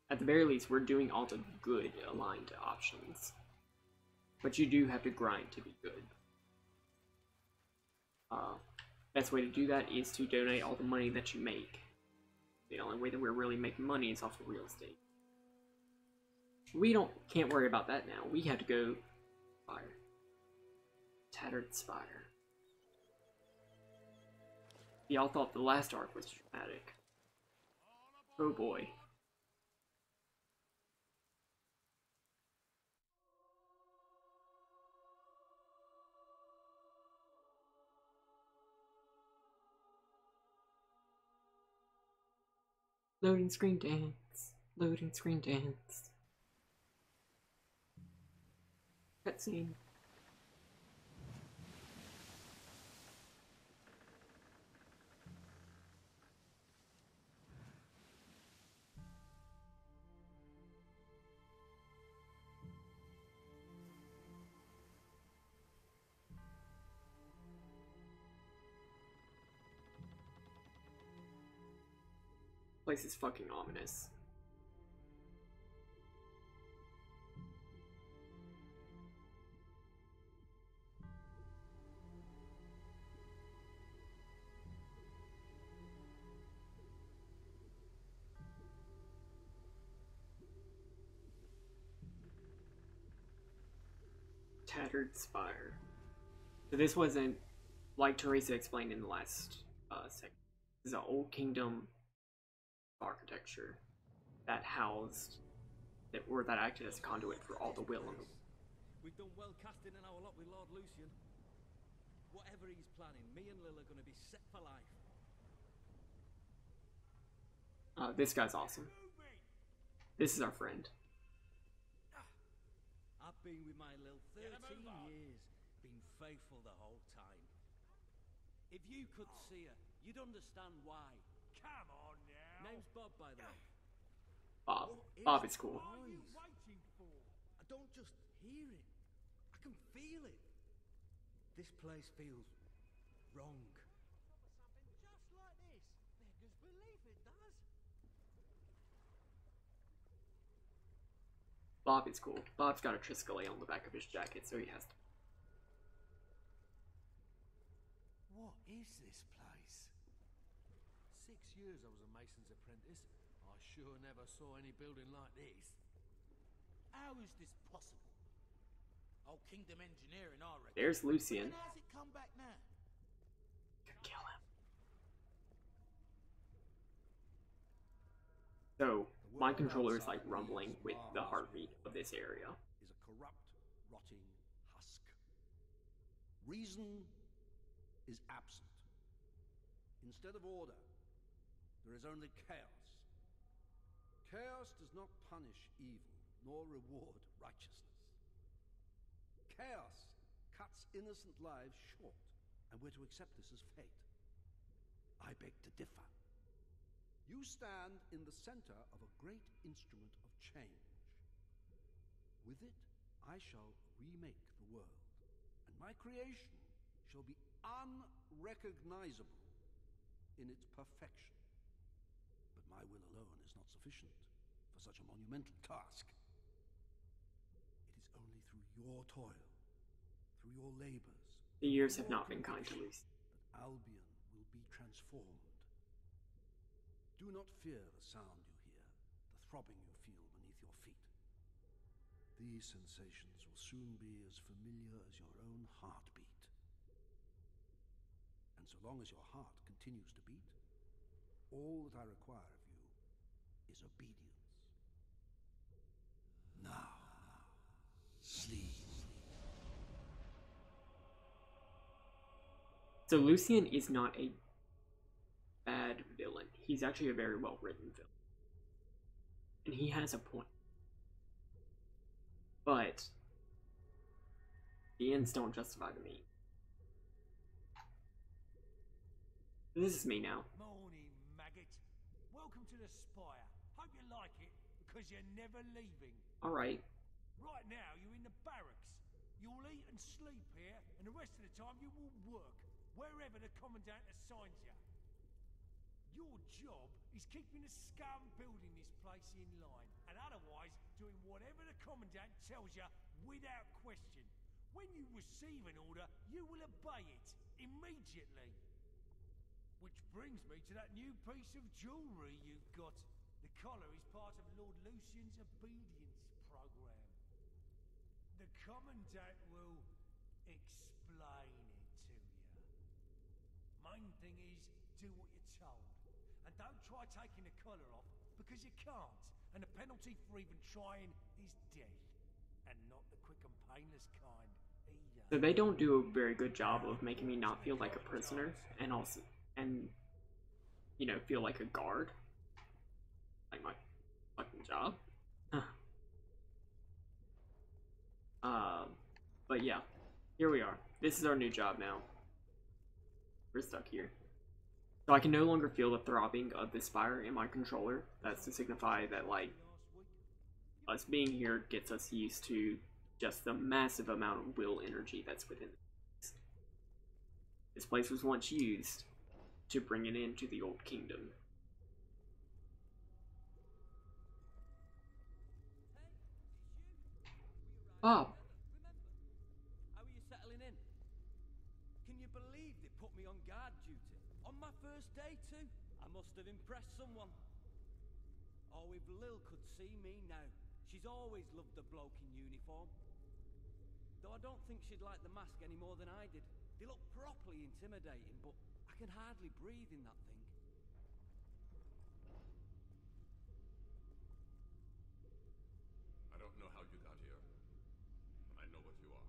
At the very least, we're doing all the good aligned options. But you do have to grind to be good. Best way to do that is to donate all the money that you make. The only way that we're really making money is off of real estate. We can't worry about that now. We have to go spire. Tattered spire. Y'all thought the last arc was dramatic. Oh boy. Loading screen dance. Loading screen dance. Cutscene. Place is fucking ominous. Tattered Spire. So this wasn't, like Teresa explained in the last segment, this is an old kingdom architecture that housed, that acted as a conduit for all the will in the world. We've done well casting in our lot with Lord Lucian. Whatever he's planning, me and Lil are going to be set for life. This guy's awesome. This is our friend. I've been with my Lil 13 years, been faithful the whole time. If you could see her, you'd understand why. Come on now. Name's Bob, by the way. Bob. Bob is cool. What are you waiting for? I don't just hear it. I can feel it. This place feels wrong. Something just like this. Beggars believe it does. Bob is cool. Bob's got a Triskele on the back of his jacket, so he has to. What is this place? 6 years I was a mason's apprentice. I sure never saw any building like this. How is this possible? Oh, Kingdom Engineering, I reckon. There's Lucian. But how's it come back now? Gonna kill him. So, my controller is like rumbling with the heartbeat of this area. Is a corrupt, rotting husk. Reason is absent. Instead of order, there is only chaos. Chaos does not punish evil, nor reward righteousness. Chaos cuts innocent lives short, and we're to accept this as fate. I beg to differ. You stand in the center of a great instrument of change. With it, I shall remake the world, and my creation shall be unrecognizable in its perfection. But my will alone is not sufficient for such a monumental task. It is only through your toil, through your labors, The years have not been kind to Lucian. that Albion will be transformed. Do not fear the sound you hear, the throbbing you feel beneath your feet. These sensations will soon be as familiar as your own heartbeat. And so long as your heart continues to beat, all that I require of you is obedience. Now, sleep. So Lucian is not a bad villain. He's actually a very well-written villain. And he has a point. But the ends don't justify the means. This is me now. Morning, maggot. Welcome to the Spire. Hope you like it, because you're never leaving. Alright. Right now, you're in the barracks. You'll eat and sleep here, and the rest of the time you will work, wherever the Commandant assigns you. Your job is keeping the scum building this place in line, and otherwise doing whatever the Commandant tells you without question. When you receive an order, you will obey it immediately. Which brings me to that new piece of jewellery you've got. The collar is part of Lord Lucian's obedience program. The Commandant will explain it to you. Main thing is, do what you're told. And don't try taking the collar off, because you can't. And the penalty for even trying is death. And not the quick and painless kind either. So they don't do a very good job of making me not feel like a prisoner, and also, and, you know, feel like a guard. like my fucking job. But yeah, here we are. This is our new job now. We're stuck here. So I can no longer feel the throbbing of the spire in my controller. That's to signify that, like, us being here gets us used to just the massive amount of will energy that's within this. This place was once used to bring it into the old kingdom. Bob. How are you settling in? Can you believe they put me on guard duty? On my first day too? I must have impressed someone. Oh, if Lil could see me now. She's always loved the bloke in uniform. Though I don't think she'd like the mask any more than I did. They look properly intimidating, but I can hardly breathe in that thing. I don't know how you got here, but I know what you are.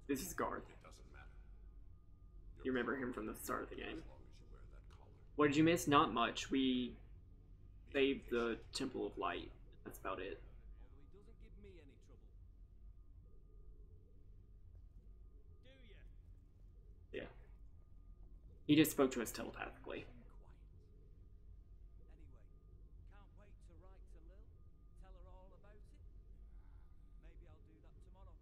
This is Garth. It doesn't matter. You remember him from the start of the game. What did you miss? Not much. We saved the Temple of Light. That's about it. He doesn't give me any trouble. Do you? Yeah. He just spoke to us telepathically. Anyway, can't wait to write to Lil, tell her all about it. Maybe I'll do that tomorrow.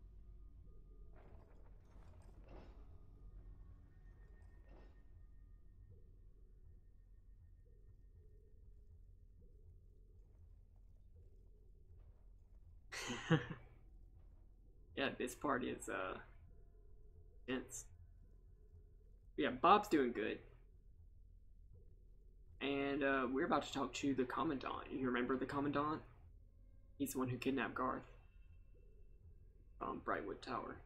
Yeah, this part is intense. Yeah, Bob's doing good. And we're about to talk to the Commandant. You remember the Commandant? He's the one who kidnapped Garth from Brightwood Tower.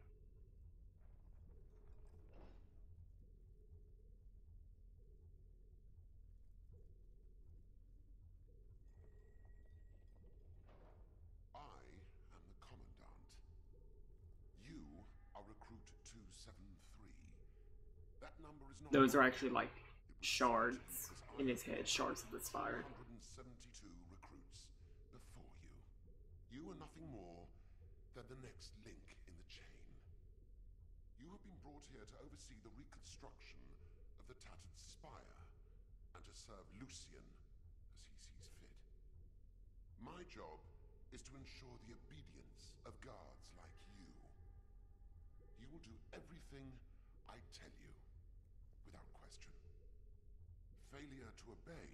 I am the Commandant. You are Recruit 273. That number is not... Those are actually like shards in his head, shards of the spire. 172 recruits before you. You are nothing more than the next link in the chain. You have been brought here to oversee the reconstruction of the tattered spire and to serve Lucian as he sees fit. My job is to ensure the obedience of guards like you. You will do everything I tell you, without question. Failure to obey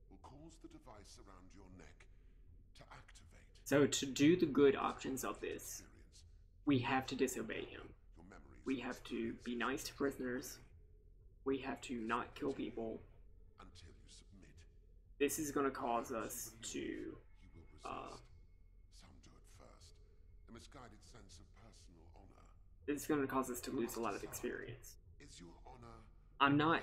will cause the device around your neck to activate. So to do the good options of this, we have to disobey him. We have to be nice to prisoners. We have to not kill people. Until you submit. This is going to cause us to... Some do it first. A misguided sense of personal honor. This is going to cause us to lose a lot of experience. Is your honor I'm not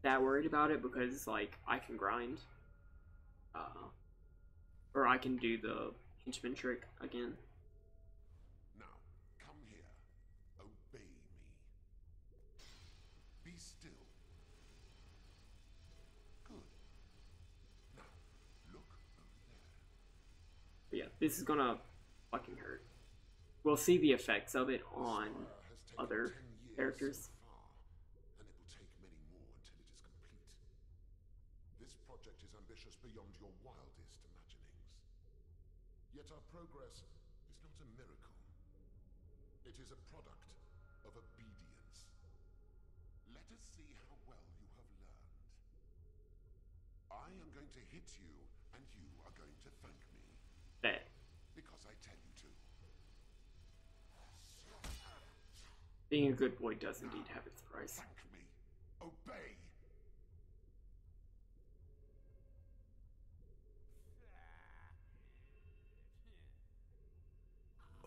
that worried about it because, like, I can grind. Or I can do the henchman trick again. Now, come here. Obey me. Be still. Good. Now, look over there. But yeah, this is gonna fucking hurt. We'll see the effects of it on other characters. And it will take many more until it is complete. This project is ambitious beyond your wildest imaginings. Yet our progress is not a miracle. It is a product of obedience. Let us see how well you have learned. I am going to hit you, and you are going to thank me. Bet. Because I tell you to. Being a good boy does indeed have its price. Thank me. Obey.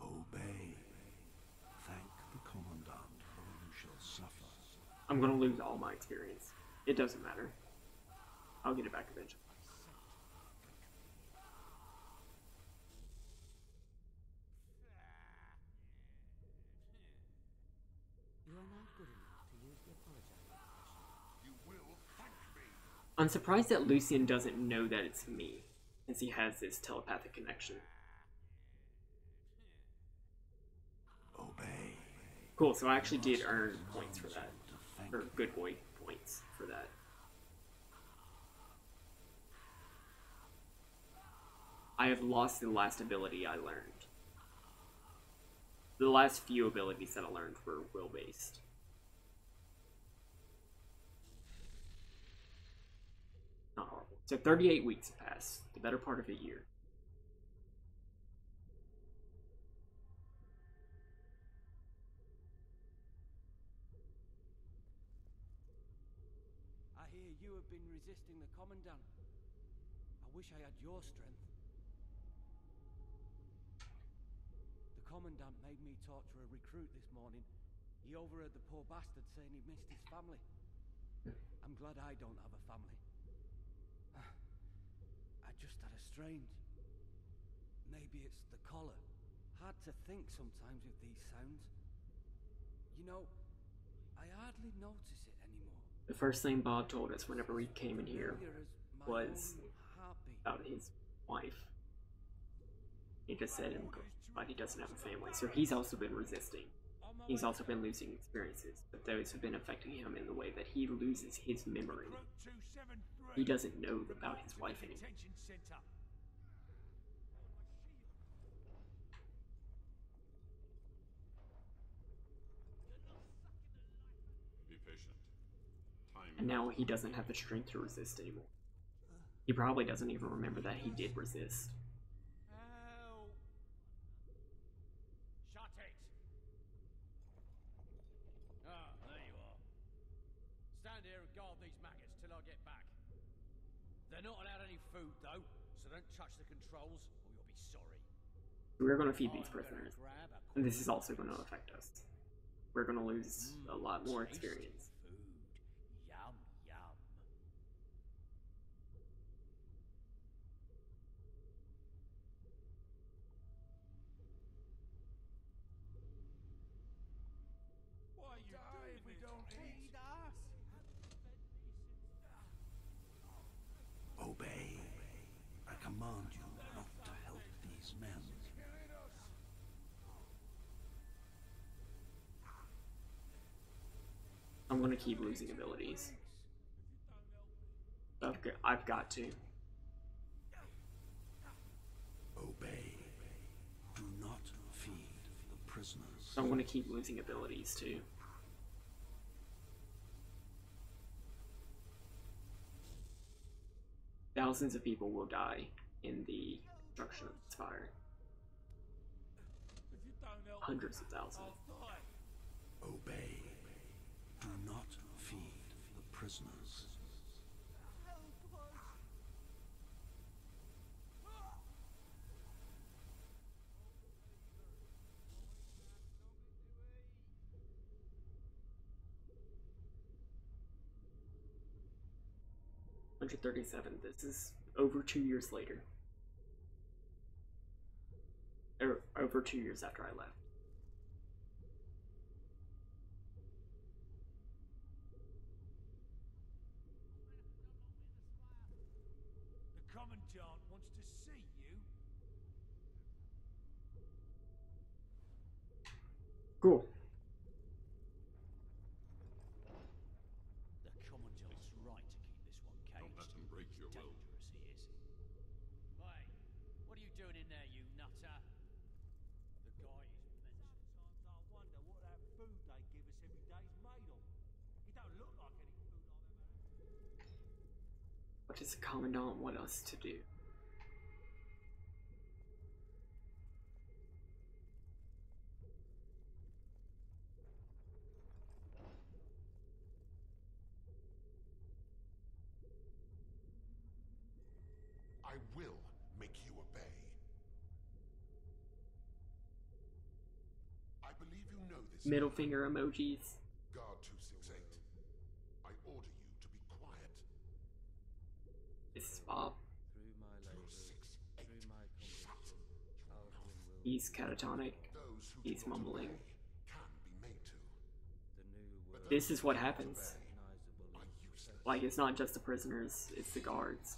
Obey. Thank the Commandant, or you shall suffer. I'm gonna lose all my experience. It doesn't matter. I'll get it back eventually. You are now good enough to use the apologize expression. You will thank me. I'm surprised that Lucian doesn't know that it's me, since he has this telepathic connection. Obey. Cool, so I actually did earn points for that. Or good boy points for that. I have lost the last ability I learned. The last few abilities that I learned were will-based. Not horrible. So 38 weeks have passed, the better part of a year. I hear you have been resisting the Commandant. I wish I had your strength. The Commandant made me talk to a recruit this morning. He overheard the poor bastard saying he missed his family. I'm glad I don't have a family. I just had a strange... Maybe it's the collar. Hard to think sometimes with these sounds. You know, I hardly notice it anymore. The first thing Bob told us whenever we came in here was about his wife. He just said he doesn't have a family, so he's also been resisting. He's also been losing experiences, but those have been affecting him in the way that he loses his memory. He doesn't know about his wife anymore. Be patient. Time. And now he doesn't have the strength to resist anymore. He probably doesn't even remember that he did resist. Shut it! Ah, there you are. Stand here and guard these maggots till I get back. They're not allowed any food, though, so don't touch the controls or you'll be sorry. We're going to feed these prisoners, and this is also going to affect us. We're going to lose a lot more experience. Yum, yum. Why are you doing if we don't eat us? Obey. I command you not to help these men. I'm going to keep losing abilities. I've got to. Obey. Do not feed the prisoners. So I'm going to keep losing abilities too. Thousands of people will die in the destruction of this fire. Hundreds of thousands. Obey. Do not feed the prisoners. $137. This is over 2 years later. Or over 2 years after I left. The Commandant wants to see you. Cool. The Commandant's right to keep this one caged. Don't let him break your will. Dangerous he is. Hey, what are you doing in there, you nutter? The guy is mental. Sometimes I wonder what that food they give us every day is made of. It don't look like any food I've ever had. What does the Commandant want us to do? I will make you obey. I believe you know this. Middle finger emojis. Guard 268. I order you to be quiet. This is Bob. Through my labor, through my competition, Alvin will... He's catatonic. He's mumbling. Can be made to. The new world This is what happens. recognizable as Like, it's not just the prisoners, it's the guards.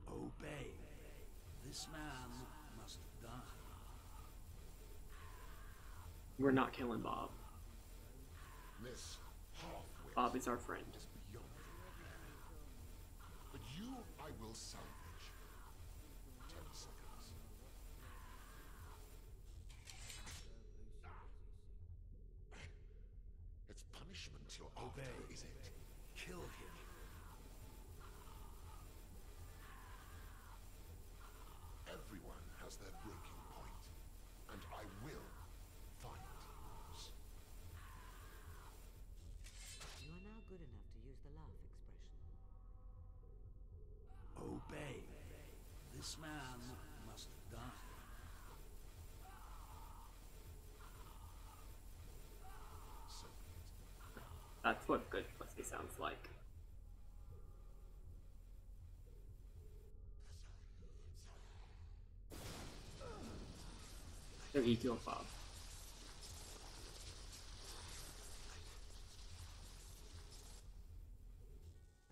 Obey. This man must die. We're not killing Bob. Miss Halfwit Bob is our friend. is beyond me. But you I will salvage. 10 seconds. It's punishment you're after, is it? Kill him. Everyone has their breaking point, and I will find yours. You are now good enough to use the laugh expression. Obey. This man must die. So be it. That's what good pussy sounds like. So he killed Bob.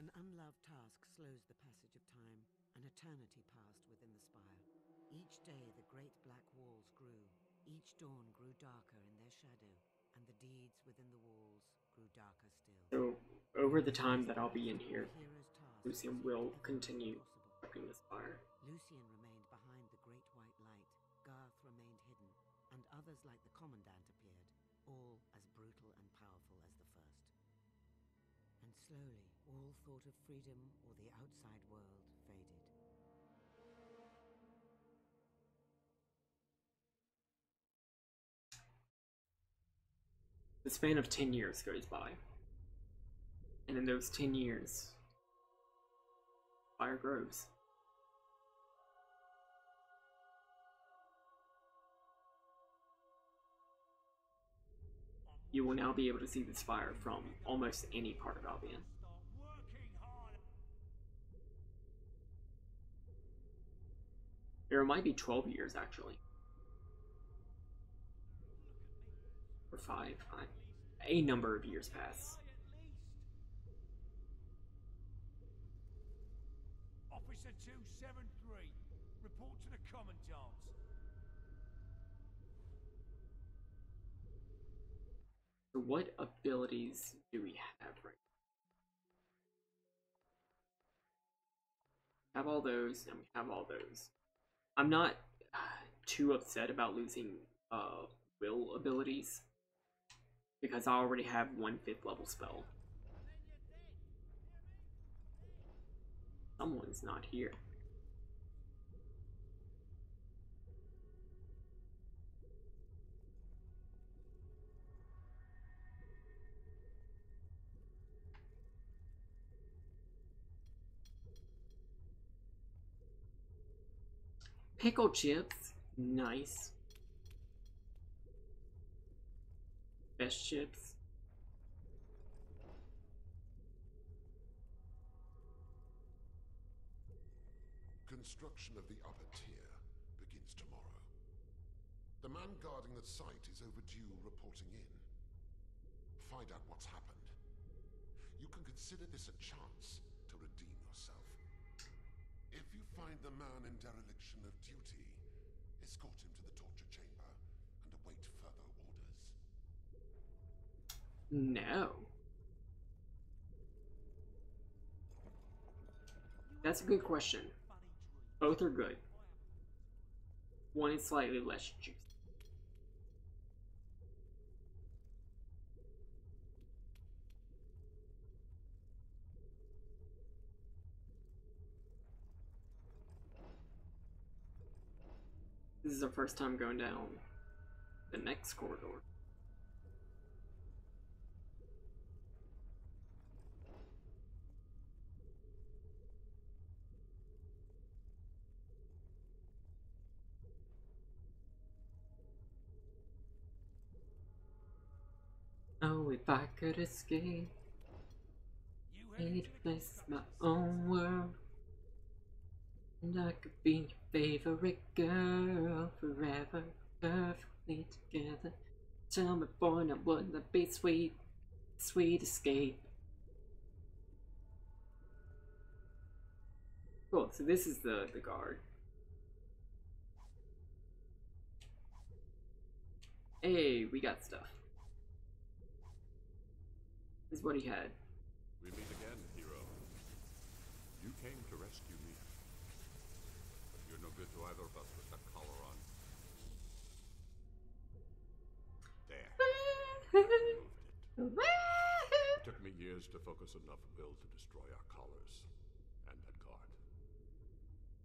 An unloved task slows the passage of time. An eternity passed within the spire. Each day the great black walls grew. Each dawn grew darker in their shadow, and the deeds within the walls grew darker still. So, over the time that I'll be in here, The hero's task Lucian seemed will ever continue impossible. working this fire. Lucian remained behind the great white light. Garth remained hidden, and others like the Commandant appeared, all as brutal and powerful as the first. And slowly, all thought of freedom or the outside world faded. The span of 10 years goes by. And in those 10 years, fire grows. You will now be able to see this fire from almost any part of Albion. There might be 12 years actually. Or 5. A number of years pass. Officer 273, report to the Commandant. So what abilities do we have right now? Have all those, and we have all those. I'm not too upset about losing will abilities, because I already have 1 5th level spell. Someone's not here. Pickle chips, nice. Best chips. Construction of the upper tier begins tomorrow. The man guarding the site is overdue reporting in. Find out what's happened. You can consider this a chance to redeem yourself. If you find the man in dereliction of duty, escort him to the torture chamber and await further orders. No. That's a good question. Both are good. One is slightly less juicy. This is our first time going down the next corridor. Oh, if I could escape Need a place, my own world. And I could be your favorite girl forever, perfectly together. Tell me, boy, now wouldn't that be sweet, sweet escape? Cool, so this is the guard. Hey, we got stuff. This is what he had. We meet again, hero. You came to rescue me. But you're no good to either of us with that collar on. There. It took me years to focus enough will to destroy our collars and that guard.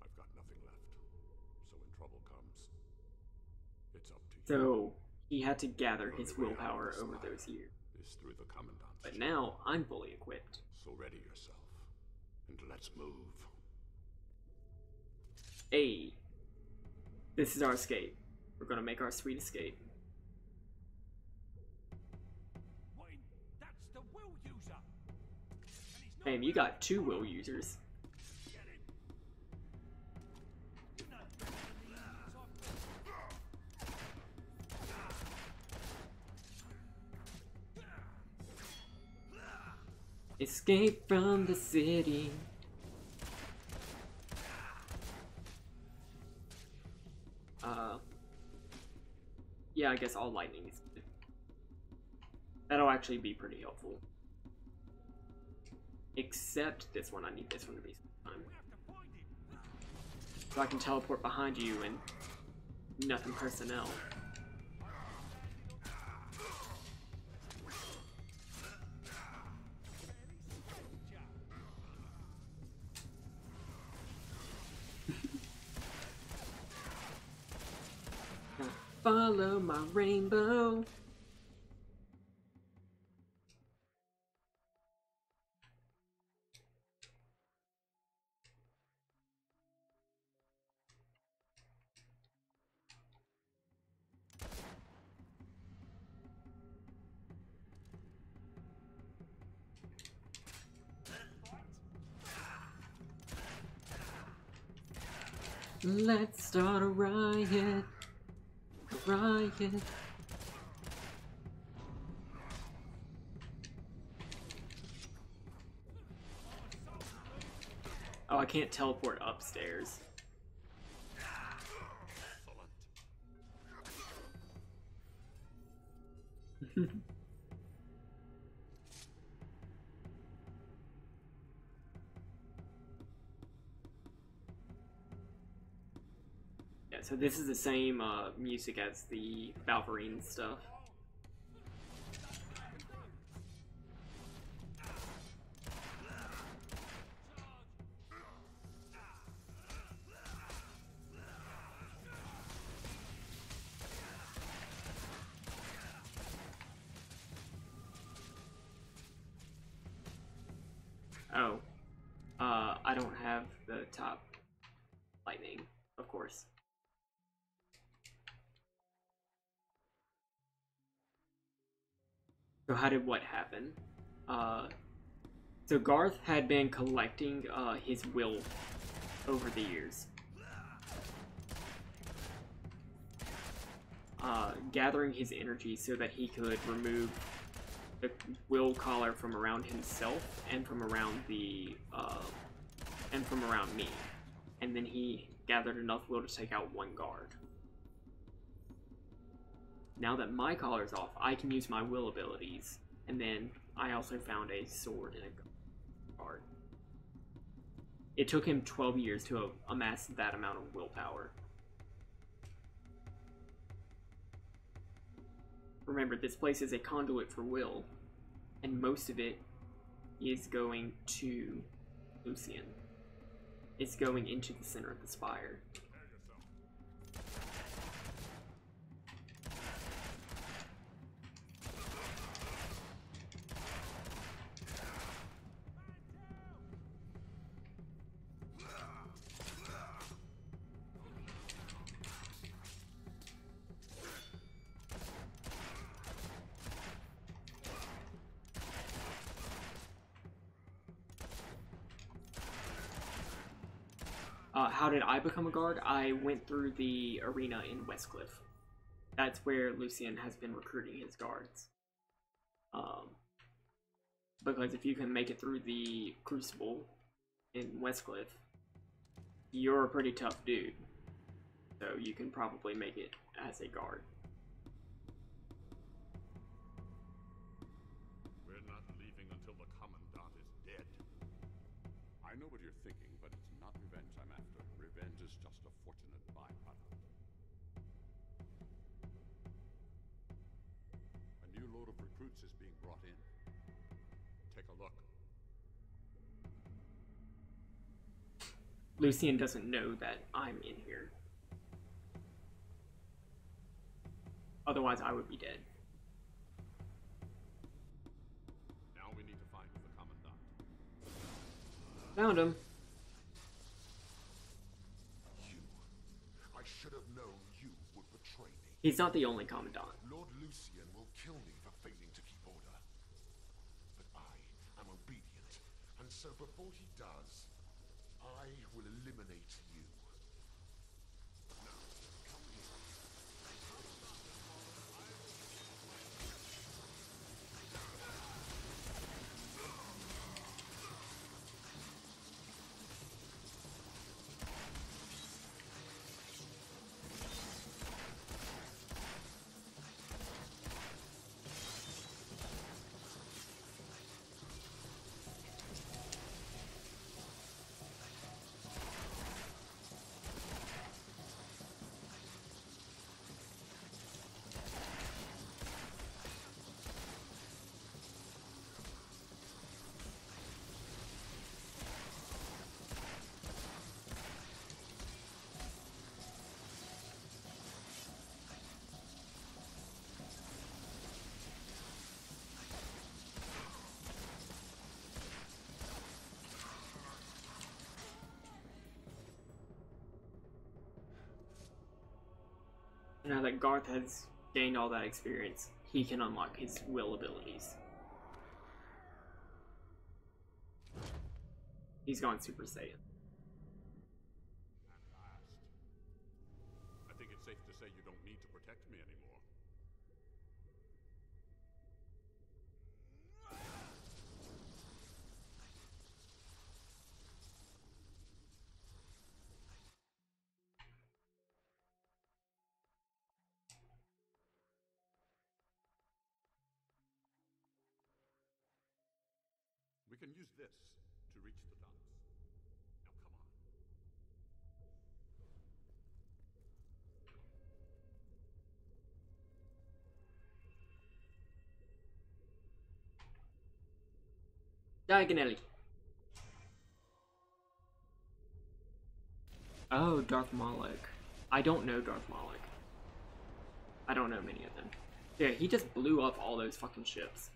I've got nothing left. So when trouble comes, it's up to you. So he had to gather his willpower over those years. Is through the commandant's but now I'm fully equipped. So ready yourself, and let's move. Hey, this is our escape. We're gonna make our sweet escape. That's the will user. Damn, you got 2 will users. Escape from the city. Yeah, I guess all lightning is good. That'll actually be pretty helpful. Except this one, I need this one to be time. So I can teleport behind you and nothing personnel. Follow my rainbow. Let's start a riot. Riot. Oh, I can't teleport upstairs. Yeah, so this is the same music as the Valverine stuff. Oh, I don't have the top lightning, of course. So how did what happen? So Garth had been collecting his will over the years. Gathering his energy so that he could remove the will collar from around himself and from around the from around me. And then he gathered enough will to take out one guard. Now that my collar's off, I can use my will abilities, and then I also found a sword and a guard. It took him 12 years to amass that amount of willpower. Remember, this place is a conduit for will, and most of it is going to Lucian. It's going into the center of the spire. How did I become a guard? I went through the arena in Westcliff. That's where Lucian has been recruiting his guards. Because if you can make it through the Crucible in Westcliff, you're a pretty tough dude. So you can probably make it as a guard. We're not leaving until the Commandant is dead. I know what you're thinking, but it's not revenge I'm after. Revenge is just a fortunate byproduct. A new load of recruits is being brought in. Take a look. Lucian doesn't know that I'm in here. Otherwise, I would be dead. Now we need to find the Commandant. Found him. I should have known you would betray me. He's not the only Commandant. Lord Lucian will kill me for failing to keep order. But I am obedient, and so before he does, I will eliminate you. Now that Garth has gained all that experience, he can unlock his will abilities. He's gone Super Saiyan. At last. I think it's safe to say you don't need to protect me anymore. We can use this to reach the docks. Now come on. Diagonally. Oh, Darth Malak. I don't know Darth Malak. I don't know many of them. Yeah, he just blew up all those fucking ships.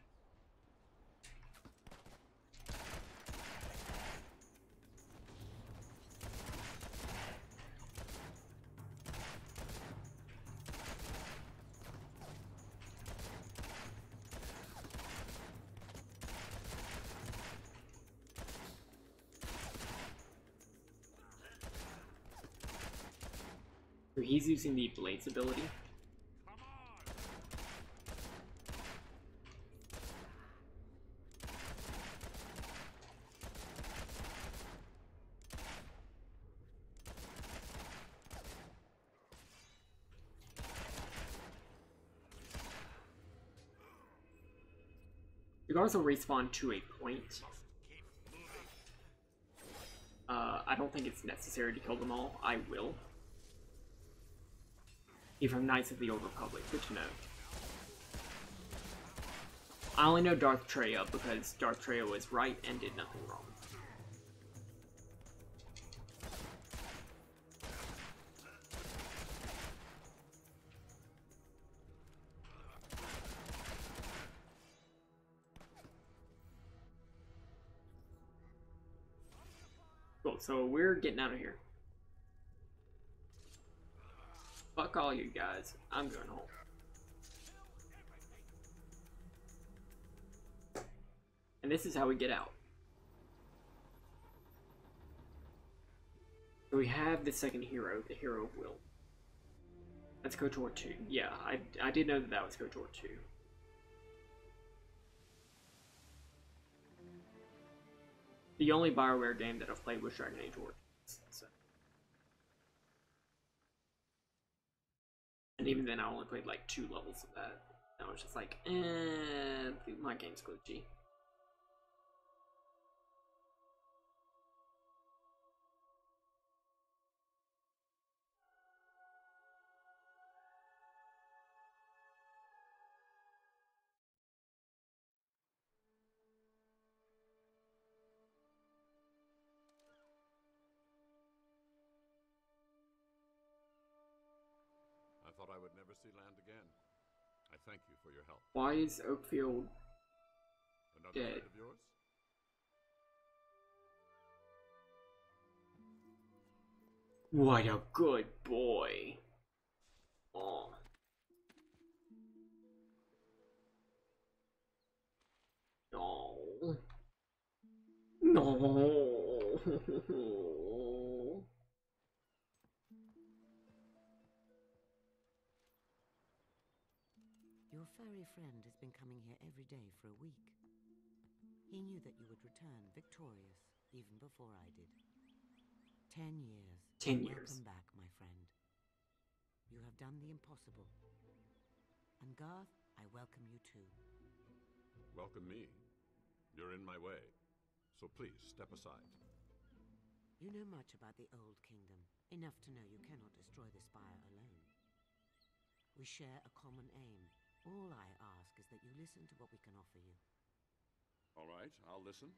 So he's using the Blades ability. The guards will respawn to a point. I don't think it's necessary to kill them all. I will. He's from Knights of the Old Republic, good to know. I only know Darth Traya because Darth Traya was right and did nothing wrong. Cool, so we're getting out of here. Fuck all you guys. I'm going home. And this is how we get out. So we have the second hero, the Hero of Will. That's KOTOR 2. Yeah, I did know that that was KOTOR 2. The only BioWare game that I've played was Dragon Age Origins. So. And even then, I only played like 2 levels of that. I was just like, my game's glitchy. I thought I would never see land again. I thank you for your help. Why is Oakfield Another dead? friend of yours? What a good boy. Oh. No. No. Your furry friend has been coming here every day for a week. He knew that you would return victorious even before I did. 10 years. 10 years. Welcome back, my friend. You have done the impossible. And Garth, I welcome you too. Welcome me. You're in my way. So please, step aside. You know much about the Old Kingdom, enough to know you cannot destroy the Spire alone. We share a common aim. All I ask is that you listen to what we can offer you. All right, I'll listen.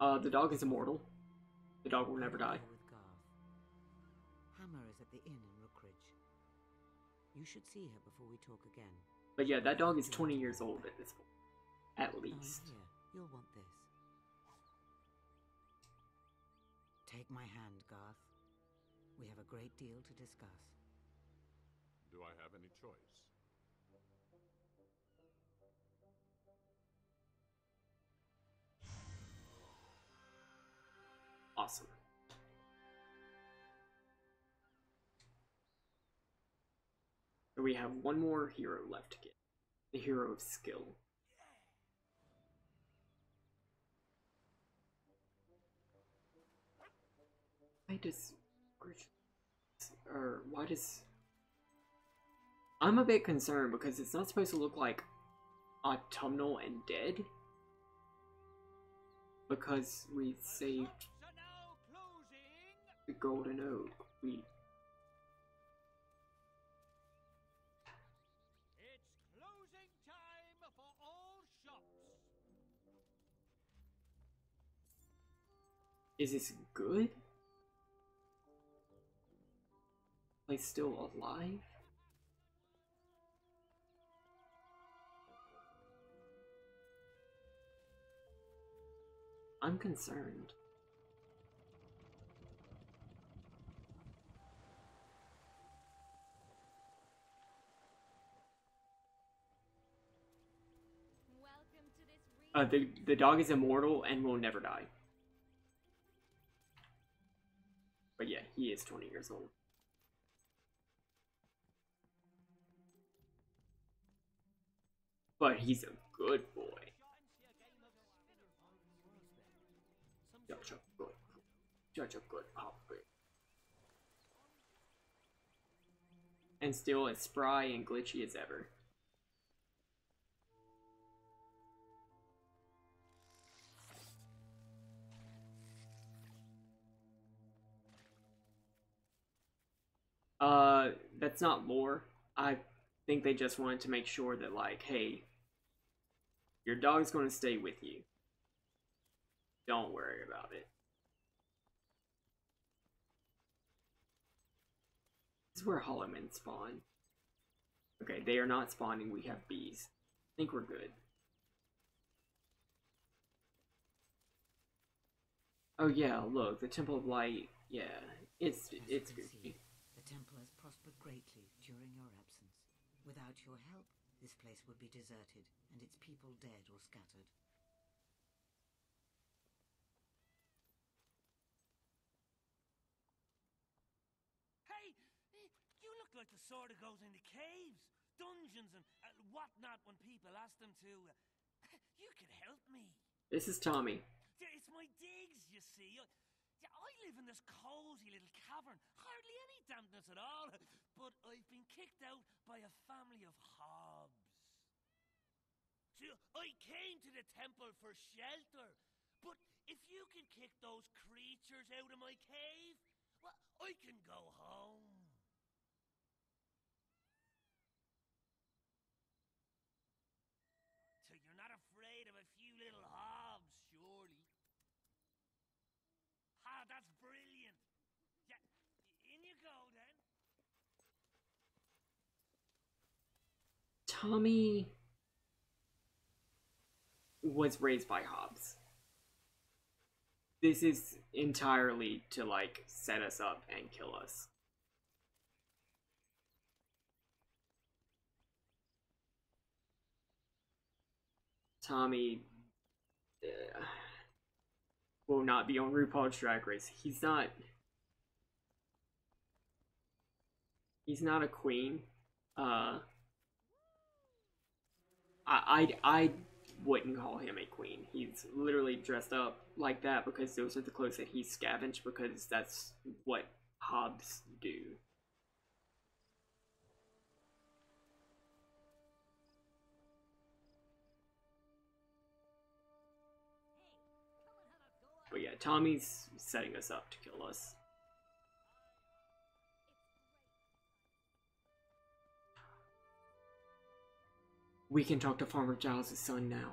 The dog is immortal. The dog will never die. With Garth. Hammer is at the inn in Rookridge. You should see her before we talk again. But yeah, that dog is 20 years old at this point. At least. Here, you'll want this. Take my hand, Garth. We have a great deal to discuss. Do I have any choice? Awesome. So we have one more hero left to get. The Hero of Skill. Why does I'm a bit concerned because it's not supposed to look like autumnal and dead. Because we saved the Golden Oak. It's closing time for all shops. Is this good? Like still alive? I'm concerned. The dog is immortal and will never die. But yeah, he is 20 years old. But he's a good boy. Such a good puppy. And still as spry and glitchy as ever. That's not lore. I think they just wanted to make sure that, like, hey, your dog's going to stay with you. Don't worry about it. This is where hollow men spawn. Okay, they are not spawning. We have bees. I think we're good. Oh yeah, look, the Temple of Light. Yeah, it's goofy. The temple has prospered greatly during your absence. Without your help, this place would be deserted and its people dead or scattered. like the sort that goes into caves, dungeons, and whatnot when people ask them to. You can help me. This is Tommy. Yeah, it's my digs, you see. I live in this cozy little cavern, hardly any dampness at all, but I've been kicked out by a family of hobs. See, I came to the temple for shelter, but if you can kick those creatures out of my cave, well, I can go home. So you're not afraid of a few little hobs, surely? Ah, that's brilliant. Yeah, in you go then. Tommy was raised by Hobbs. This is entirely to, like, set us up and kill us. Tommy will not be on RuPaul's Drag Race. He's not a queen. I wouldn't call him a queen. He's literally dressed up like that because those are the clothes that he scavenged, because that's what Hobbs do. But yeah, Tommy's setting us up to kill us. We can talk to Farmer Giles' son now.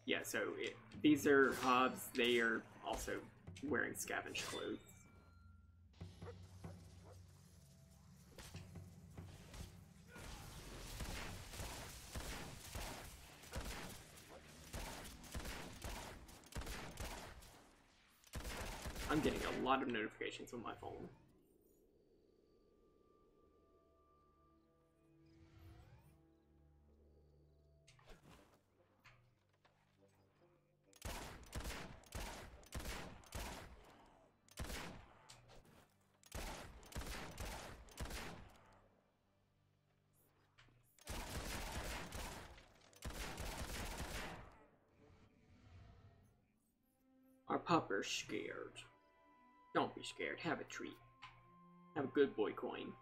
Yeah, so these are Hobbs. They are also wearing scavenged clothes. I'm getting a lot of notifications on my phone. Our pupper's scared. Don't be scared. Have a treat. Have a good boy coin.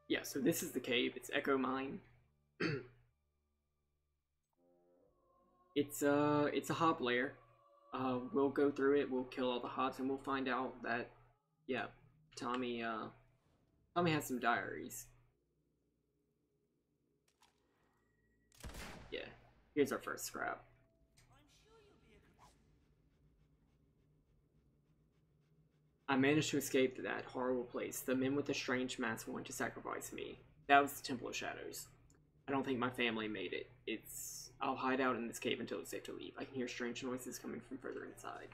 Yeah, so this is the cave. It's Echo Mine. It's a hob lair. We'll go through it. We'll kill all the hobs, and we'll find out that, yeah, Tommy has some diaries. Yeah, here's our first scrap. I managed to escape that horrible place. The men with the strange masks wanted to sacrifice me. That was the Temple of Shadows. I don't think my family made it. I'll hide out in this cave until it's safe to leave. I can hear strange noises coming from further inside.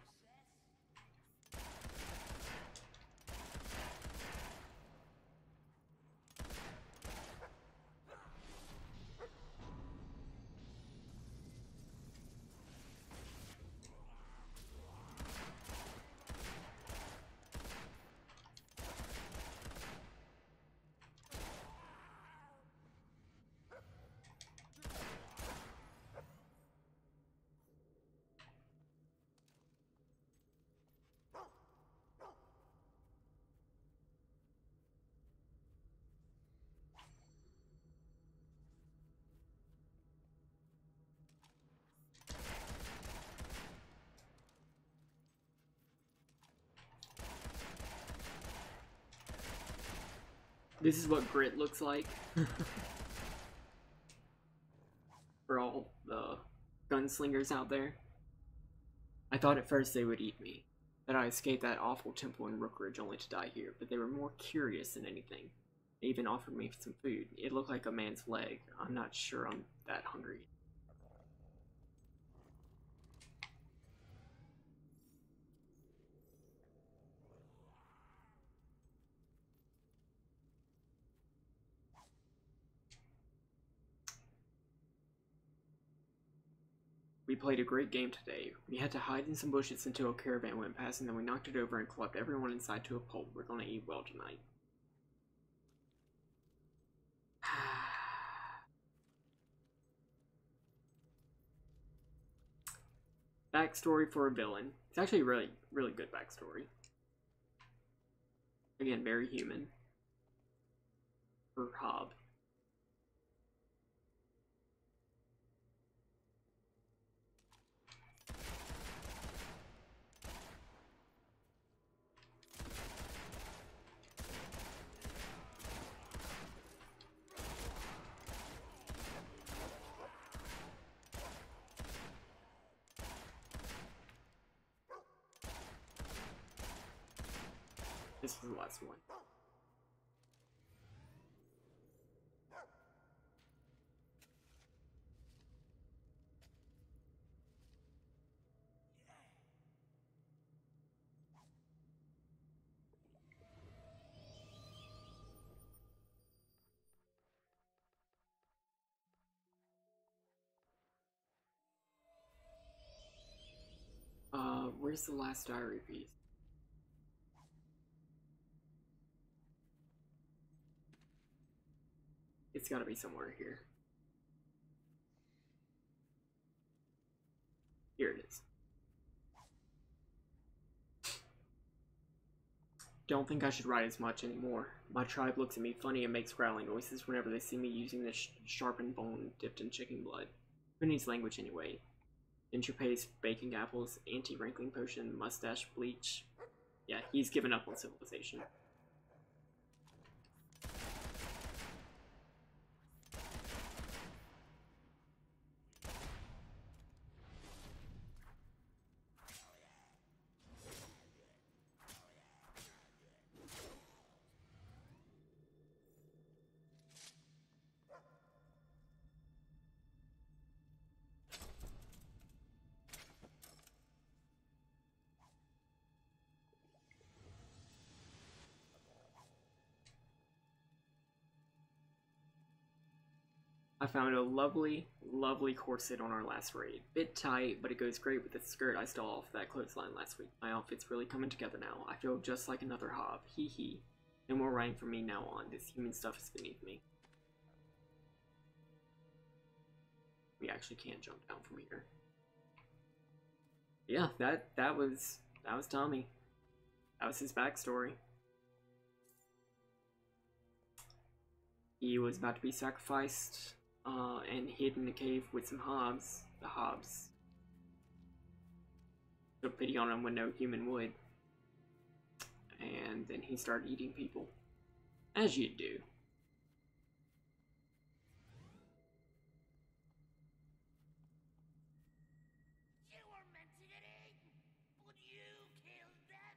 This is what grit looks like. For all the gunslingers out there. I thought at first they would eat me, that I escaped that awful temple in Rookridge only to die here, but they were more curious than anything. They even offered me some food. It looked like a man's leg. I'm not sure I'm that hungry. We played a great game today. We had to hide in some bushes until a caravan went past, and then we knocked it over and clubbed everyone inside to a pulp. We're gonna eat well tonight. Backstory for a villain. It's actually really, really good backstory. Again, very human. For Hob. This is the last one. Where's the last diary piece? It's gotta be somewhere here. Here it is. Don't think I should write as much anymore. My tribe looks at me funny and makes growling noises whenever they see me using this sharpened bone dipped in chicken blood. Who needs language anyway? Ginger paste, baking apples, anti-wrinkling potion, mustache bleach. Yeah, he's given up on civilization. I found a lovely, lovely corset on our last raid. Bit tight, but it goes great with the skirt I stole off that clothesline last week. My outfit's really coming together now. I feel just like another Hob. Hee hee. No more writing from me now on. This human stuff is beneath me. We actually can't jump down from here. Yeah, that was Tommy. That was his backstory. He was about to be sacrificed and hid in a cave with some Hobs. The Hobs took pity on him when no human would. And then he started eating people. As you do. You were meant to get eaten, but you killed them.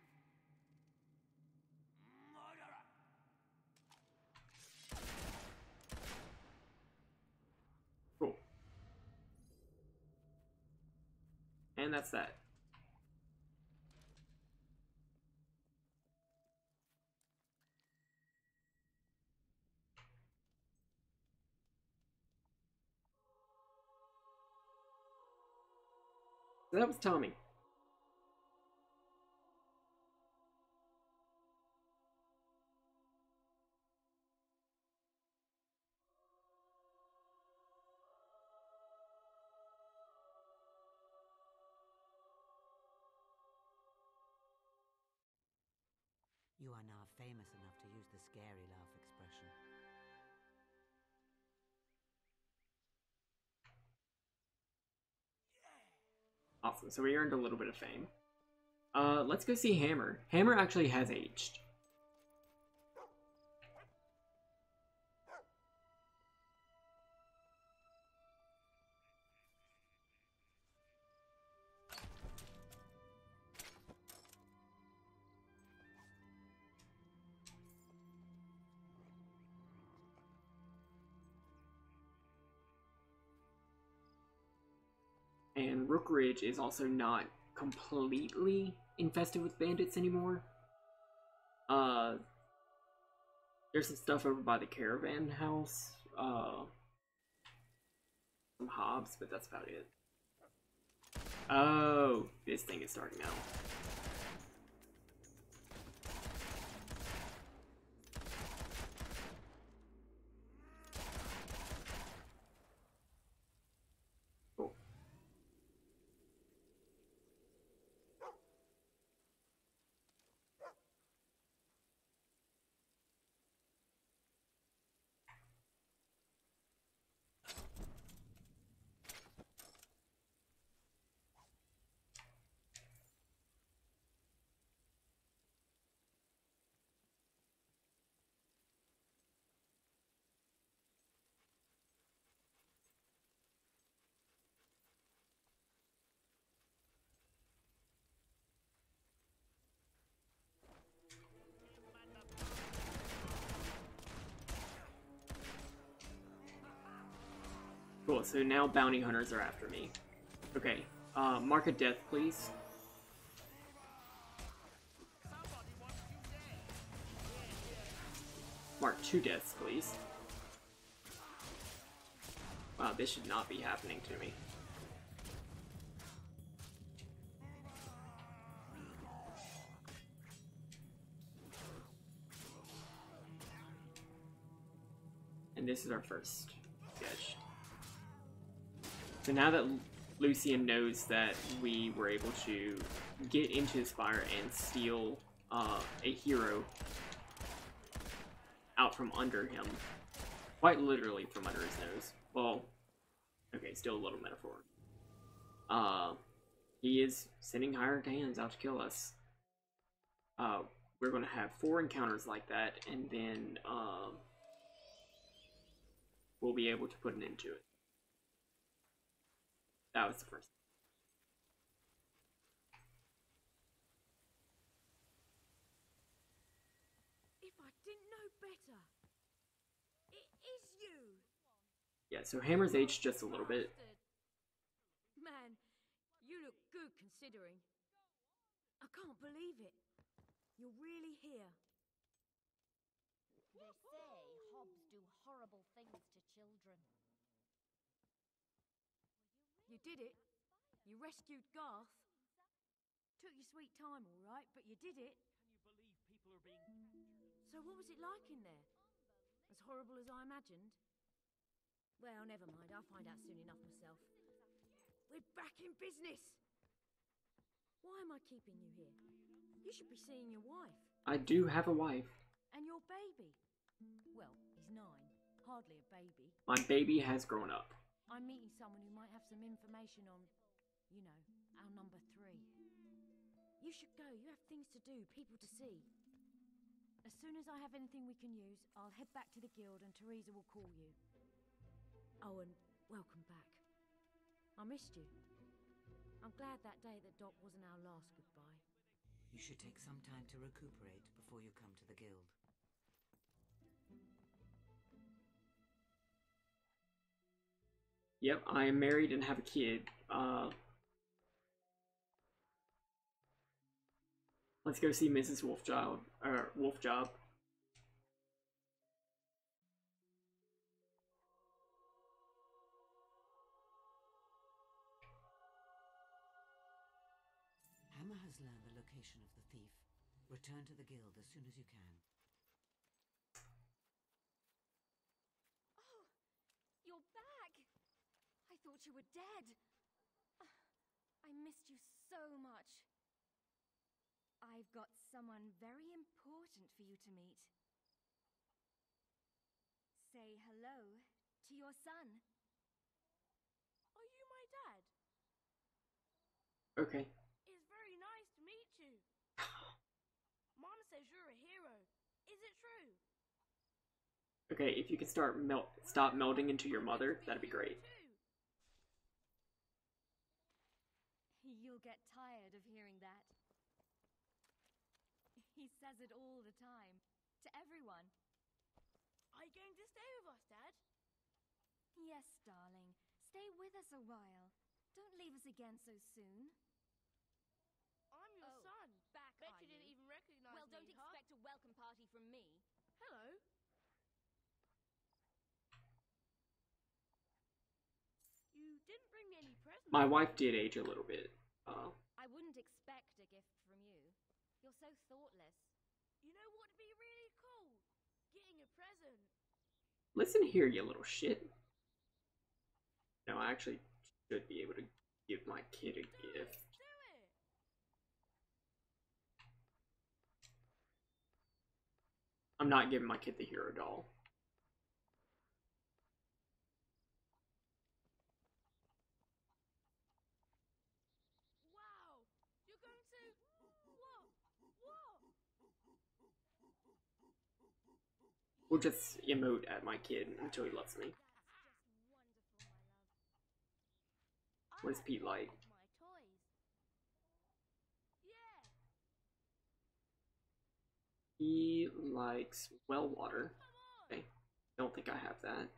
Murderer. Cool. And that's that. So that was Tommy. You are now famous enough to use the scary laugh expression. Awesome, so we earned a little bit of fame. Let's go see Hammer. Hammer actually has aged. And Rook Ridge is also not completely infested with bandits anymore. There's some stuff over by the caravan house, some hobs, but that's about it. Oh, this thing is starting now. Cool. Cool, so now bounty hunters are after me. Okay, mark a death, please. Mark 2 deaths, please. Wow, this should not be happening to me. And this is our first sketch. So now that Lucian knows that we were able to get into the spire and steal a hero out from under him, quite literally from under his nose. Well, okay, still a little metaphor. He is sending hired hands out to kill us. We're going to have 4 encounters like that, and then we'll be able to put an end to it. That was the first. If I didn't know better, it is you. Yeah, so Hammer's aged just a little bit. Man, you look good considering. I can't believe it. You're really here. They say hobs do horrible things to children. You did it. You rescued Garth. Took your sweet time, all right, but you did it. Can you believe people are being captured? So what was it like in there? As horrible as I imagined? Well, never mind. I'll find out soon enough myself. We're back in business. Why am I keeping you here? You should be seeing your wife. I do have a wife. And your baby. Well, he's 9. Hardly a baby. My baby has grown up. I'm meeting someone who might have some information on, you know, our number 3. You should go. You have things to do, people to see. As soon as I have anything we can use, I'll head back to the guild and Teresa will call you. Oh, and welcome back. I missed you. I'm glad that day at the dock wasn't our last goodbye. You should take some time to recuperate before you come to the guild. Yep, I am married and have a kid. Let's go see Mrs. Wolfjob. Hammer has learned the location of the thief. Return to the guild as soon as you can. Oh, you're back! I thought you were dead. I missed you so much. I've got someone very important for you to meet. Say hello to your son. Are you my dad? Okay. It's very nice to meet you. Mom says you're a hero. Is it true? Okay, if you could stop melding into your mother, that'd be great. You'll get tired of hearing that. He says it all the time, to everyone. Are you going to stay with us, Dad? Yes, darling. Stay with us a while. Don't leave us again so soon. I'm your son. Back, Bet are you didn't you? even recognize Well, me, don't huh? expect a welcome party from me. Hello. You didn't bring me any presents. My wife did age a little bit. I wouldn't expect a gift from you. You're so thoughtless. You know what'd be really cool? Getting a present. Listen here, you little shit. No, I actually should be able to give my kid a gift. I'm not giving my kid the hero doll. Wow. You're going to... What? We'll just emote at my kid until he loves me. What is Pete like? My toys. Yeah. He likes well water. Okay. Don't think I have that.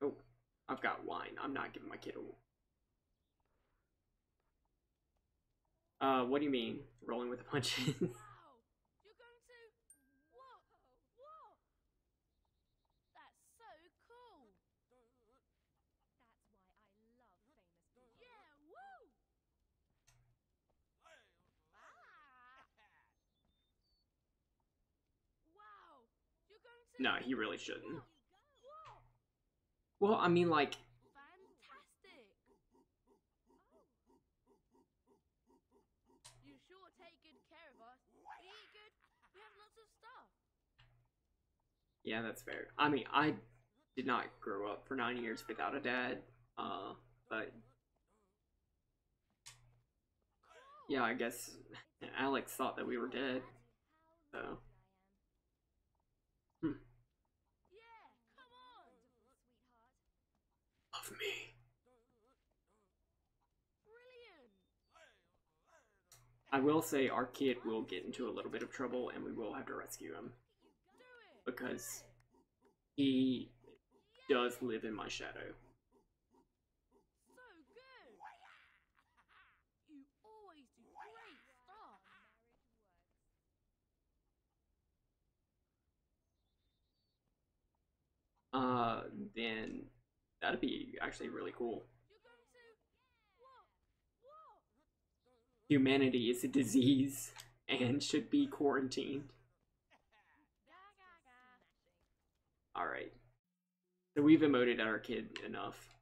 Oh, I've got wine. I'm not giving my kid a... what do you mean? Rolling with the punches? Wow. You're going to... What? That's so cool. That's why I love famous people. Yeah, woo! Wow. You're going to... No, he really shouldn't. What? Well, I mean, like... Fantastic. You sure take good care of us. We eat good. We have lots of stuff. Yeah, that's fair. I mean, I did not grow up for 9 years without a dad. But... Yeah, I guess Alex thought that we were dead. So... Yeah, come on. Love me. Brilliant. I will say our kid will get into a little bit of trouble and we will have to rescue him. Because he does live in my shadow. So good. You always do great stuff. Then that'd be actually really cool. Humanity is a disease and should be quarantined. Alright. So we've emoted at our kid enough.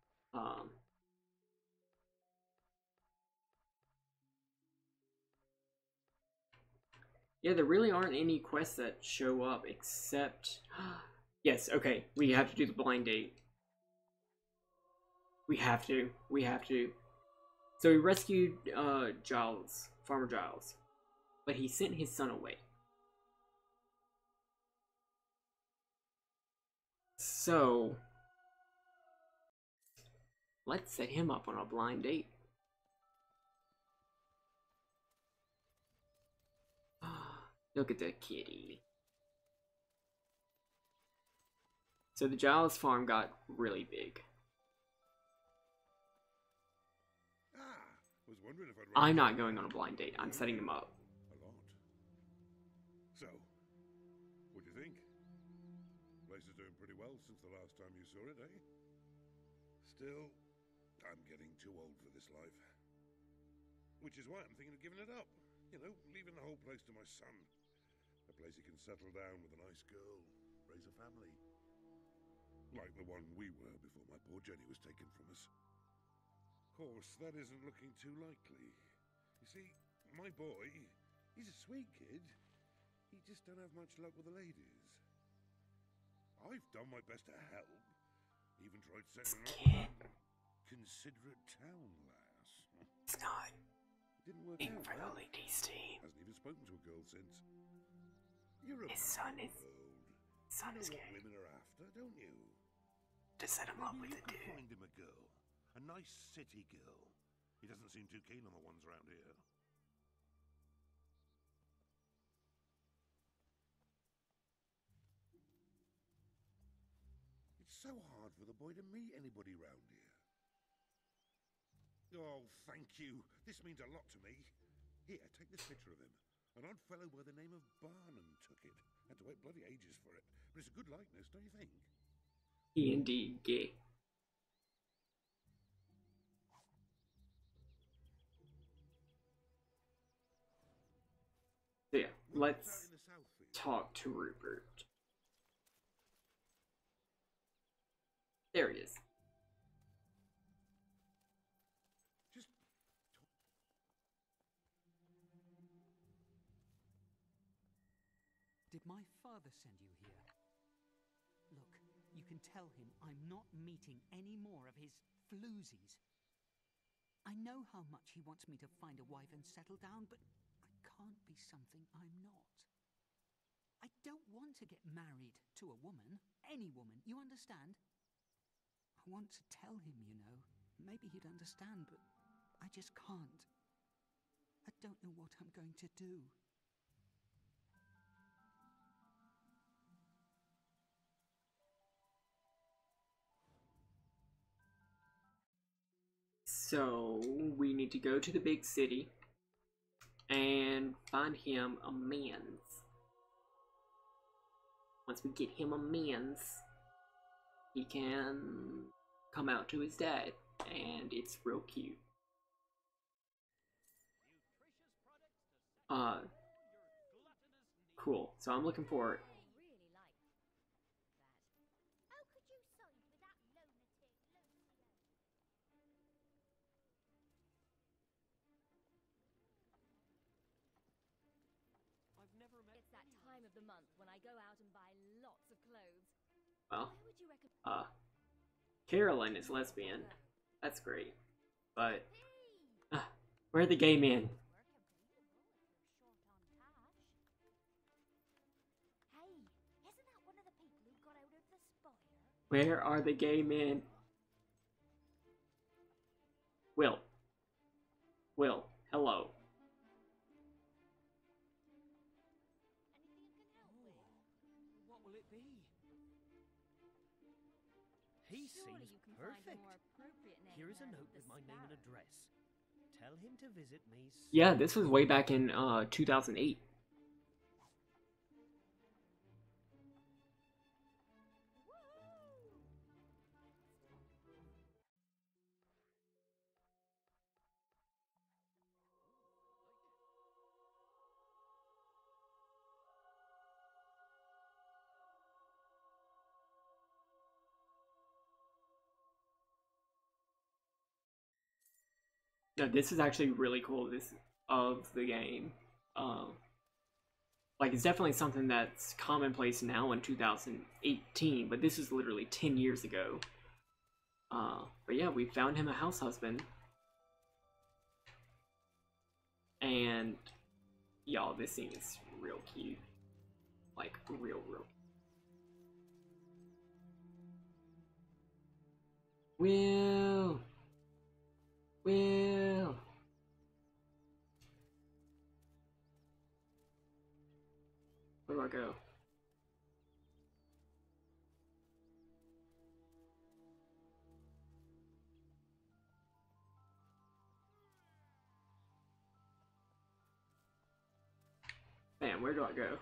Yeah, there really aren't any quests that show up except... Yes, okay, we have to do the blind date. We have to. So we rescued Giles, Farmer Giles, but he sent his son away. So let's set him up on a blind date. Look at the kitty. So the Giles farm got really big. Was wondering if I'd I'm not going on a blind date. I'm setting him up. A lot. So, what do you think? Place is doing pretty well since the last time you saw it, eh? Still, I'm getting too old for this life. Which is why I'm thinking of giving it up. You know, leaving the whole place to my son. A place he can settle down with a nice girl, raise a family. Like the one we were before my poor Jenny was taken from us. Of course, that isn't looking too likely. You see, my boy, he's a sweet kid. He just don't have much luck with the ladies. I've done my best to help. Even tried setting up a considerate town lass. It's not. Didn't work out. For the ladies' team. Hasn't even spoken to a girl since. You're a His son is you know gay. what women are after, don't you? To set him up with Maybe a you could dude. find him a girl. A nice city girl. He doesn't seem too keen on the ones around here. It's so hard for the boy to meet anybody round here. Oh, thank you. This means a lot to me. Here, take this picture of him. An odd fellow by the name of Barnum took it. Had to wait bloody ages for it. But it's a good likeness, don't you think? He indeed gay. So yeah, let's talk to Rupert. There he is. Did my father send you here? Look, you can tell him I'm not meeting any more of his floozies. I know how much he wants me to find a wife and settle down, but I can't be something I'm not. I don't want to get married to a woman, any woman, you understand? I want to tell him, you know. Maybe he'd understand, but I just can't. I don't know what I'm going to do. So, we need to go to the big city and find him a man's. Once we get him a man's, he can come out to his dad, and it's real cute. Cool. So I'm looking for It's that time of the month when I go out and buy lots of clothes. well, Where would you recommend? Carolyn is lesbian. That's great. But where are the gay men? Hey, isn't that one of the people who got out of the spire? Where are the gay men? Will. Will, hello. What will it be? He Surely seems you can find a perfect. more appropriate name Here is a than note the with my name and Sparrow. address. Tell him to visit me soon. Yeah, this was way back in 2008. No, this is actually really cool. This of the game, like it's definitely something that's commonplace now in 2018, but this is literally 10 years ago. But yeah, we found him a house husband, and y'all, this scene is real cute, like real. Will. Where do I go? Man, where do I go?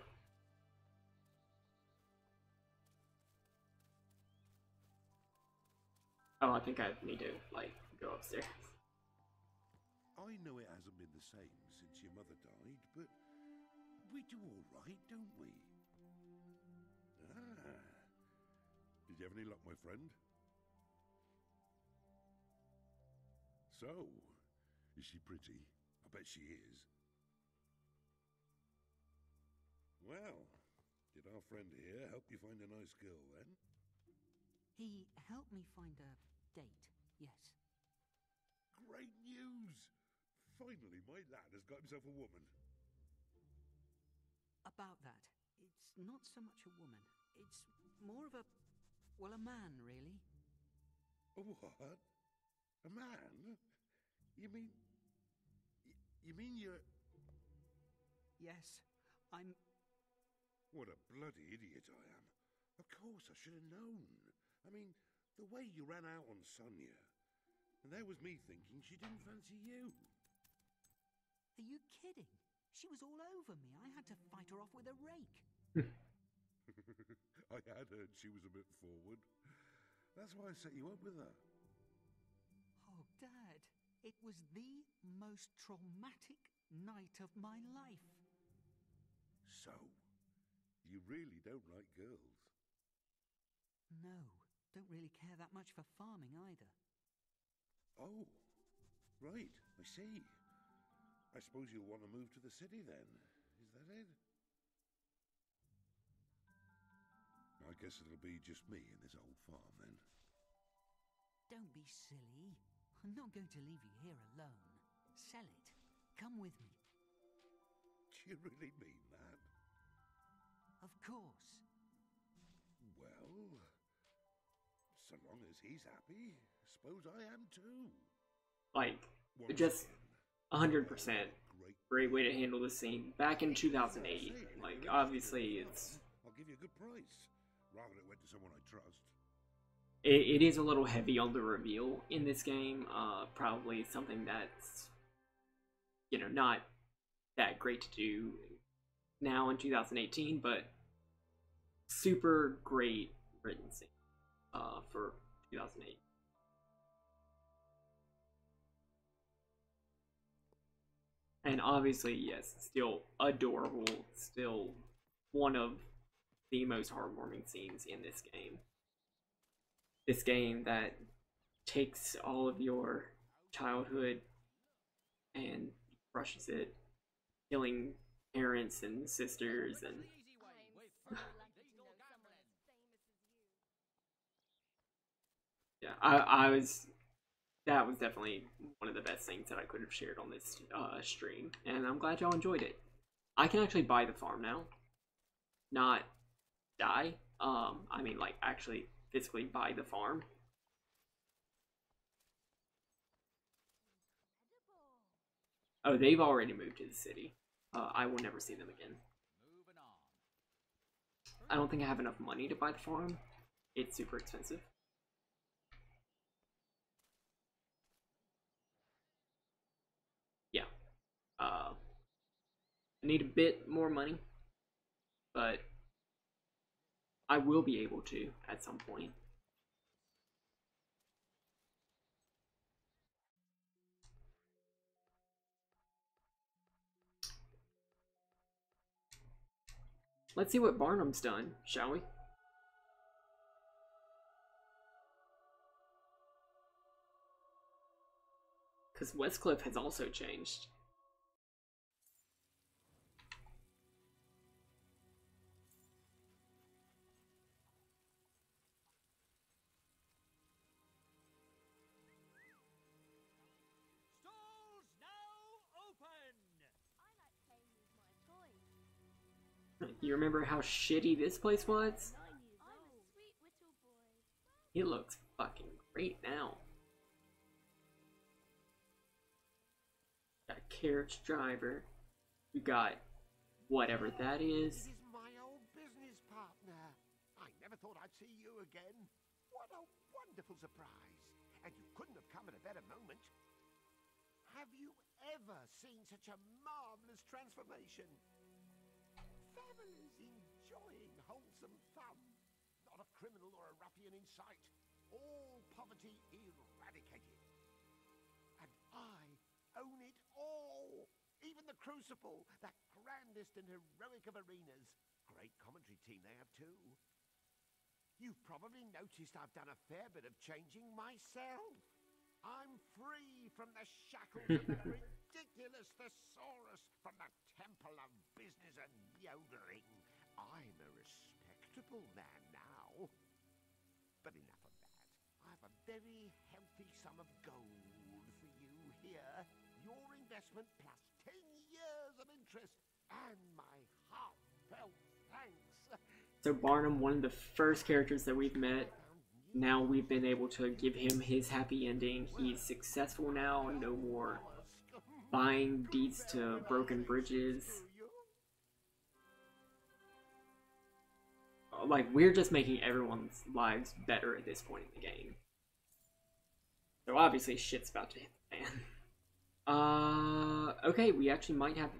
Oh, I think I need to, like, go upstairs. I know it hasn't been the same since your mother died, but we do all right, don't we? Ah. Did you have any luck, my friend? So, is she pretty? I bet she is. Well, did our friend here help you find a nice girl then? He helped me find a date, yes. Great news! Finally, my lad has got himself a woman. About that, it's not so much a woman. It's more of a, well, a man, really. A what? A man? You mean... You mean you're... Yes, I'm... What a bloody idiot I am. Of course, I should have known. I mean, The way you ran out on Sonia. And there was me thinking she didn't fancy you. Are you kidding? She was all over me. I had to fight her off with a rake. I had heard she was a bit forward. That's why I set you up with her. Oh, Dad, it was the most traumatic night of my life. So, you really don't like girls? No, don't really care that much for farming either. Oh, right, I see. I suppose you'll want to move to the city then, is that it? I guess it'll be just me and this old farm then. Don't be silly. I'm not going to leave you here alone. Sell it. Come with me. Do you really mean that? Of course. Well, so long as he's happy, suppose I am too. Like, just 100% great way to handle the scene. Back in 2008, like, obviously it's... I'll give you a good price, rather it went to someone I trust. It is a little heavy on the reveal in this game. Probably something that's, you know, not that great to do now in 2018, but super great written scene for 2008. And obviously, yes, still adorable, still one of the most heartwarming scenes in this game. This game that takes all of your childhood and crushes it, killing parents and sisters and yeah, that was definitely one of the best things that I could have shared on this stream, and I'm glad y'all enjoyed it. I can actually buy the farm now, not die. I mean, like, actually physically buy the farm. Oh, they've already moved to the city. I will never see them again. I don't think I have enough money to buy the farm. It's super expensive. Yeah. I need a bit more money, but I will be able to at some point. Let's see what Barnum's done, shall we? Because Westcliff has also changed. Stalls now open! You remember how shitty this place was? It looks fucking great now. Got a carriage driver. We got whatever that is. It is my old business partner. I never thought I'd see you again. What a wonderful surprise. And you couldn't have come at a better moment. Have you ever seen such a marvelous transformation? Families enjoying wholesome fun. Not a criminal or a ruffian in sight. All poverty eradicated. And I own it all. Even the Crucible, that grandest and heroic of arenas. Great commentary team they have too. You've probably noticed I've done a fair bit of changing myself. I'm free from the shackles of that ridiculous thesaurus, from the temple of business and yodeling. I'm a respectable man now. But enough of that. I have a very healthy sum of gold for you here. Your investment plus 10 years of interest and my heartfelt thanks. So Barnum, one of the first characters that we've met, now we've been able to give him his happy ending. He's successful now, no more buying deeds to broken bridges. like, we're just making everyone's lives better at this point in the game. So obviously shit's about to hit the fan. Okay, we actually might have...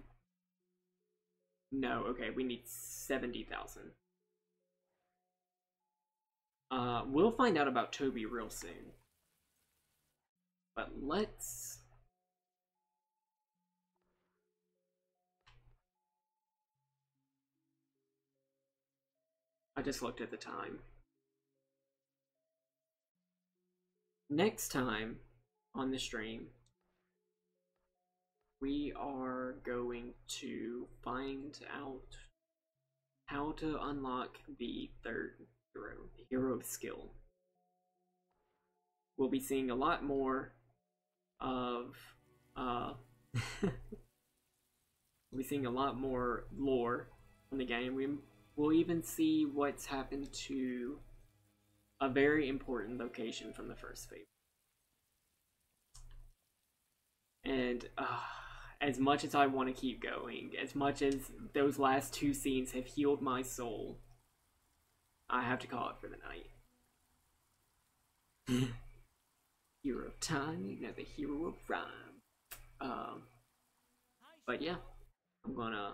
No, okay, we need 70,000. We'll find out about Toby real soon. But let's... I just looked at the time. Next time on the stream, we are going to find out how to unlock the third hero skill. We'll be seeing a lot more of we'll be seeing a lot more lore in the game. We'll even see what's happened to a very important location from the first Fable. And as much as I want to keep going, as much as those last two scenes have healed my soul, I have to call it for the night. Hero of time, you know, the hero of rhyme. But yeah, I'm gonna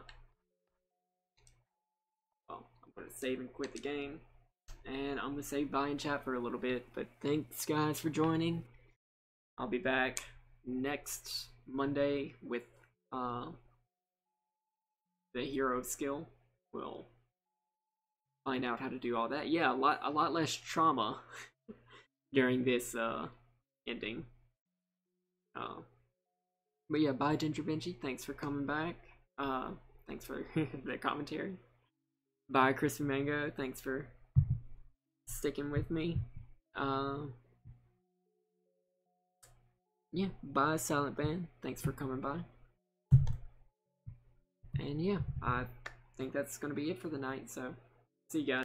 save and quit the game, and I'm gonna say bye and chat for a little bit. But thanks guys for joining. I'll be back next Monday with the hero skill. We'll find out how to do all that. Yeah, a lot less trauma during this ending. But yeah, bye Ginger Benji. Thanks for coming back. Thanks for the commentary. Bye Crispy Mango. Thanks for sticking with me. Yeah, bye Silent Band. Thanks for coming by. And yeah, I think that's gonna be it for the night. So see you guys.